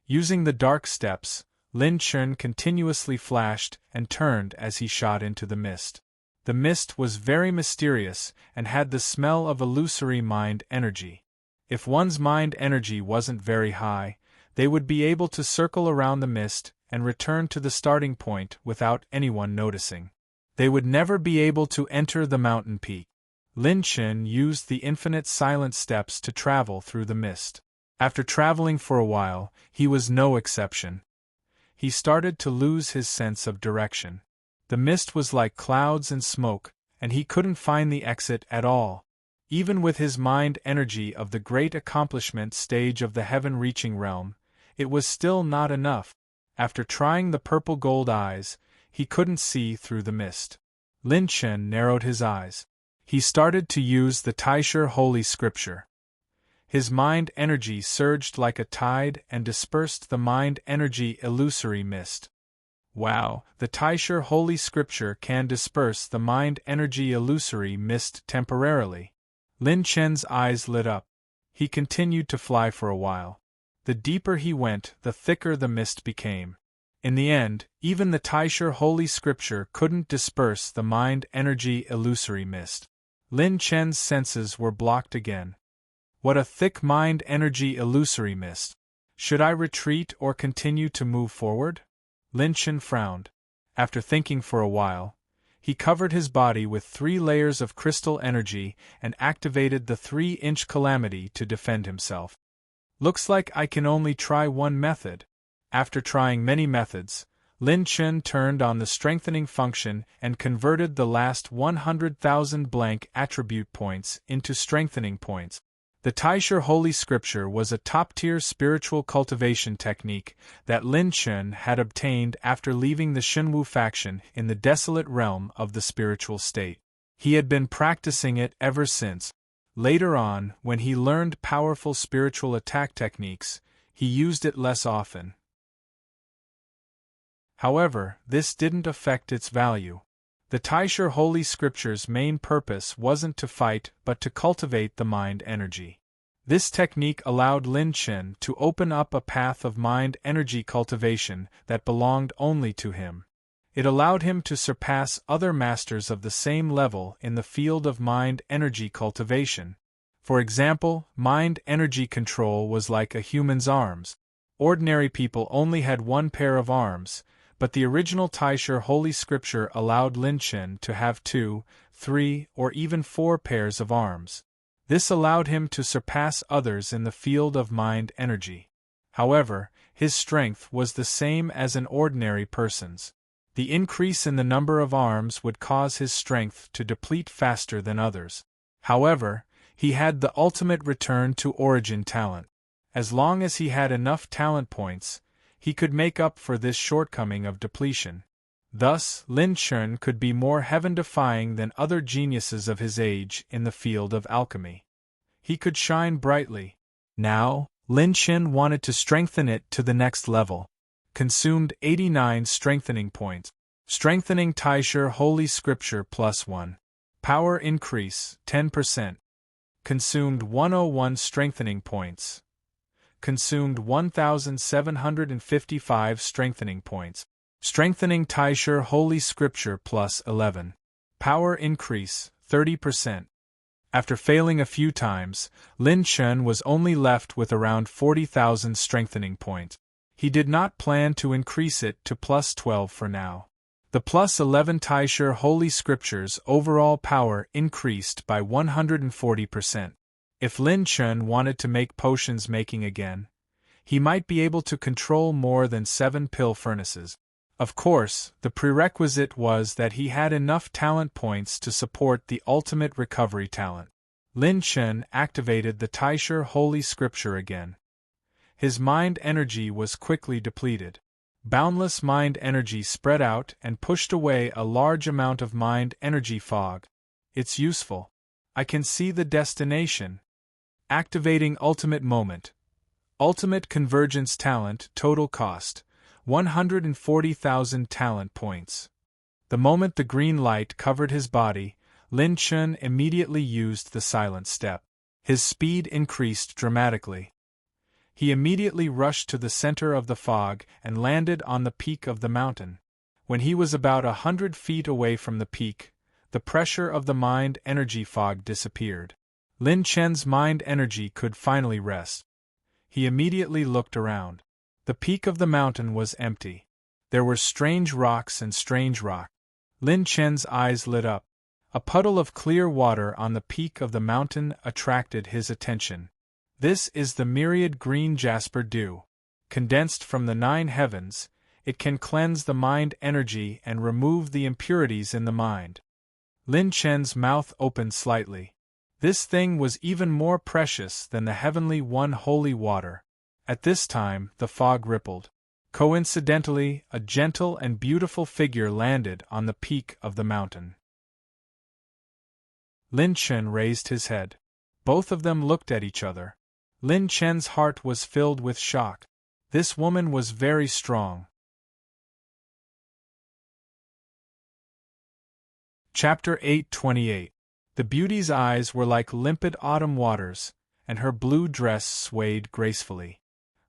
Using the dark steps, Lin Chen continuously flashed and turned as he shot into the mist. The mist was very mysterious and had the smell of illusory mind energy. If one's mind energy wasn't very high, they would be able to circle around the mist and return to the starting point without anyone noticing. They would never be able to enter the mountain peak. Lin Chen used the infinite silent steps to travel through the mist. After traveling for a while, he was no exception. He started to lose his sense of direction. The mist was like clouds and smoke, and he couldn't find the exit at all. Even with his mind energy of the great accomplishment stage of the heaven-reaching realm, it was still not enough. After trying the purple gold eyes, he couldn't see through the mist. Lin Chen narrowed his eyes. He started to use the Taisher Holy Scripture. His mind energy surged like a tide and dispersed the mind energy illusory mist. Wow, the Taisher Holy Scripture can disperse the mind energy illusory mist temporarily. Lin Chen's eyes lit up. He continued to fly for a while. The deeper he went, the thicker the mist became. In the end, even the Taisher Holy Scripture couldn't disperse the mind energy illusory mist. Lin Chen's senses were blocked again. What a thick mind energy illusory mist. Should I retreat or continue to move forward? Lin Chen frowned. After thinking for a while, he covered his body with 3 layers of crystal energy and activated the 3-inch calamity to defend himself. Looks like I can only try one method. After trying many methods, Lin Chen turned on the strengthening function and converted the last 100,000 blank attribute points into strengthening points. The Taisher Holy Scripture was a top-tier spiritual cultivation technique that Lin Chen had obtained after leaving the Xinwu faction in the desolate realm of the spiritual state. He had been practicing it ever since. Later on, when he learned powerful spiritual attack techniques, he used it less often. However, this didn't affect its value. The Taisher Holy Scripture's main purpose wasn't to fight but to cultivate the mind energy. This technique allowed Lin Chen to open up a path of mind energy cultivation that belonged only to him. It allowed him to surpass other masters of the same level in the field of mind energy cultivation. For example, mind energy control was like a human's arms. Ordinary people only had one pair of arms, but the original Taisher Holy Scripture allowed Lin Chen to have 2, 3, or even 4 pairs of arms. This allowed him to surpass others in the field of mind energy. However, his strength was the same as an ordinary person's. The increase in the number of arms would cause his strength to deplete faster than others. However, he had the ultimate return to origin talent. As long as he had enough talent points, he could make up for this shortcoming of depletion. Thus, Lin Chen could be more heaven-defying than other geniuses of his age in the field of alchemy. He could shine brightly. Now, Lin Chen wanted to strengthen it to the next level. Consumed 89 strengthening points. Strengthening Taisher Holy Scripture +1. Power increase 10%. Consumed 101 strengthening points. Consumed 1,755 strengthening points. Strengthening Taisher Holy Scripture +11. Power increase 30%. After failing a few times, Lin Chen was only left with around 40,000 strengthening points. He did not plan to increase it to +12 for now. The +11 Taisher Holy Scriptures' overall power increased by 140%. If Lin Chen wanted to make potions making again, he might be able to control more than 7 pill furnaces. Of course, the prerequisite was that he had enough talent points to support the ultimate recovery talent. Lin Chen activated the Taisher Holy Scripture again. His mind energy was quickly depleted. Boundless mind energy spread out and pushed away a large amount of mind energy fog. It's useful. I can see the destination. Activating Ultimate Moment. Ultimate Convergence Talent Total Cost 140,000 talent points. The moment the green light covered his body, Lin Chen immediately used the silent step. His speed increased dramatically. He immediately rushed to the center of the fog and landed on the peak of the mountain. When he was about 100 feet away from the peak, the pressure of the mind energy fog disappeared. Lin Chen's mind energy could finally rest. He immediately looked around. The peak of the mountain was empty. There were strange rocks and strange rock. Lin Chen's eyes lit up. A puddle of clear water on the peak of the mountain attracted his attention. This is the myriad green jasper dew. Condensed from the 9 heavens, it can cleanse the mind energy and remove the impurities in the mind. Lin Chen's mouth opened slightly. This thing was even more precious than the heavenly one holy water. At this time, the fog rippled. Coincidentally, a gentle and beautiful figure landed on the peak of the mountain. Lin Chen raised his head. Both of them looked at each other. Lin Chen's heart was filled with shock. This woman was very strong. Chapter 8:28. The beauty's eyes were like limpid autumn waters, and her blue dress swayed gracefully.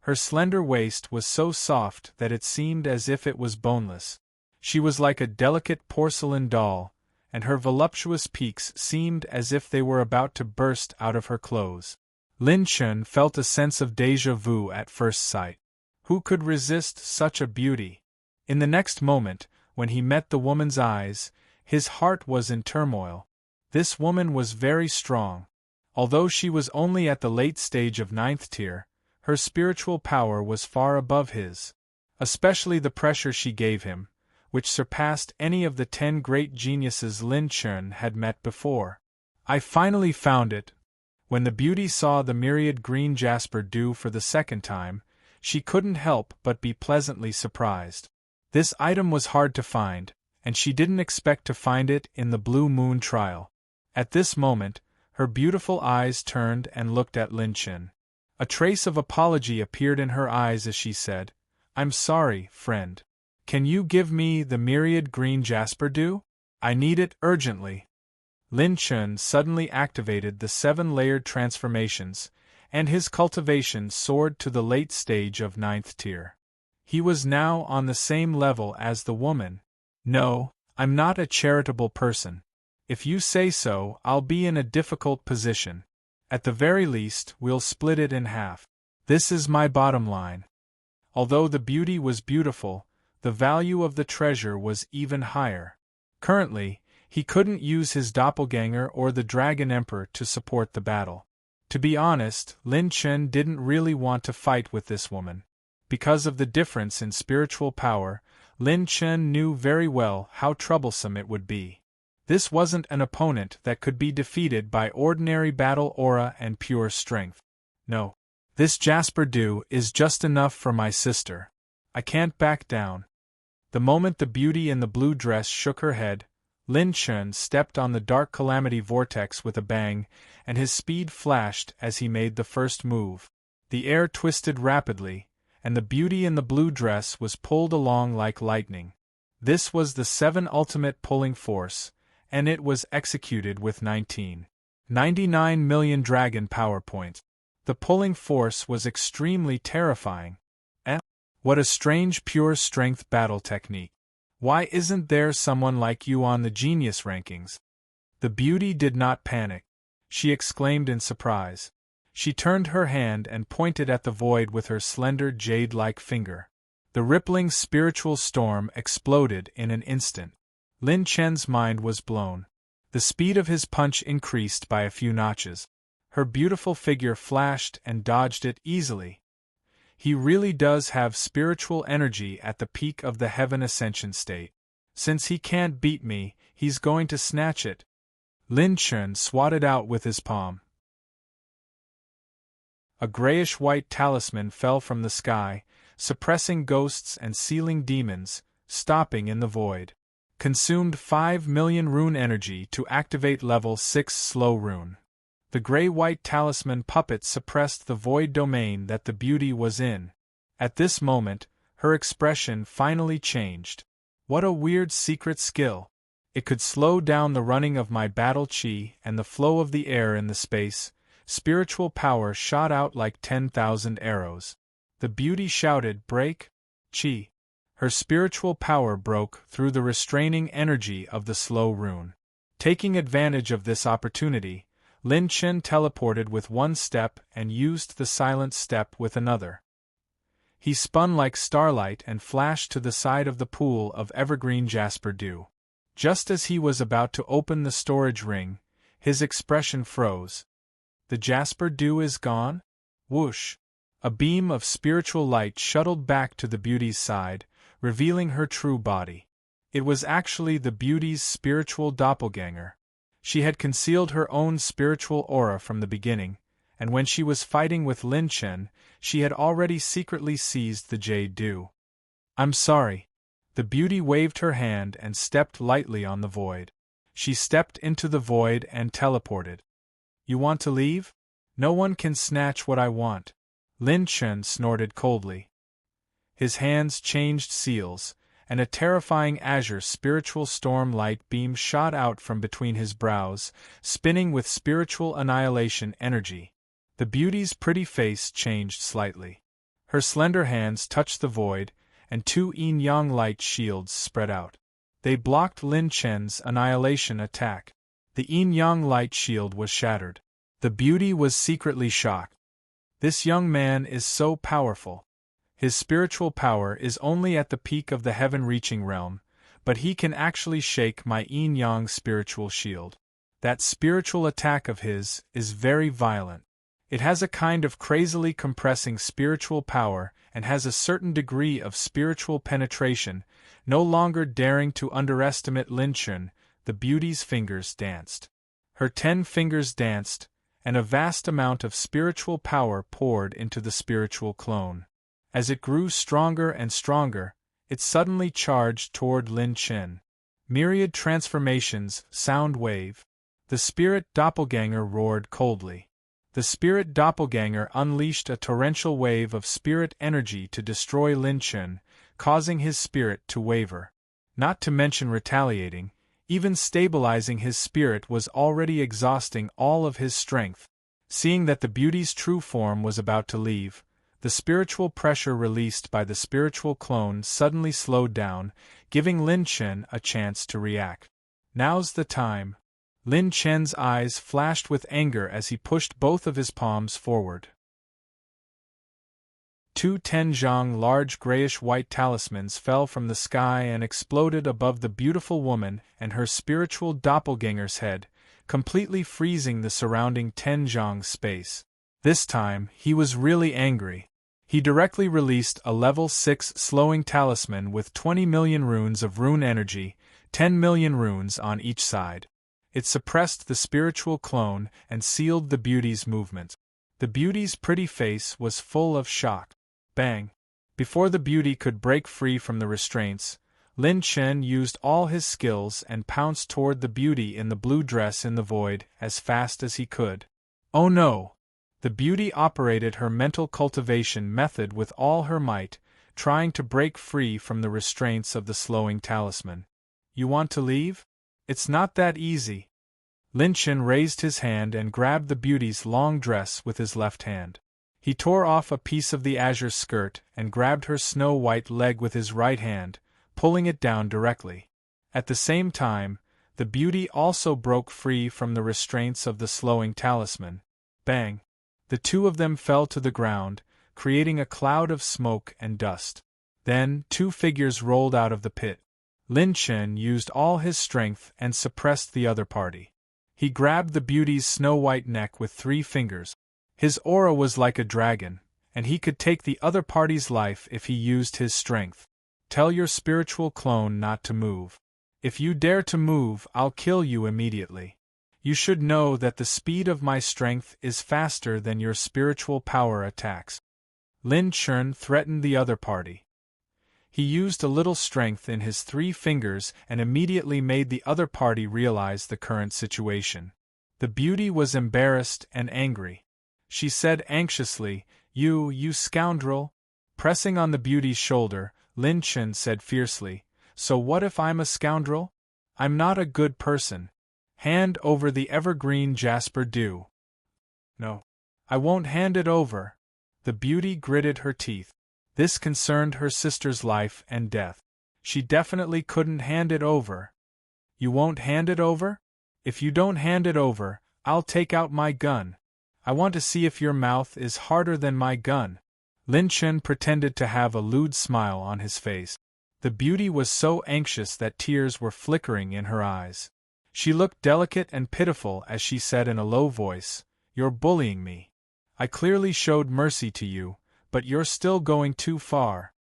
Her slender waist was so soft that it seemed as if it was boneless. She was like a delicate porcelain doll, and her voluptuous peaks seemed as if they were about to burst out of her clothes. Lin Chen felt a sense of déjà vu at first sight. Who could resist such a beauty? In the next moment, when he met the woman's eyes, his heart was in turmoil. This woman was very strong. Although she was only at the late stage of 9th tier, her spiritual power was far above his. Especially the pressure she gave him, which surpassed any of the 10 great geniuses Lin Chen had met before. I finally found it. When the beauty saw the myriad green jasper dew for the second time, she couldn't help but be pleasantly surprised. This item was hard to find, and she didn't expect to find it in the Blue Moon trial. At this moment, her beautiful eyes turned and looked at Lin Chen. A trace of apology appeared in her eyes as she said, "I'm sorry, friend. Can you give me the myriad green jasper dew? I need it urgently." Lin Chen suddenly activated the 7-layered transformations, and his cultivation soared to the late stage of 9th tier. He was now on the same level as the woman. "No, I'm not a charitable person. If you say so, I'll be in a difficult position. At the very least, we'll split it in half. This is my bottom line." Although the beauty was beautiful, the value of the treasure was even higher. Currently, he couldn't use his doppelganger or the Dragon Emperor to support the battle. To be honest, Lin Chen didn't really want to fight with this woman. Because of the difference in spiritual power, Lin Chen knew very well how troublesome it would be. This wasn't an opponent that could be defeated by ordinary battle aura and pure strength. No. This Jasper Dew is just enough for my sister. I can't back down. The moment the beauty in the blue dress shook her head, Lin Chen stepped on the dark calamity vortex with a bang, and his speed flashed as he made the first move. The air twisted rapidly, and the beauty in the blue dress was pulled along like lightning. This was the 7 ultimate pulling force, and it was executed with 99 million dragon power points. The pulling force was extremely terrifying. What a strange pure strength battle technique. Why isn't there someone like you on the genius rankings? The beauty did not panic. She exclaimed in surprise. She turned her hand and pointed at the void with her slender jade-like finger. The rippling spiritual storm exploded in an instant. Lin Chen's mind was blown. The speed of his punch increased by a few notches. Her beautiful figure flashed and dodged it easily. He really does have spiritual energy at the peak of the heaven ascension state. Since he can't beat me, he's going to snatch it. Lin Chen swatted out with his palm. A grayish-white talisman fell from the sky, suppressing ghosts and sealing demons, stopping in the void. Consumed 5 million rune energy to activate level 6 slow rune. The gray-white talisman puppet suppressed the void domain that the beauty was in. At this moment, her expression finally changed. What a weird secret skill! It could slow down the running of my battle chi and the flow of the air in the space. Spiritual power shot out like 10,000 arrows. The beauty shouted, "Break! Chi!" Her spiritual power broke through the restraining energy of the slow rune. Taking advantage of this opportunity, Lin Chen teleported with one step and used the silent step with another. He spun like starlight and flashed to the side of the pool of evergreen Jasper Dew. Just as he was about to open the storage ring, his expression froze. The Jasper Dew is gone? Whoosh! A beam of spiritual light shuttled back to the beauty's side, revealing her true body. It was actually the beauty's spiritual doppelganger. She had concealed her own spiritual aura from the beginning, and when she was fighting with Lin Chen, she had already secretly seized the Jade Dew. "I'm sorry." The beauty waved her hand and stepped lightly on the void. She stepped into the void and teleported. "You want to leave? No one can snatch what I want." Lin Chen snorted coldly. His hands changed seals, and a terrifying azure spiritual storm light beam shot out from between his brows, spinning with spiritual annihilation energy. The beauty's pretty face changed slightly. Her slender hands touched the void, and 2 yin-yang light shields spread out. They blocked Lin Chen's annihilation attack. The yin-yang light shield was shattered. The beauty was secretly shocked. This young man is so powerful. His spiritual power is only at the peak of the heaven-reaching realm, but he can actually shake my yin-yang spiritual shield. That spiritual attack of his is very violent. It has a kind of crazily compressing spiritual power and has a certain degree of spiritual penetration. No longer daring to underestimate Lin Chen, the beauty's fingers danced. Her 10 fingers danced, and a vast amount of spiritual power poured into the spiritual clone. As it grew stronger and stronger, it suddenly charged toward Lin Chen. Myriad transformations, sound wave. The spirit doppelganger roared coldly. The spirit doppelganger unleashed a torrential wave of spirit energy to destroy Lin Chen, causing his spirit to waver. Not to mention retaliating, even stabilizing his spirit was already exhausting all of his strength. Seeing that the beauty's true form was about to leave, the spiritual pressure released by the spiritual clone suddenly slowed down, giving Lin Chen a chance to react. "Now's the time." Lin Chen's eyes flashed with anger as he pushed both of his palms forward. 2 10-zhang large grayish-white talismans fell from the sky and exploded above the beautiful woman and her spiritual doppelganger's head, completely freezing the surrounding 10-zhang space. This time, he was really angry. He directly released a level 6 slowing talisman with 20 million runes of rune energy, 10 million runes on each side. It suppressed the spiritual clone and sealed the beauty's movement. The beauty's pretty face was full of shock. Bang! Before the beauty could break free from the restraints, Lin Chen used all his skills and pounced toward the beauty in the blue dress in the void as fast as he could. Oh no! The beauty operated her mental cultivation method with all her might, trying to break free from the restraints of the slowing talisman. You want to leave? It's not that easy. Lin Chen raised his hand and grabbed the beauty's long dress with his left hand. He tore off a piece of the azure skirt and grabbed her snow-white leg with his right hand, pulling it down directly. At the same time, the beauty also broke free from the restraints of the slowing talisman. Bang! The two of them fell to the ground, creating a cloud of smoke and dust. Then, 2 figures rolled out of the pit. Lin Chen used all his strength and suppressed the other party. He grabbed the beauty's snow-white neck with 3 fingers. His aura was like a dragon, and he could take the other party's life if he used his strength. Tell your spiritual clone not to move. If you dare to move, I'll kill you immediately. You should know that the speed of my strength is faster than your spiritual power attacks. Lin Chen threatened the other party. He used a little strength in his 3 fingers and immediately made the other party realize the current situation. The beauty was embarrassed and angry. She said anxiously, You scoundrel! Pressing on the beauty's shoulder, Lin Chen said fiercely, So what if I'm a scoundrel? I'm not a good person. Hand over the evergreen jasper dew. No. I won't hand it over. The beauty gritted her teeth. This concerned her sister's life and death. She definitely couldn't hand it over. You won't hand it over? If you don't hand it over, I'll take out my gun. I want to see if your mouth is harder than my gun. Lin Chen pretended to have a lewd smile on his face. The beauty was so anxious that tears were flickering in her eyes. She looked delicate and pitiful as she said in a low voice, You're bullying me. I clearly showed mercy to you, but you're still going too far.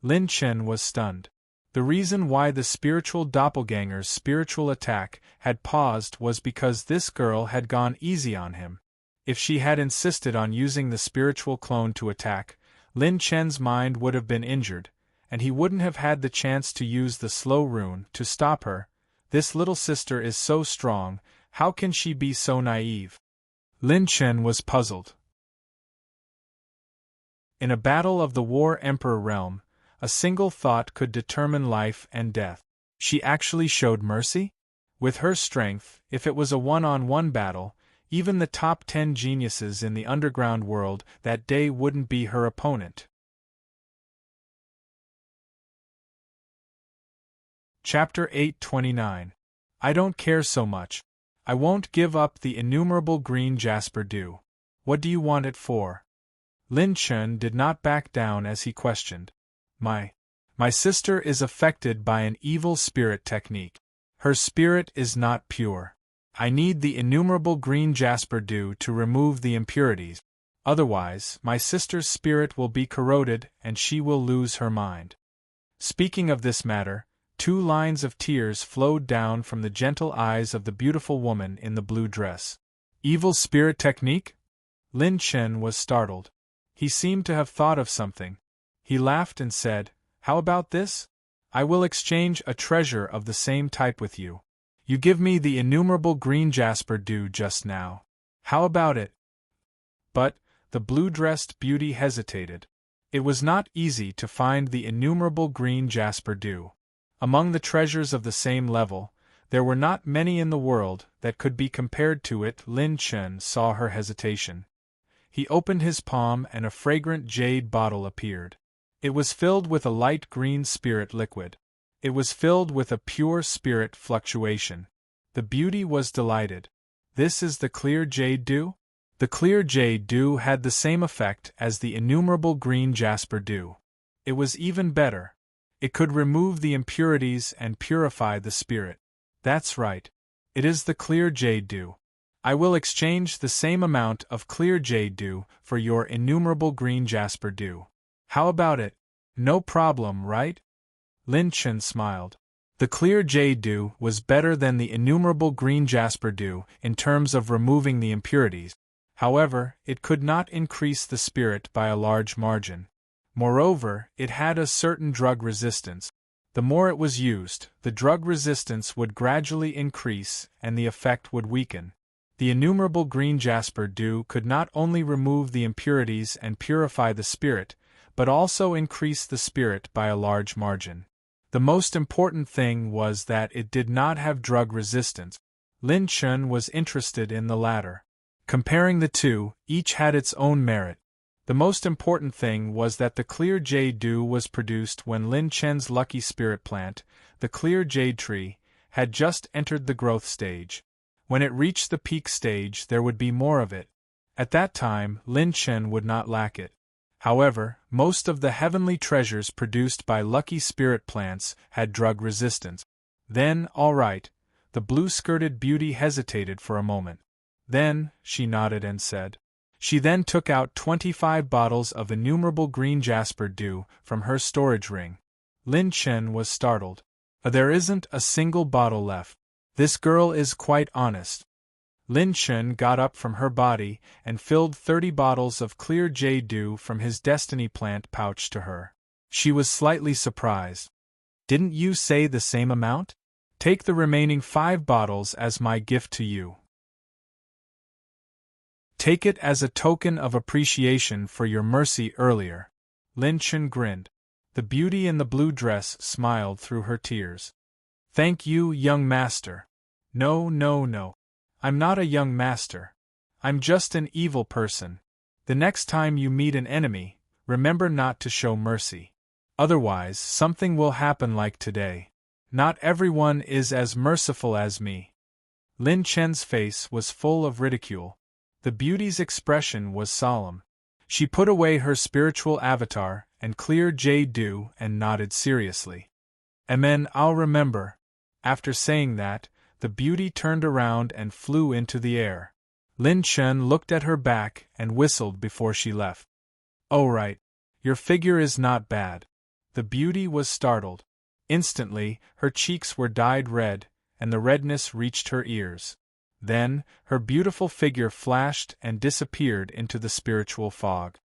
Lin Chen was stunned. The reason why the spiritual doppelganger's spiritual attack had paused was because this girl had gone easy on him. If she had insisted on using the spiritual clone to attack, Lin Chen's mind would have been injured, and he wouldn't have had the chance to use the slow rune to stop her. This little sister is so strong, how can she be so naive? Lin Chen was puzzled. In a battle of the War Emperor realm, a single thought could determine life and death. She actually showed mercy? With her strength, if it was a one-on-one battle, even the top 10 geniuses in the underground world that day wouldn't be her opponent. Chapter 829. I don't care so much. I won't give up the innumerable green jasper dew. What do you want it for? Lin Chen did not back down as he questioned. My sister is affected by an evil spirit technique. Her spirit is not pure. I need the innumerable green jasper dew to remove the impurities. Otherwise, my sister's spirit will be corroded and she will lose her mind. Speaking of this matter, 2 lines of tears flowed down from the gentle eyes of the beautiful woman in the blue dress. Evil spirit technique? Lin Chen was startled. He seemed to have thought of something. He laughed and said, How about this? I will exchange a treasure of the same type with you. You give me the innumerable green jasper dew just now. How about it? But, the blue-dressed beauty hesitated. It was not easy to find the innumerable green jasper dew. Among the treasures of the same level, there were not many in the world that could be compared to it. Lin Chen saw her hesitation. He opened his palm and a fragrant jade bottle appeared. It was filled with a light green spirit liquid. It was filled with a pure spirit fluctuation. The beauty was delighted. This is the clear jade dew? The clear jade dew had the same effect as the innumerable green jasper dew. It was even better. It could remove the impurities and purify the spirit. That's right. It is the clear jade dew. I will exchange the same amount of clear jade dew for your innumerable green jasper dew. How about it? No problem, right? Lin Chen smiled. The clear jade dew was better than the innumerable green jasper dew in terms of removing the impurities. However, it could not increase the spirit by a large margin. Moreover, it had a certain drug resistance. The more it was used, the drug resistance would gradually increase and the effect would weaken. The innumerable green jasper dew could not only remove the impurities and purify the spirit, but also increase the spirit by a large margin. The most important thing was that it did not have drug resistance. Lin Chen was interested in the latter. Comparing the two, each had its own merit. The most important thing was that the clear jade dew was produced when Lin Chen's lucky spirit plant, the clear jade tree, had just entered the growth stage. When it reached the peak stage, there would be more of it. At that time, Lin Chen would not lack it. However, most of the heavenly treasures produced by lucky spirit plants had drug resistance. Then, all right, the blue-skirted beauty hesitated for a moment. Then, she nodded and said. She then took out 25 bottles of innumerable green jasper dew from her storage ring. Lin Chen was startled. There isn't a single bottle left. This girl is quite honest. Lin Chen got up from her body and filled 30 bottles of clear jade dew from his destiny plant pouch to her. She was slightly surprised. Didn't you say the same amount? Take the remaining 5 bottles as my gift to you. Take it as a token of appreciation for your mercy earlier. Lin Chen grinned. The beauty in the blue dress smiled through her tears. Thank you, young master. No, no, no. I'm not a young master. I'm just an evil person. The next time you meet an enemy, remember not to show mercy. Otherwise, something will happen like today. Not everyone is as merciful as me. Lin Chen's face was full of ridicule. The beauty's expression was solemn. She put away her spiritual avatar and clear jade dew and nodded seriously. Amen, I'll remember. After saying that, the beauty turned around and flew into the air. Lin Chen looked at her back and whistled before she left. Oh right, your figure is not bad. The beauty was startled. Instantly, her cheeks were dyed red, and the redness reached her ears. Then, her beautiful figure flashed and disappeared into the spiritual fog.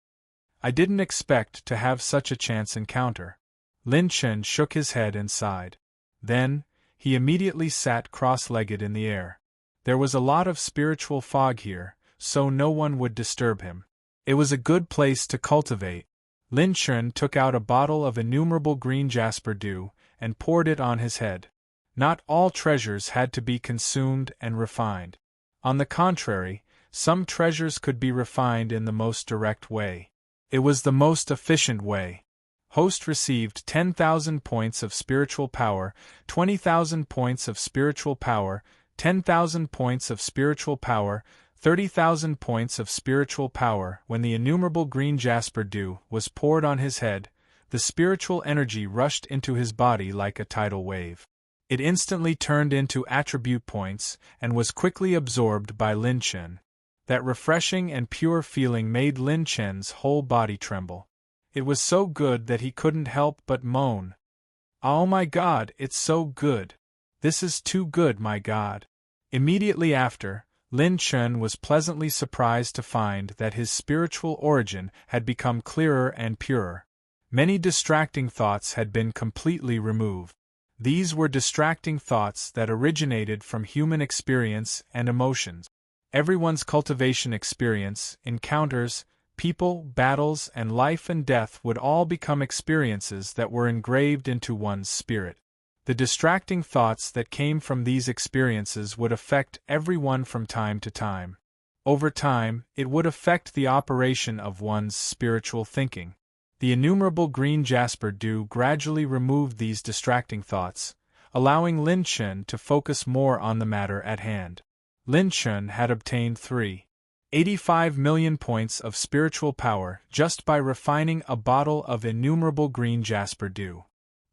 I didn't expect to have such a chance encounter. Lin Chen shook his head and sighed. Then, he immediately sat cross-legged in the air. There was a lot of spiritual fog here, so no one would disturb him. It was a good place to cultivate. Lin Chen took out a bottle of innumerable green jasper dew and poured it on his head. Not all treasures had to be consumed and refined. On the contrary, some treasures could be refined in the most direct way. It was the most efficient way. Host received 10,000 points of spiritual power, 20,000 points of spiritual power, 10,000 points of spiritual power, 30,000 points of spiritual power. When the innumerable green jasper dew was poured on his head, the spiritual energy rushed into his body like a tidal wave. It instantly turned into attribute points and was quickly absorbed by Lin Chen. That refreshing and pure feeling made Lin Chen's whole body tremble. It was so good that he couldn't help but moan. Oh my God, it's so good. This is too good, my God. Immediately after, Lin Chen was pleasantly surprised to find that his spiritual origin had become clearer and purer. Many distracting thoughts had been completely removed. These were distracting thoughts that originated from human experience and emotions. Everyone's cultivation experience, encounters, people, battles, and life and death would all become experiences that were engraved into one's spirit. The distracting thoughts that came from these experiences would affect everyone from time to time. Over time, it would affect the operation of one's spiritual thinking. The innumerable green jasper dew gradually removed these distracting thoughts, allowing Lin Chen to focus more on the matter at hand. Lin Chen had obtained 3 85 million points of spiritual power just by refining a bottle of innumerable green jasper dew.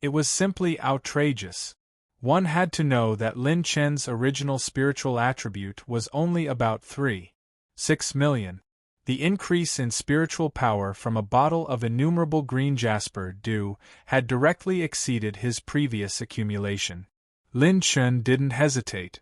It was simply outrageous. One had to know that Lin Chen's original spiritual attribute was only about 3.6 million. The increase in spiritual power from a bottle of innumerable green jasper dew had directly exceeded his previous accumulation. Lin Chen didn't hesitate.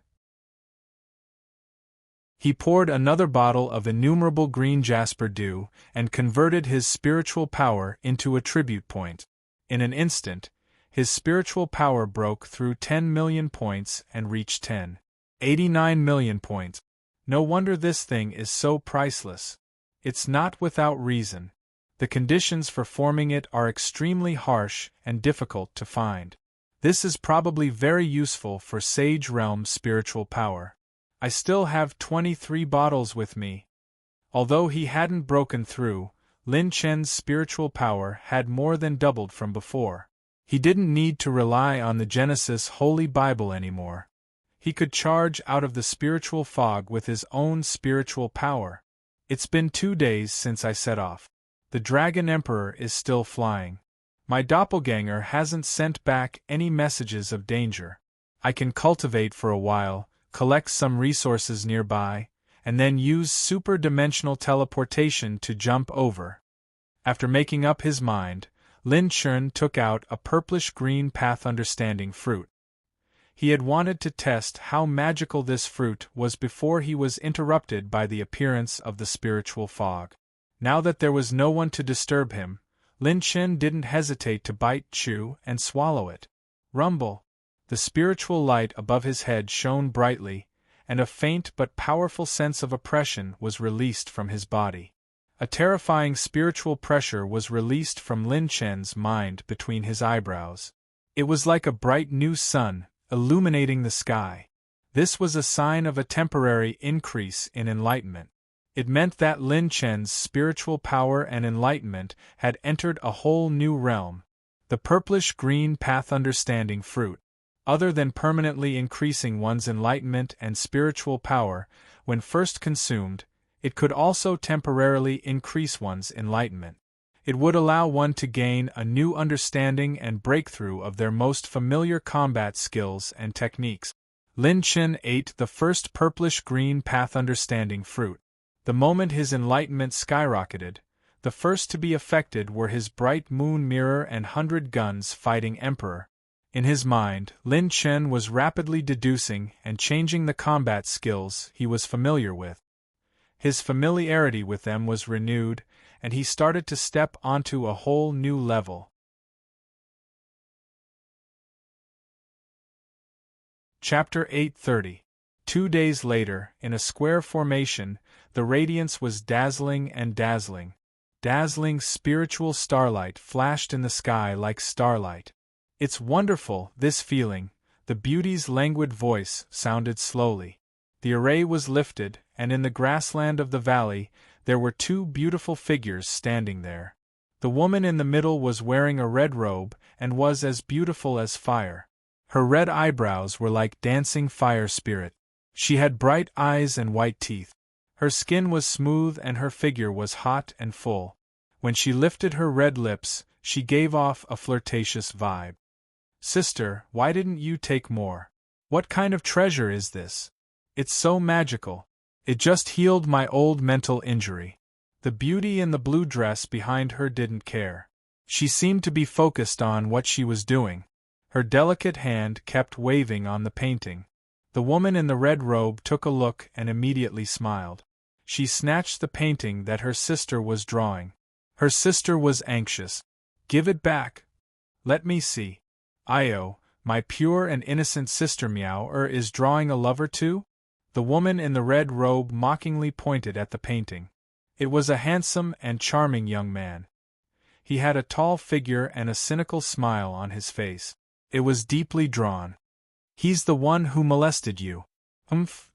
He poured another bottle of innumerable green jasper dew and converted his spiritual power into a tribute point. In an instant, his spiritual power broke through 10 million points and reached 10.89 million points. No wonder this thing is so priceless. It's not without reason. The conditions for forming it are extremely harsh and difficult to find. This is probably very useful for Sage Realm spiritual power. I still have 23 bottles with me. Although he hadn't broken through, Lin Chen's spiritual power had more than doubled from before. He didn't need to rely on the Genesis Holy Bible anymore. He could charge out of the spiritual fog with his own spiritual power. It's been 2 days since I set off. The Dragon Emperor is still flying. My doppelganger hasn't sent back any messages of danger. I can cultivate for a while, collect some resources nearby, and then use super-dimensional teleportation to jump over. After making up his mind, Lin Chen took out a purplish-green path understanding fruit. He had wanted to test how magical this fruit was before he was interrupted by the appearance of the spiritual fog. Now that there was no one to disturb him, Lin Chen didn't hesitate to bite, chew, and swallow it. Rumble! The spiritual light above his head shone brightly, and a faint but powerful sense of oppression was released from his body. A terrifying spiritual pressure was released from Lin Chen's mind between his eyebrows. It was like a bright new sun, illuminating the sky. This was a sign of a temporary increase in enlightenment. It meant that Lin Chen's spiritual power and enlightenment had entered a whole new realm. The purplish-green path understanding fruit. Other than permanently increasing one's enlightenment and spiritual power, when first consumed, it could also temporarily increase one's enlightenment. It would allow one to gain a new understanding and breakthrough of their most familiar combat skills and techniques. Lin Chen ate the first purplish-green path understanding fruit. The moment his enlightenment skyrocketed, the first to be affected were his bright moon mirror and 100 guns fighting emperor. In his mind, Lin Chen was rapidly deducing and changing the combat skills he was familiar with. His familiarity with them was renewed, and he started to step onto a whole new level. Chapter 830. 2 days later, in a square formation, the radiance was dazzling and dazzling. Dazzling spiritual starlight flashed in the sky like starlight. "It's wonderful, this feeling," the beauty's languid voice sounded slowly. The array was lifted, and in the grassland of the valley, there were 2 beautiful figures standing there. The woman in the middle was wearing a red robe and was as beautiful as fire. Her red eyebrows were like dancing fire spirit. She had bright eyes and white teeth. Her skin was smooth and her figure was hot and full. When she lifted her red lips, she gave off a flirtatious vibe. "Sister, why didn't you take more? What kind of treasure is this? It's so magical. It just healed my old mental injury." The beauty in the blue dress behind her didn't care. She seemed to be focused on what she was doing. Her delicate hand kept waving on the painting. The woman in the red robe took a look and immediately smiled. She snatched the painting that her sister was drawing. Her sister was anxious. "Give it back. Let me see. Io, my pure and innocent sister Meow is drawing a lover too?" The woman in the red robe mockingly pointed at the painting. It was a handsome and charming young man. He had a tall figure and a cynical smile on his face. It was deeply drawn. "He's the one who molested you.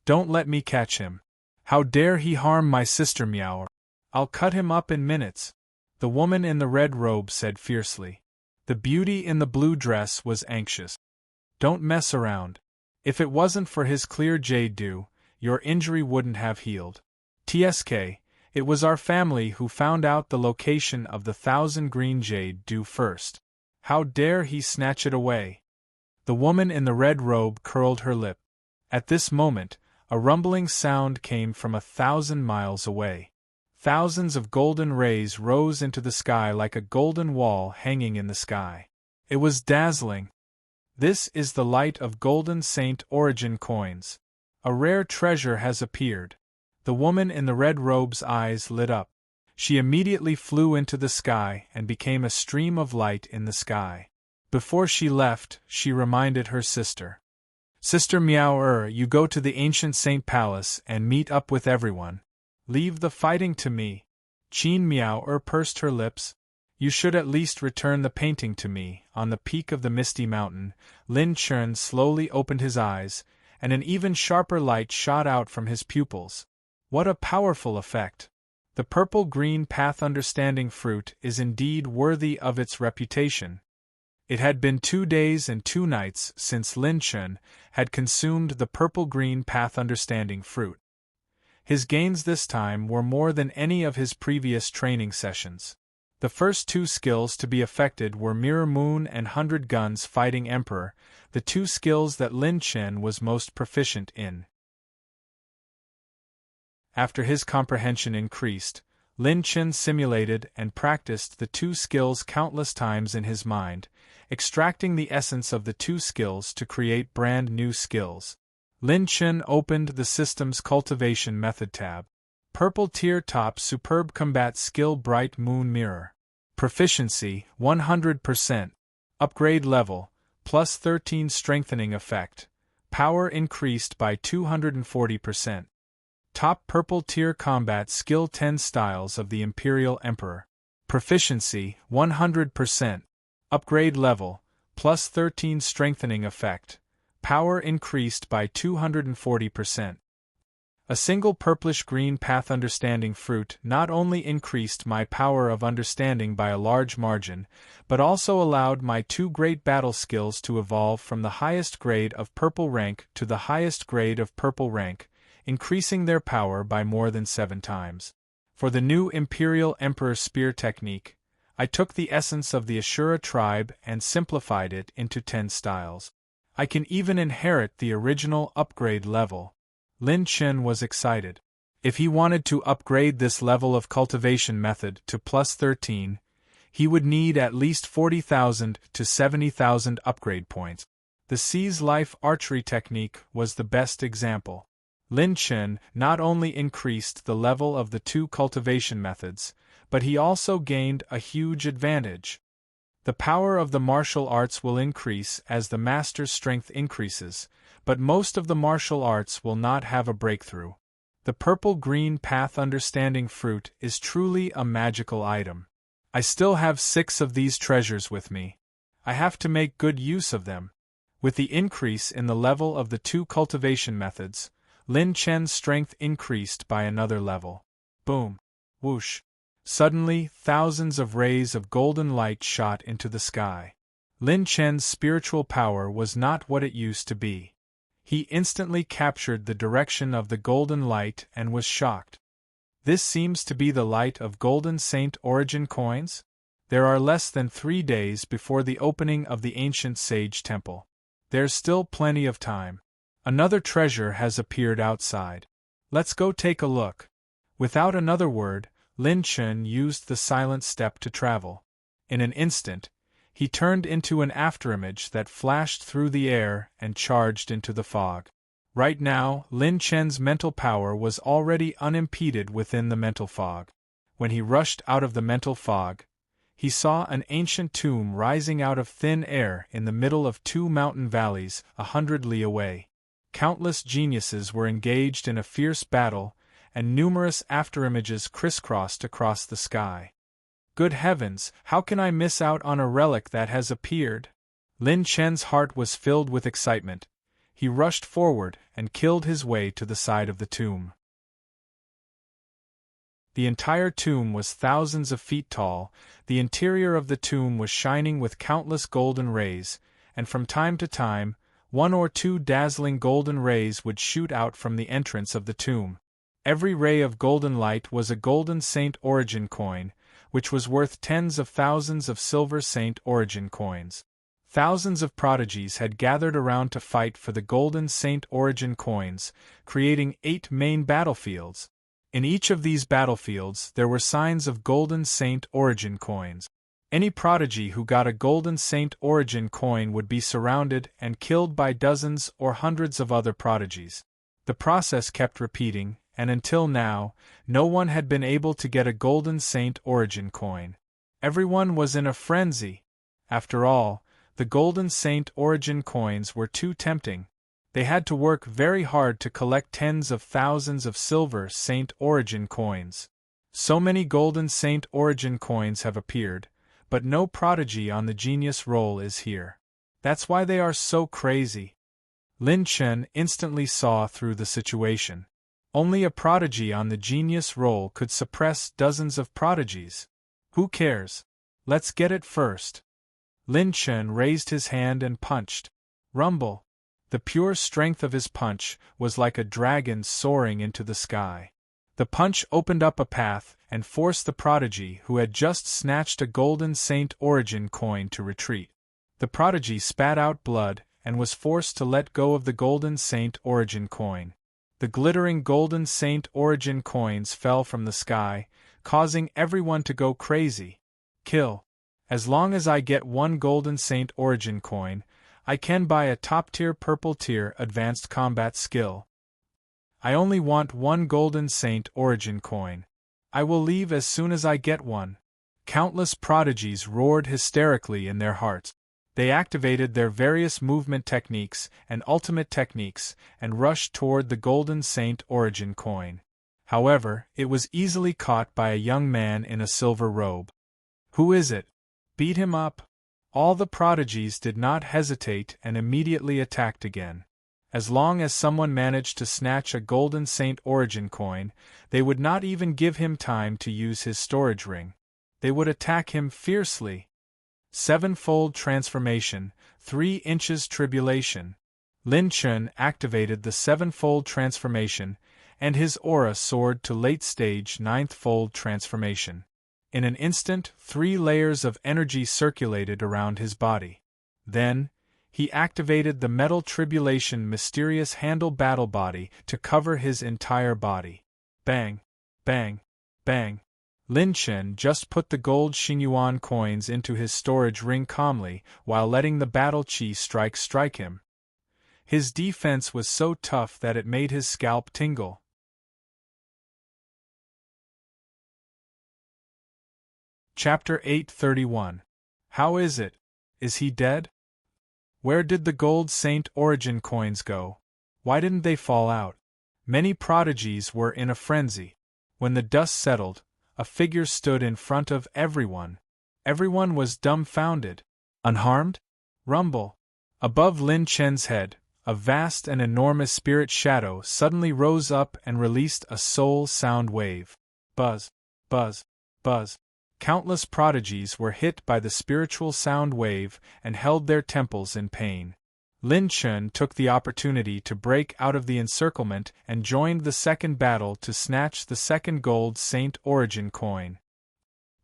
Don't let me catch him. How dare he harm my sister Meow? I'll cut him up in minutes," the woman in the red robe said fiercely. The beauty in the blue dress was anxious. "Don't mess around. If it wasn't for his clear jade dew, your injury wouldn't have healed. TSK, it was our family who found out the location of the 1,000 green jade dew first. How dare he snatch it away? The woman in the red robe curled her lip. At this moment, a rumbling sound came from 1,000 miles away. Thousands of golden rays rose into the sky like a golden wall hanging in the sky. It was dazzling. This is the light of golden Saint Origin coins. A rare treasure has appeared. The woman in the red robe's eyes lit up. She immediately flew into the sky and became a stream of light in the sky. Before she left, she reminded her sister. Sister Meow, you go to the ancient Saint Palace and meet up with everyone. Leave the fighting to me. Qin Meow pursed her lips. You should at least return the painting to me. On the peak of the misty mountain, Lin Chen slowly opened his eyes, and an even sharper light shot out from his pupils. What a powerful effect! The purple-green path understanding fruit is indeed worthy of its reputation. It had been 2 days and 2 nights since Lin Chen had consumed the purple-green path understanding fruit. His gains this time were more than any of his previous training sessions. The first 2 skills to be affected were Mirror Moon and 100 Guns Fighting Emperor, the 2 skills that Lin Chen was most proficient in. After his comprehension increased, Lin Chen simulated and practiced the 2 skills countless times in his mind, extracting the essence of the 2 skills to create brand new skills. Lin Chen opened the system's cultivation method tab. Purple tier top superb combat skill Bright Moon Mirror. Proficiency 100%. Upgrade level plus 13 strengthening effect. Power increased by 240%. Top purple tier combat skill 10 styles of the Imperial Emperor. Proficiency 100%. Upgrade level plus 13 strengthening effect. Power increased by 240%. A single purplish-green path understanding fruit not only increased my power of understanding by a large margin, but also allowed my 2 great battle skills to evolve from the highest grade of purple rank to the highest grade of purple rank, increasing their power by more than 7 times. For the new Imperial Emperor Spear technique, I took the essence of the Ashura tribe and simplified it into 10 styles. I can even inherit the original upgrade level. Lin Chen was excited. If he wanted to upgrade this level of cultivation method to plus 13, he would need at least 40,000 to 70,000 upgrade points. The Seize Life archery technique was the best example. Lin Chen not only increased the level of the 2 cultivation methods, but he also gained a huge advantage. The power of the martial arts will increase as the master's strength increases, but most of the martial arts will not have a breakthrough. The purple-green path understanding fruit is truly a magical item. I still have 6 of these treasures with me. I have to make good use of them. With the increase in the level of the 2 cultivation methods, Lin Chen's strength increased by another level. Boom! Whoosh! Suddenly, thousands of rays of golden light shot into the sky. Lin Chen's spiritual power was not what it used to be. He instantly captured the direction of the golden light and was shocked. This seems to be the light of golden Saint Origin coins? There are less than 3 days before the opening of the ancient sage temple. There's still plenty of time. Another treasure has appeared outside. Let's go take a look. Without another word, Lin Chen used the silent step to travel. In an instant, he turned into an afterimage that flashed through the air and charged into the fog. Right now, Lin Chen's mental power was already unimpeded within the mental fog. When he rushed out of the mental fog, he saw an ancient tomb rising out of thin air in the middle of 2 mountain valleys 100 li away. Countless geniuses were engaged in a fierce battle, and numerous afterimages crisscrossed across the sky. Good heavens, how can I miss out on a relic that has appeared? Lin Chen's heart was filled with excitement. He rushed forward and killed his way to the side of the tomb. The entire tomb was thousands of feet tall, the interior of the tomb was shining with countless golden rays, and from time to time, 1 or 2 dazzling golden rays would shoot out from the entrance of the tomb. Every ray of golden light was a golden Saint Origin coin, which was worth tens of thousands of silver Saint Origin coins. Thousands of prodigies had gathered around to fight for the golden Saint Origin coins, creating 8 main battlefields. In each of these battlefields there were signs of golden Saint Origin coins. Any prodigy who got a golden Saint Origin coin would be surrounded and killed by dozens or hundreds of other prodigies. The process kept repeating, and until now, no one had been able to get a golden Saint Origin coin. Everyone was in a frenzy. After all, the golden Saint Origin coins were too tempting. They had to work very hard to collect tens of thousands of silver Saint Origin coins. So many golden Saint Origin coins have appeared, but no prodigy on the genius roll is here. That's why they are so crazy. Lin Chen instantly saw through the situation. Only a prodigy on the genius roll could suppress dozens of prodigies. Who cares? Let's get it first. Lin Chen raised his hand and punched. Rumble. The pure strength of his punch was like a dragon soaring into the sky. The punch opened up a path and forced the prodigy who had just snatched a golden Saint Origin coin to retreat. The prodigy spat out blood and was forced to let go of the golden Saint Origin coin. The glittering golden Saint Origin coins fell from the sky, causing everyone to go crazy. Kill. As long as I get 1 golden Saint Origin coin, I can buy a top-tier purple-tier advanced combat skill. I only want 1 golden Saint Origin coin. I will leave as soon as I get one. Countless prodigies roared hysterically in their hearts. They activated their various movement techniques and ultimate techniques and rushed toward the golden Saint Origin coin. However, it was easily caught by a young man in a silver robe. Who is it? Beat him up. All the prodigies did not hesitate and immediately attacked again. As long as someone managed to snatch a golden Saint Origin coin, they would not even give him time to use his storage ring. They would attack him fiercely. 7-fold transformation, 3 inches tribulation. Lin Chen activated the 7-fold transformation, and his aura soared to late-stage 9th-fold transformation. In an instant, 3 layers of energy circulated around his body. Then, he activated the metal tribulation mysterious handle battle body to cover his entire body. Bang! Bang! Bang! Lin Chen just put the gold Xingyuan coins into his storage ring calmly while letting the battle chi strike him. His defense was so tough that it made his scalp tingle. Chapter 831. How is it? Is he dead? Where did the gold Saint Origin coins go? Why didn't they fall out? Many prodigies were in a frenzy. When the dust settled, a figure stood in front of everyone. Everyone was dumbfounded. Unharmed? Rumble. Above Lin Chen's head, a vast and enormous spirit shadow suddenly rose up and released a soul sound wave. Buzz, buzz, buzz. Countless prodigies were hit by the spiritual sound wave and held their temples in pain. Lin Chen took the opportunity to break out of the encirclement and joined the second battle to snatch the second gold Saint Origin coin.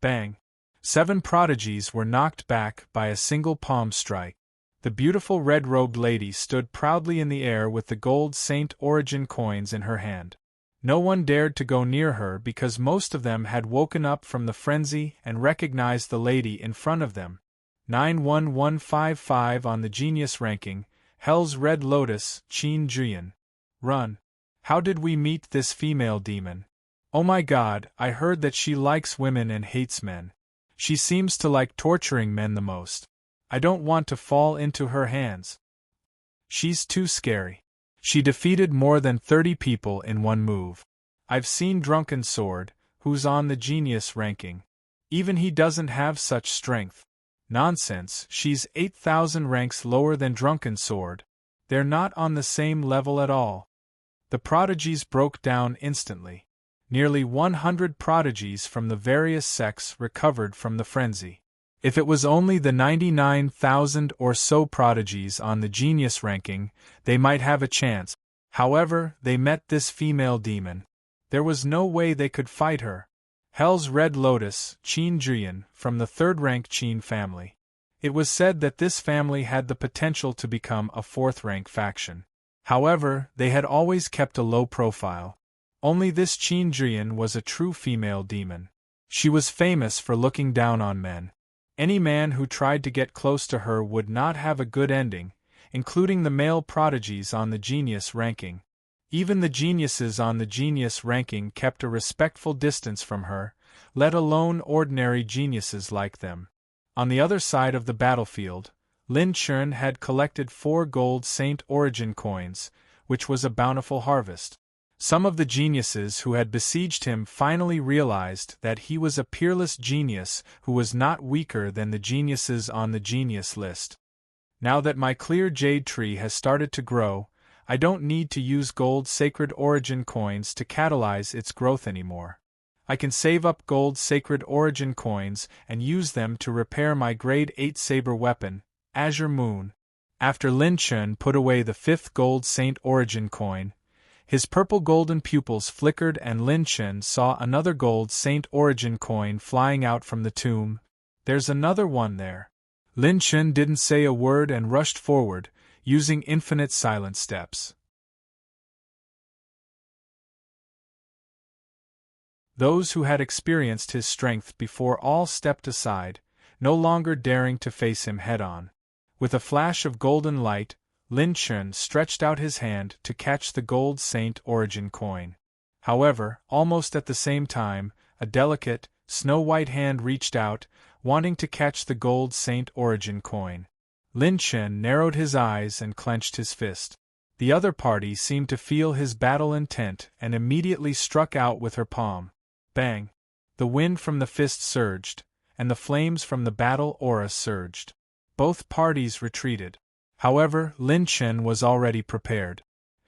Bang! 7 prodigies were knocked back by a single palm strike. The beautiful red-robed lady stood proudly in the air with the gold Saint Origin coins in her hand. No one dared to go near her because most of them had woken up from the frenzy and recognized the lady in front of them. 91155 on the genius ranking, Hell's Red Lotus, Qin Juyan. Run. How did we meet this female demon? Oh my god, I heard that she likes women and hates men. She seems to like torturing men the most. I don't want to fall into her hands. She's too scary. She defeated more than 30 people in one move. I've seen Drunken Sword, who's on the genius ranking. Even he doesn't have such strength. Nonsense, she's 8,000 ranks lower than Drunken Sword. They're not on the same level at all. The prodigies broke down instantly. Nearly 100 prodigies from the various sects recovered from the frenzy. If it was only the 99,000 or so prodigies on the genius ranking, they might have a chance. However, they met this female demon. There was no way they could fight her. Hell's Red Lotus, Qin Juyan, from the third-rank Qin family. It was said that this family had the potential to become a fourth-rank faction. However, they had always kept a low profile. Only this Qin Juyan was a true female demon. She was famous for looking down on men. Any man who tried to get close to her would not have a good ending, including the male prodigies on the genius ranking. Even the geniuses on the genius ranking kept a respectful distance from her, let alone ordinary geniuses like them. On the other side of the battlefield, Lin Chun had collected 4 gold Saint Origin coins, which was a bountiful harvest. Some of the geniuses who had besieged him finally realized that he was a peerless genius who was not weaker than the geniuses on the genius list. Now that my clear jade tree has started to grow, I don't need to use gold Sacred Origin coins to catalyze its growth anymore. I can save up gold Sacred Origin coins and use them to repair my grade 8 saber weapon, Azure Moon. After Lin Chun put away the 5th gold Saint Origin coin, his purple golden pupils flickered and Lin Chun saw another gold Saint Origin coin flying out from the tomb. There's another one there. Lin Chun didn't say a word and rushed forward, using infinite silent steps. Those who had experienced his strength before all stepped aside, no longer daring to face him head-on. With a flash of golden light, Lin Chun stretched out his hand to catch the gold Saint Origin coin. However, almost at the same time, a delicate, snow-white hand reached out, wanting to catch the gold Saint Origin coin. Lin Chun narrowed his eyes and clenched his fist. The other party seemed to feel his battle intent and immediately struck out with her palm. Bang! The wind from the fist surged, and the flames from the battle aura surged. Both parties retreated. However, Lin Chun was already prepared.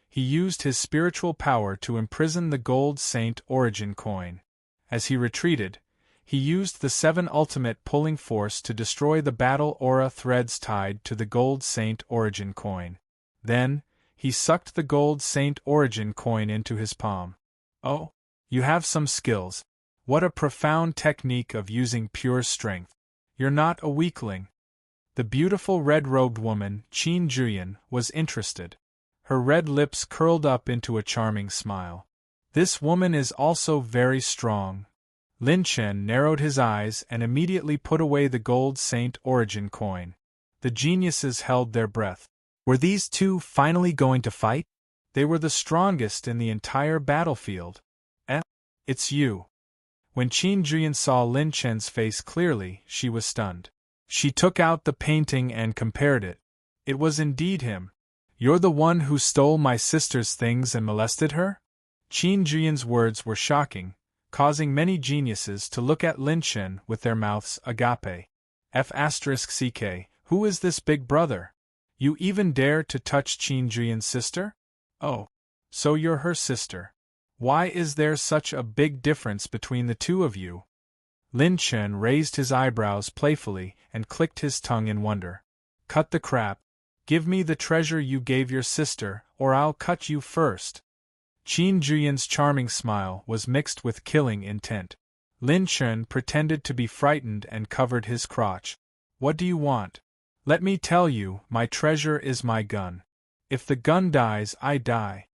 He used his spiritual power to imprison the gold Saint Origin coin. As he retreated, he used the 7 ultimate pulling force to destroy the battle aura threads tied to the gold Saint Origin coin. Then, he sucked the gold Saint Origin coin into his palm. Oh, you have some skills. What a profound technique of using pure strength. You're not a weakling. The beautiful red-robed woman, Qin Juyan, was interested. Her red lips curled up into a charming smile. This woman is also very strong. Lin Chun narrowed his eyes and immediately put away the gold Saint Origin coin. The geniuses held their breath. Were these two finally going to fight? They were the strongest in the entire battlefield. It's you. When Qin Juyan saw Lin Chun's face clearly, she was stunned. She took out the painting and compared it. It was indeed him. You're the one who stole my sister's things and molested her? Qin Juyan's words were shocking, causing many geniuses to look at Lin Chun with their mouths agape. F***ck, who is this big brother? You even dare to touch Qin Juyan's sister? Oh, so you're her sister. Why is there such a big difference between the two of you? Lin Chun raised his eyebrows playfully and clicked his tongue in wonder. Cut the crap. Give me the treasure you gave your sister, or I'll cut you first. Qin Juyan's charming smile was mixed with killing intent. Lin Chun pretended to be frightened and covered his crotch. What do you want? Let me tell you, my treasure is my gun. If the gun dies, I die.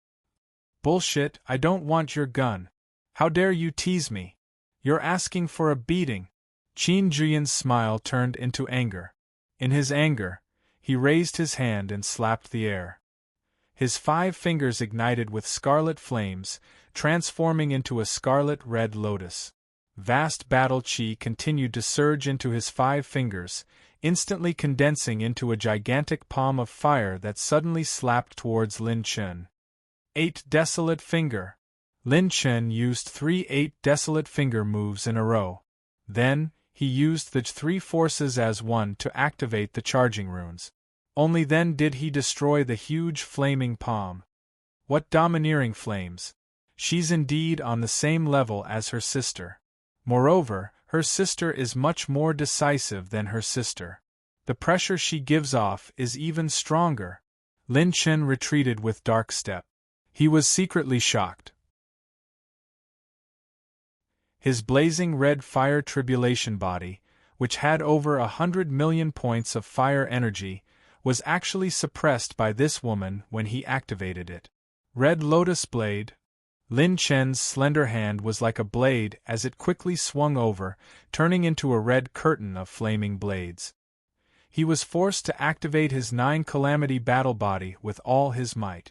Bullshit, I don't want your gun. How dare you tease me? You're asking for a beating. Qin Juyan's smile turned into anger. In his anger, he raised his hand and slapped the air. His 5 fingers ignited with scarlet flames, transforming into a scarlet red lotus. Vast battle chi continued to surge into his 5 fingers, instantly condensing into a gigantic palm of fire that suddenly slapped towards Lin Chun. 8 desolate finger. Lin Chun used 3 8 desolate finger moves in a row. Then, he used the 3 forces as one to activate the charging runes. Only then did he destroy the huge flaming palm. What domineering flames! She's indeed on the same level as her sister. Moreover, her sister is much more decisive than her sister. The pressure she gives off is even stronger. Lin Chun retreated with dark step. He was secretly shocked. His blazing red fire tribulation body, which had over 100 million points of fire energy, was actually suppressed by this woman when he activated it. Red Lotus Blade. Lin Chen's slender hand was like a blade as it quickly swung over, turning into a red curtain of flaming blades. He was forced to activate his 9 Calamity battle body with all his might.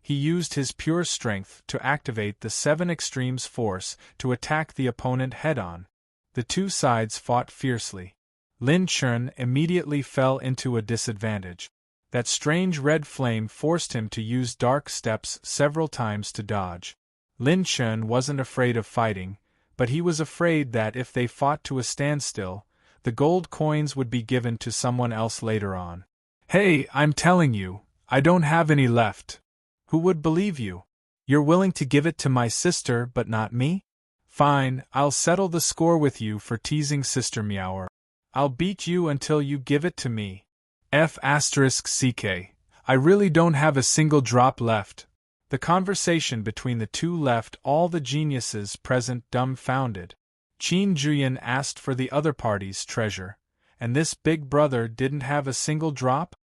He used his pure strength to activate the 7 Extremes force to attack the opponent head-on. The two sides fought fiercely. Lin Chen immediately fell into a disadvantage. That strange red flame forced him to use dark steps several times to dodge. Lin Chen wasn't afraid of fighting, but he was afraid that if they fought to a standstill, the gold coins would be given to someone else later on. "Hey, I'm telling you, I don't have any left. Who would believe you? You're willing to give it to my sister but not me? Fine, I'll settle the score with you for teasing Sister Meower. I'll beat you until you give it to me. F***ck. I really don't have a single drop left." The conversation between the two left all the geniuses present dumbfounded. Qin Juyan asked for the other party's treasure, and this big brother didn't have a single drop?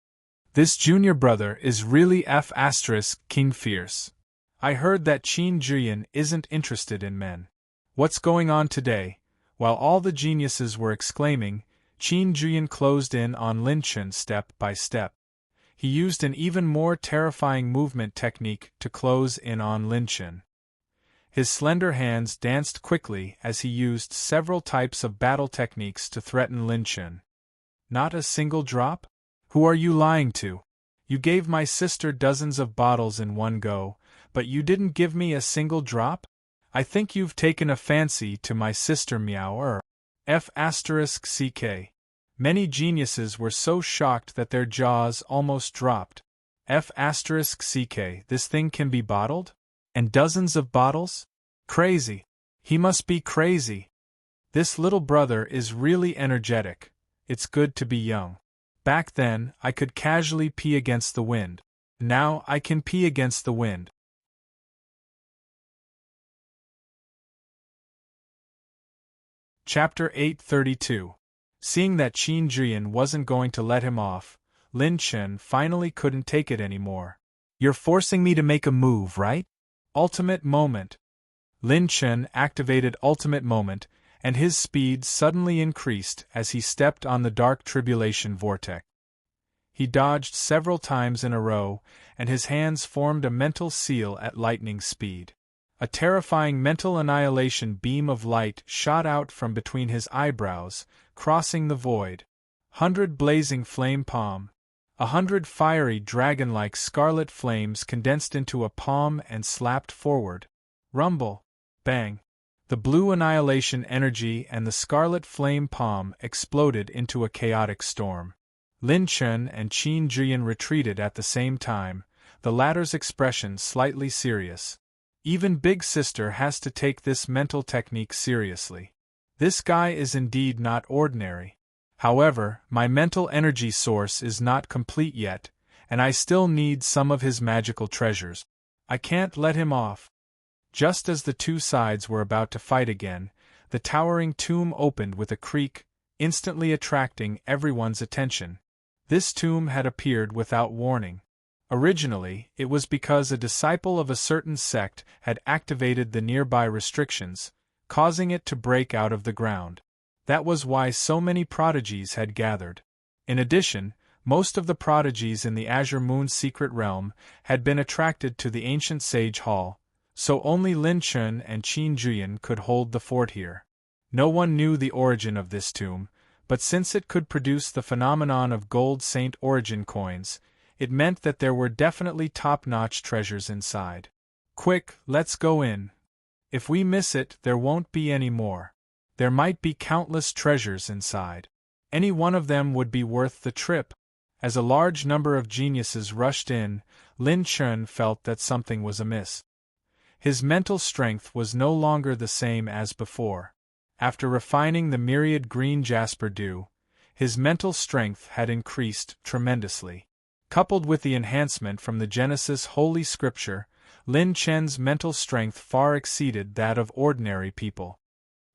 This junior brother is really F***king fierce. I heard that Qin Juyan isn't interested in men. What's going on today? While all the geniuses were exclaiming, Qin Juyan closed in on Lin Chen step by step. He used an even more terrifying movement technique to close in on Lin Chen. His slender hands danced quickly as he used several types of battle techniques to threaten Lin Chen. Not a single drop? Who are you lying to? You gave my sister dozens of bottles in one go, but you didn't give me a single drop? I think you've taken a fancy to my sister Meower. F***ck. Many geniuses were so shocked that their jaws almost dropped. F***ck. This thing can be bottled? And dozens of bottles? Crazy. He must be crazy. This little brother is really energetic. It's good to be young. Back then, I could casually pee against the wind. Now I can pee against the wind. Chapter 832. Seeing that Qin Juyan wasn't going to let him off, Lin Chen finally couldn't take it anymore. "You're forcing me to make a move, right? Ultimate Moment." Lin Chen activated Ultimate Moment, and his speed suddenly increased as he stepped on the dark tribulation vortex. He dodged several times in a row, and his hands formed a mental seal at lightning speed. A terrifying mental annihilation beam of light shot out from between his eyebrows, crossing the void. 100 blazing flame palm. 100 fiery dragon-like scarlet flames condensed into a palm and slapped forward. Rumble. Bang. The blue annihilation energy and the scarlet flame palm exploded into a chaotic storm. Lin Chen and Qin Juyan retreated at the same time, the latter's expression slightly serious. Even Big Sister has to take this mental technique seriously. This guy is indeed not ordinary. However, my mental energy source is not complete yet, and I still need some of his magical treasures. I can't let him off. Just as the two sides were about to fight again, the towering tomb opened with a creak, instantly attracting everyone's attention. This tomb had appeared without warning. Originally, it was because a disciple of a certain sect had activated the nearby restrictions, causing it to break out of the ground. That was why so many prodigies had gathered. In addition, most of the prodigies in the Azure Moon's secret realm had been attracted to the ancient Sage Hall, so only Lin Chen and Qin Juyan could hold the fort here. No one knew the origin of this tomb, but since it could produce the phenomenon of gold saint origin coins, it meant that there were definitely top-notch treasures inside. Quick, let's go in. If we miss it, there won't be any more. There might be countless treasures inside. Any one of them would be worth the trip. As a large number of geniuses rushed in, Lin Chen felt that something was amiss. His mental strength was no longer the same as before. After refining the myriad green jasper dew, his mental strength had increased tremendously. Coupled with the enhancement from the Genesis Holy Scripture, Lin Chen's mental strength far exceeded that of ordinary people.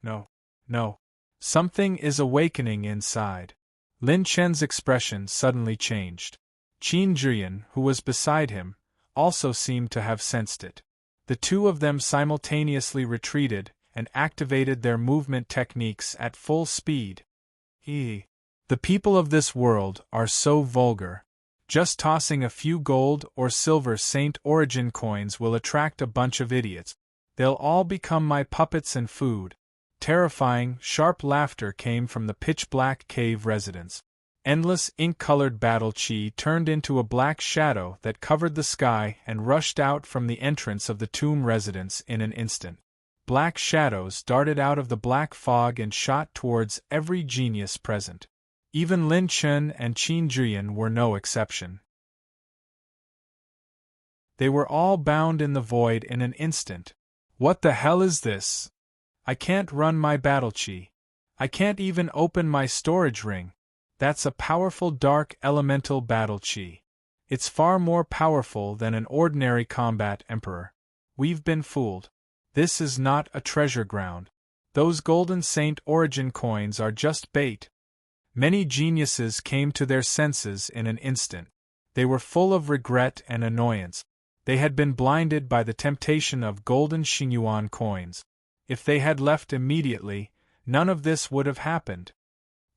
No. No. Something is awakening inside. Lin Chen's expression suddenly changed. Qin Zhiyan, who was beside him, also seemed to have sensed it. The two of them simultaneously retreated and activated their movement techniques at full speed. The people of this world are so vulgar. Just tossing a few gold or silver Saint Origin coins will attract a bunch of idiots. They'll all become my puppets and food. Terrifying, sharp laughter came from the pitch-black cave residents. Endless ink-colored battle chi turned into a black shadow that covered the sky and rushed out from the entrance of the tomb residents in an instant. Black shadows darted out of the black fog and shot towards every genius present. Even Lin Chen and Qin Zhiyan were no exception. They were all bound in the void in an instant. What the hell is this? I can't run my battle chi. I can't even open my storage ring. That's a powerful dark elemental battle chi. It's far more powerful than an ordinary combat emperor. We've been fooled. This is not a treasure ground. Those golden Saint Origin coins are just bait. Many geniuses came to their senses in an instant. They were full of regret and annoyance. They had been blinded by the temptation of golden Xingyuan coins. If they had left immediately, none of this would have happened.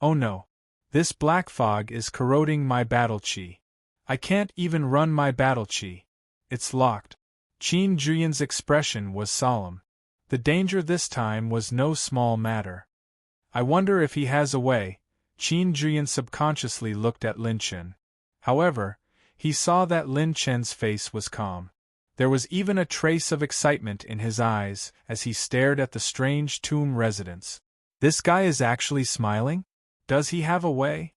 Oh no. This black fog is corroding my battle chi. I can't even run my battle chi. It's locked. Qin Zhiyan's expression was solemn. The danger this time was no small matter. I wonder if he has a way. Qin Zhiyan subconsciously looked at Lin Chen. However, he saw that Lin Chen's face was calm. There was even a trace of excitement in his eyes as he stared at the strange tomb residents. This guy is actually smiling? Does he have a way?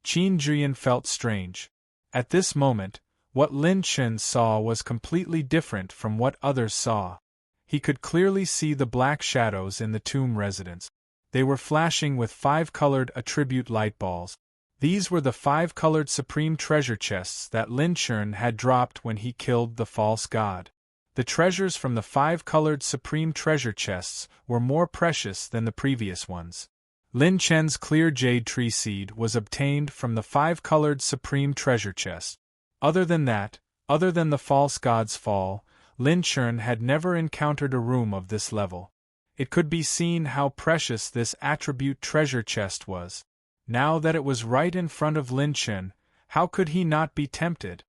Qin Zhiyan felt strange. At this moment, what Lin Chen saw was completely different from what others saw. He could clearly see the black shadows in the tomb residents. They were flashing with 5-colored attribute light balls. These were the 5-colored supreme treasure chests that Lin Chen had dropped when he killed the false god. The treasures from the 5-colored supreme treasure chests were more precious than the previous ones. Lin Chen's clear jade tree seed was obtained from the 5-colored supreme treasure chest. Other than the false god's fall, Lin Chen had never encountered a room of this level. It could be seen how precious this attribute treasure chest was. Now that it was right in front of Lin Chen, how could he not be tempted?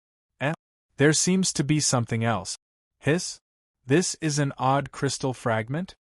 There seems to be something else. Hiss? This is an odd crystal fragment?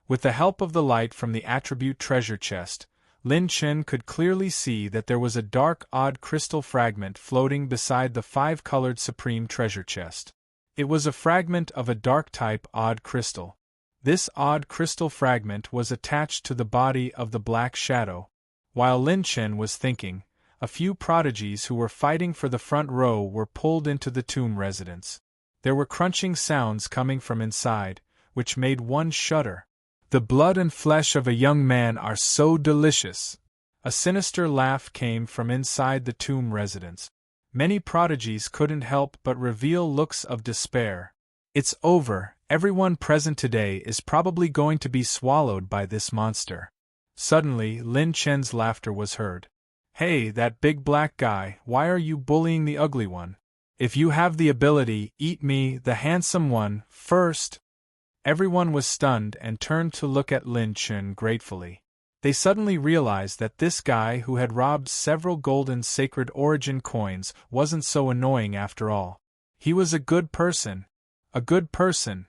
With the help of the light from the attribute treasure chest, Lin Chen could clearly see that there was a dark odd crystal fragment floating beside the 5-colored supreme treasure chest. It was a fragment of a dark type odd crystal. This odd crystal fragment was attached to the body of the black shadow. While Lin Chen was thinking, a few prodigies who were fighting for the front row were pulled into the tomb residence. There were crunching sounds coming from inside, which made one shudder. The blood and flesh of a young man are so delicious. A sinister laugh came from inside the tomb residence. Many prodigies couldn't help but reveal looks of despair. It's over, everyone present today is probably going to be swallowed by this monster. Suddenly, Lin Chen's laughter was heard. Hey, that big black guy, why are you bullying the ugly one? If you have the ability, eat me, the handsome one, first. Everyone was stunned and turned to look at Lin Chen gratefully. They suddenly realized that this guy who had robbed several golden sacred origin coins wasn't so annoying after all. He was a good person. A good person.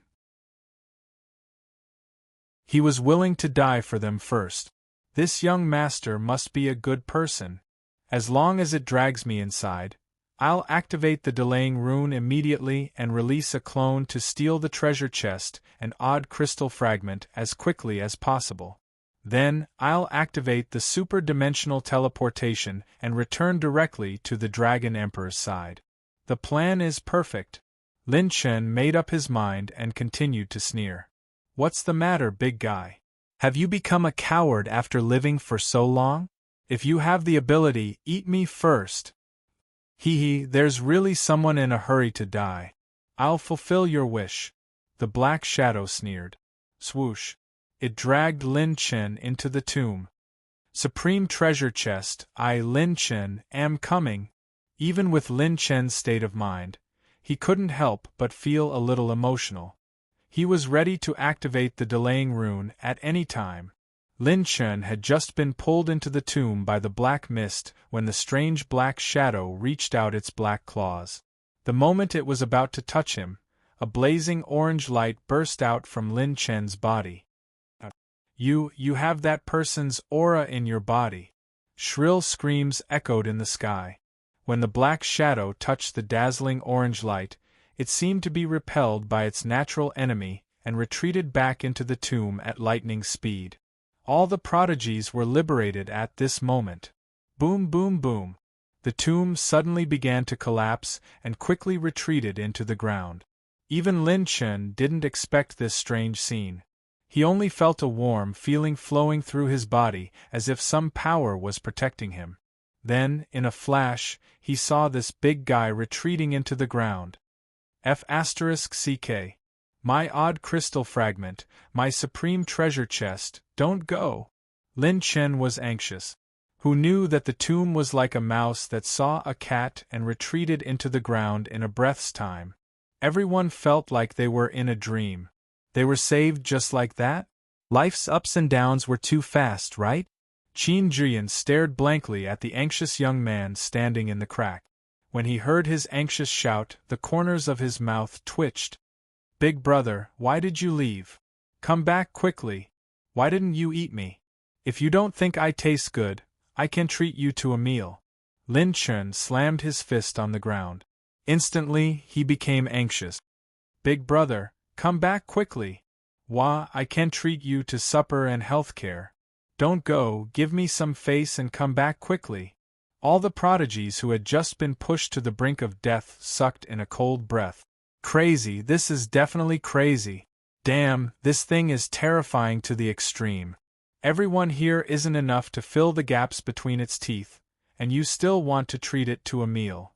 He was willing to die for them first. This young master must be a good person. As long as it drags me inside, I'll activate the delaying rune immediately and release a clone to steal the treasure chest and odd crystal fragment as quickly as possible. Then, I'll activate the super-dimensional teleportation and return directly to the Dragon Emperor's side. The plan is perfect. Lin Chen made up his mind and continued to sneer. What's the matter, big guy? Have you become a coward after living for so long? If you have the ability, eat me first. Hee, there's really someone in a hurry to die. I'll fulfill your wish. The black shadow sneered. Swoosh. It dragged Lin Chen into the tomb. Supreme treasure chest, I, Lin Chen, am coming. Even with Lin Chen's state of mind, he couldn't help but feel a little emotional. He was ready to activate the delaying rune at any time. Lin Chen had just been pulled into the tomb by the black mist when the strange black shadow reached out its black claws. The moment it was about to touch him, a blazing orange light burst out from Lin Chen's body. You have that person's aura in your body." Shrill screams echoed in the sky. When the black shadow touched the dazzling orange light, it seemed to be repelled by its natural enemy and retreated back into the tomb at lightning speed. All the prodigies were liberated at this moment. Boom, boom, boom. The tomb suddenly began to collapse and quickly retreated into the ground. Even Lin Chen didn't expect this strange scene. He only felt a warm feeling flowing through his body as if some power was protecting him. Then, in a flash, he saw this big guy retreating into the ground. F***CK. My odd crystal fragment, my supreme treasure chest, don't go. Lin Chen was anxious. Who knew that the tomb was like a mouse that saw a cat and retreated into the ground in a breath's time. Everyone felt like they were in a dream. They were saved just like that? Life's ups and downs were too fast, right? Qin Jian stared blankly at the anxious young man standing in the crack. When he heard his anxious shout, the corners of his mouth twitched. "Big brother, why did you leave? Come back quickly. Why didn't you eat me? If you don't think I taste good, I can treat you to a meal." Lin Chen slammed his fist on the ground. Instantly, he became anxious. "Big brother, come back quickly. Why, I can treat you to supper and health care. Don't go, give me some face and come back quickly." All the prodigies who had just been pushed to the brink of death sucked in a cold breath. Crazy, this is definitely crazy. Damn, this thing is terrifying to the extreme. Everyone here isn't enough to fill the gaps between its teeth, and you still want to treat it to a meal.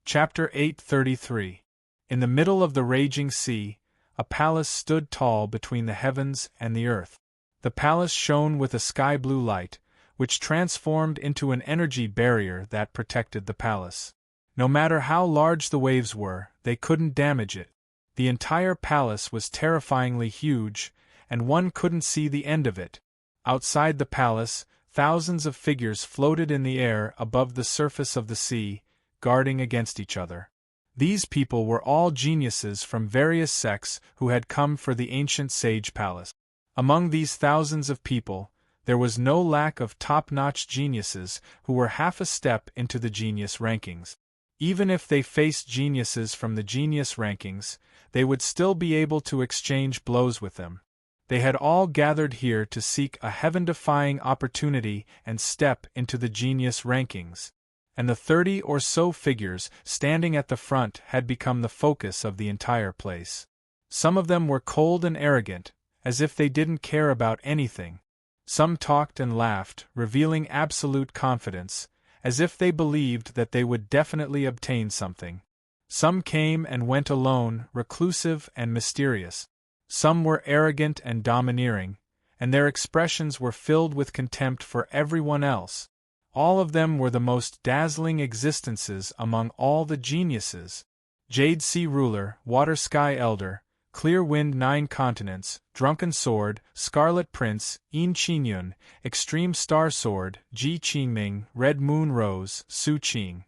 Chapter 833. In the middle of the raging sea, a palace stood tall between the heavens and the earth. The palace shone with a sky-blue light, which transformed into an energy barrier that protected the palace. No matter how large the waves were, they couldn't damage it. The entire palace was terrifyingly huge, and one couldn't see the end of it. Outside the palace, thousands of figures floated in the air above the surface of the sea, guarding against each other. These people were all geniuses from various sects who had come for the ancient sage palace. Among these thousands of people, there was no lack of top-notch geniuses who were half a step into the genius rankings. Even if they faced geniuses from the genius rankings, they would still be able to exchange blows with them. They had all gathered here to seek a heaven-defying opportunity and step into the genius rankings. And the 30 or so figures standing at the front had become the focus of the entire place. Some of them were cold and arrogant, as if they didn't care about anything. Some talked and laughed, revealing absolute confidence, as if they believed that they would definitely obtain something. Some came and went alone, reclusive and mysterious. Some were arrogant and domineering, and their expressions were filled with contempt for everyone else. All of them were the most dazzling existences among all the geniuses. Jade Sea Ruler, Water Sky Elder, Clear Wind 9 Continents, Drunken Sword, Scarlet Prince, Yin Qingyun, Extreme Star Sword, Ji Qingming, Red Moon Rose, Su Qing,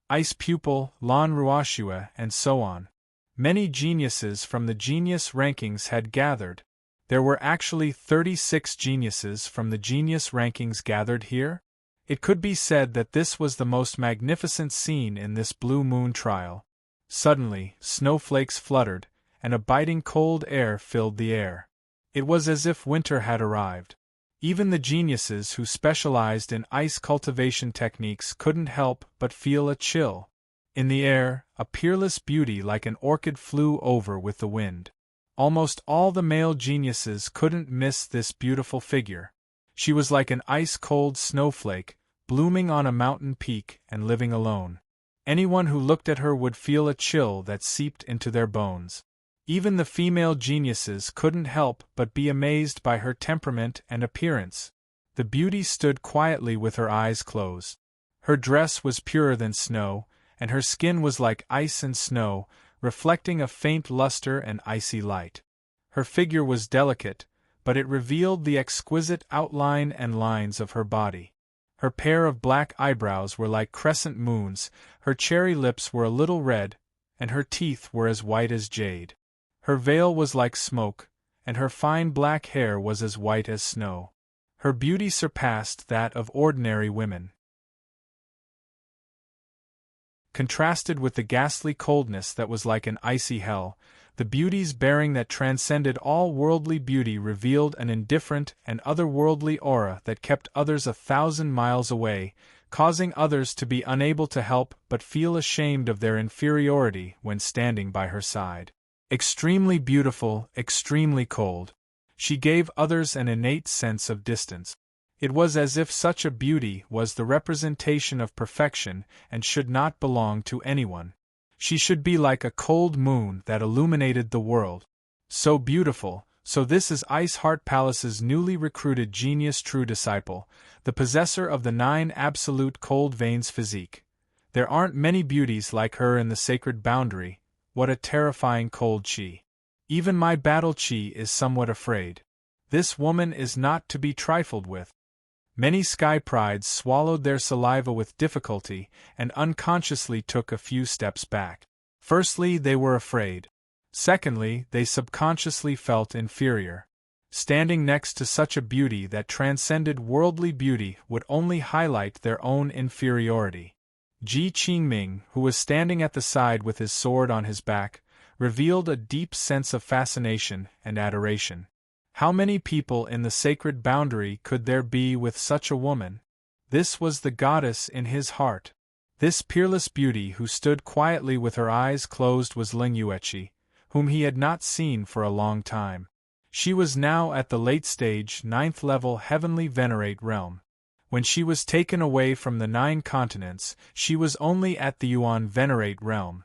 Ice Pupil, Lan Ruoxue, and so on. Many geniuses from the genius rankings had gathered. There were actually 36 geniuses from the genius rankings gathered here. It could be said that this was the most magnificent scene in this blue moon trial. Suddenly, snowflakes fluttered, and a biting cold air filled the air. It was as if winter had arrived. Even the geniuses who specialized in ice cultivation techniques couldn't help but feel a chill. In the air, a peerless beauty like an orchid flew over with the wind. Almost all the male geniuses couldn't miss this beautiful figure. She was like an ice-cold snowflake, blooming on a mountain peak and living alone. Anyone who looked at her would feel a chill that seeped into their bones. Even the female geniuses couldn't help but be amazed by her temperament and appearance. The beauty stood quietly with her eyes closed. Her dress was purer than snow, and her skin was like ice and snow, reflecting a faint luster and icy light. Her figure was delicate, but it revealed the exquisite outline and lines of her body. Her pair of black eyebrows were like crescent moons, her cherry lips were a little red, and her teeth were as white as jade. Her veil was like smoke, and her fine black hair was as white as snow. Her beauty surpassed that of ordinary women. Contrasted with the ghastly coldness that was like an icy hell, the beauty's bearing that transcended all worldly beauty revealed an indifferent and otherworldly aura that kept others 1,000 miles away, causing others to be unable to help but feel ashamed of their inferiority when standing by her side. Extremely beautiful, extremely cold. She gave others an innate sense of distance. It was as if such a beauty was the representation of perfection and should not belong to anyone. She should be like a cold moon that illuminated the world. So beautiful, so this is Ice Heart Palace's newly recruited genius true disciple, the possessor of the 9 absolute cold veins physique. There aren't many beauties like her in the sacred boundary. What a terrifying cold chi. Even my battle chi is somewhat afraid. This woman is not to be trifled with. Many sky prides swallowed their saliva with difficulty and unconsciously took a few steps back. Firstly, they were afraid. Secondly, they subconsciously felt inferior. Standing next to such a beauty that transcended worldly beauty would only highlight their own inferiority. Ji Qingming, who was standing at the side with his sword on his back, revealed a deep sense of fascination and adoration. How many people in the sacred boundary could there be with such a woman? This was the goddess in his heart. This peerless beauty who stood quietly with her eyes closed was Ling Yueqi, whom he had not seen for a long time. She was now at the late stage 9th level heavenly venerate realm. When she was taken away from the 9 continents, she was only at the Yuan venerate realm.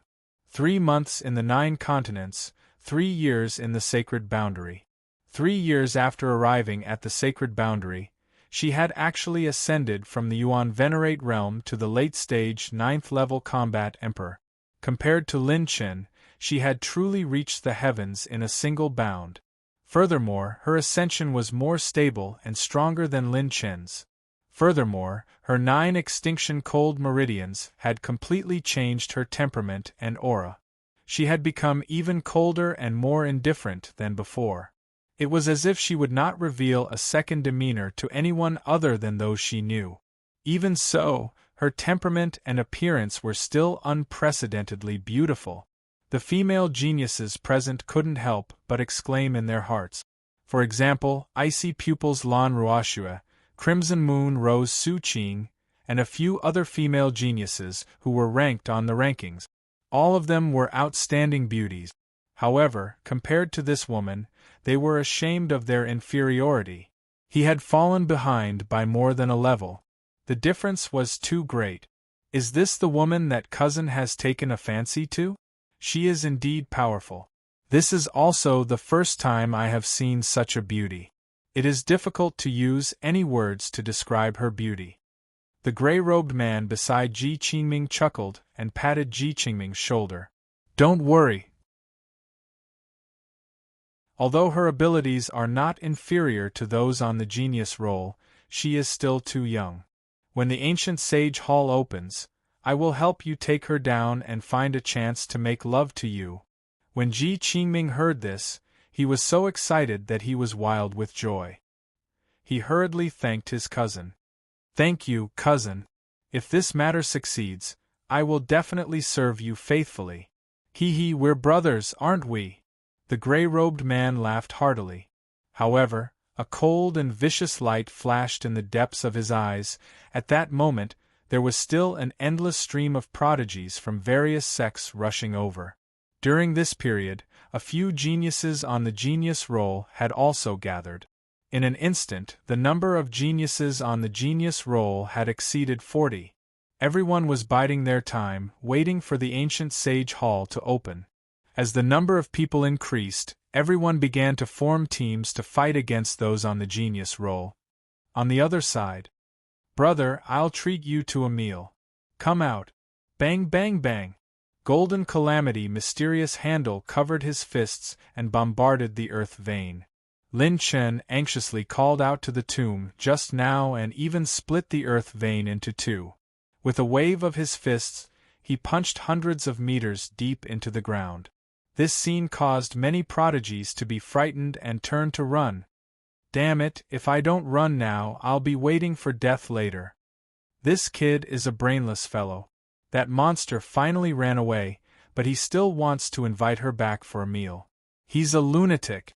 3 months in the 9 continents, 3 years in the sacred boundary. 3 years after arriving at the sacred boundary, she had actually ascended from the Yuan venerate realm to the late stage 9th level combat emperor. Compared to Lin Chen, she had truly reached the heavens in a single bound. Furthermore, her ascension was more stable and stronger than Lin Chen's. Furthermore, her 9 extinction cold meridians had completely changed her temperament and aura. She had become even colder and more indifferent than before. It was as if she would not reveal a second demeanor to anyone other than those she knew. Even so, her temperament and appearance were still unprecedentedly beautiful. The female geniuses present couldn't help but exclaim in their hearts. For example, Icy Pupils Lan Ruoxue, Crimson Moon Rose Su Qing, and a few other female geniuses who were ranked on the rankings. All of them were outstanding beauties. However, compared to this woman, they were ashamed of their inferiority. He had fallen behind by more than a level. The difference was too great. Is this the woman that cousin has taken a fancy to? She is indeed powerful. This is also the first time I have seen such a beauty. It is difficult to use any words to describe her beauty. The gray-robed man beside Ji Qingming chuckled and patted Ji Qingming's shoulder. Don't worry. Although her abilities are not inferior to those on the genius roll, she is still too young. When the ancient sage hall opens, I will help you take her down and find a chance to make love to you. When Ji Qingming heard this, he was so excited that he was wild with joy. He hurriedly thanked his cousin. Thank you, cousin. If this matter succeeds, I will definitely serve you faithfully. Hee, we're brothers, aren't we? The gray-robed man laughed heartily. However, a cold and vicious light flashed in the depths of his eyes. At that moment, there was still an endless stream of prodigies from various sects rushing over. During this period, a few geniuses on the genius roll had also gathered. In an instant, the number of geniuses on the genius roll had exceeded 40. Everyone was biding their time, waiting for the ancient sage hall to open. As the number of people increased, everyone began to form teams to fight against those on the genius roll. On the other side, "Brother, I'll treat you to a meal. Come out." Bang bang bang. Golden calamity mysterious handle covered his fists and bombarded the earth vein. Lin Chen anxiously called out to the tomb just now and even split the earth vein into two. With a wave of his fists, he punched hundreds of meters deep into the ground. This scene caused many prodigies to be frightened and turn to run. "Damn it, if I don't run now, I'll be waiting for death later. This kid is a brainless fellow." That monster finally ran away, but he still wants to invite her back for a meal. He's a lunatic.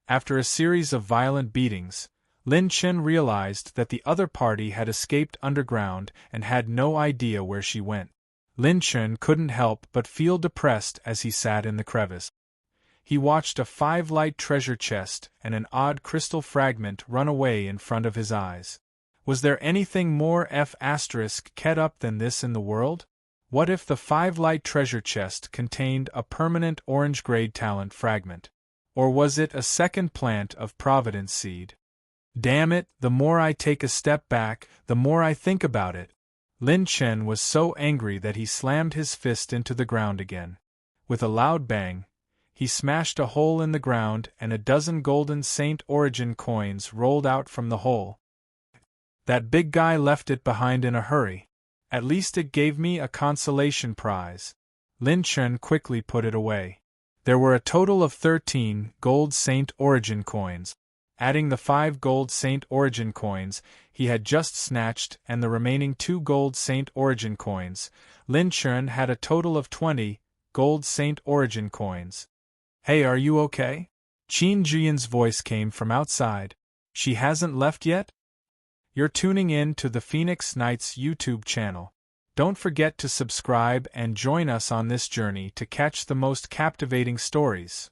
After a series of violent beatings, Lin Chen realized that the other party had escaped underground and had no idea where she went. Lin Chen couldn't help but feel depressed as he sat in the crevice. He watched a 5-light treasure chest and an odd crystal fragment run away in front of his eyes. Was there anything more f***ket up than this in the world? What if the 5-light treasure chest contained a permanent orange-grade talent fragment? Or was it a second plant of Providence seed? Damn it, the more I take a step back, the more I think about it. Lin Chen was so angry that he slammed his fist into the ground again. With a loud bang, he smashed a hole in the ground and a dozen golden Saint Origin coins rolled out from the hole. That big guy left it behind in a hurry. At least it gave me a consolation prize. Lin Chen quickly put it away. There were a total of 13 gold Saint Origin coins. Adding the 5 gold Saint Origin coins he had just snatched and the remaining 2 gold Saint Origin coins, Lin Chen had a total of 20 gold Saint Origin coins. "Hey, are you okay?" Qin Jian's voice came from outside. "She hasn't left yet?" You're tuning in to the Phoenix Knights YouTube channel. Don't forget to subscribe and join us on this journey to catch the most captivating stories.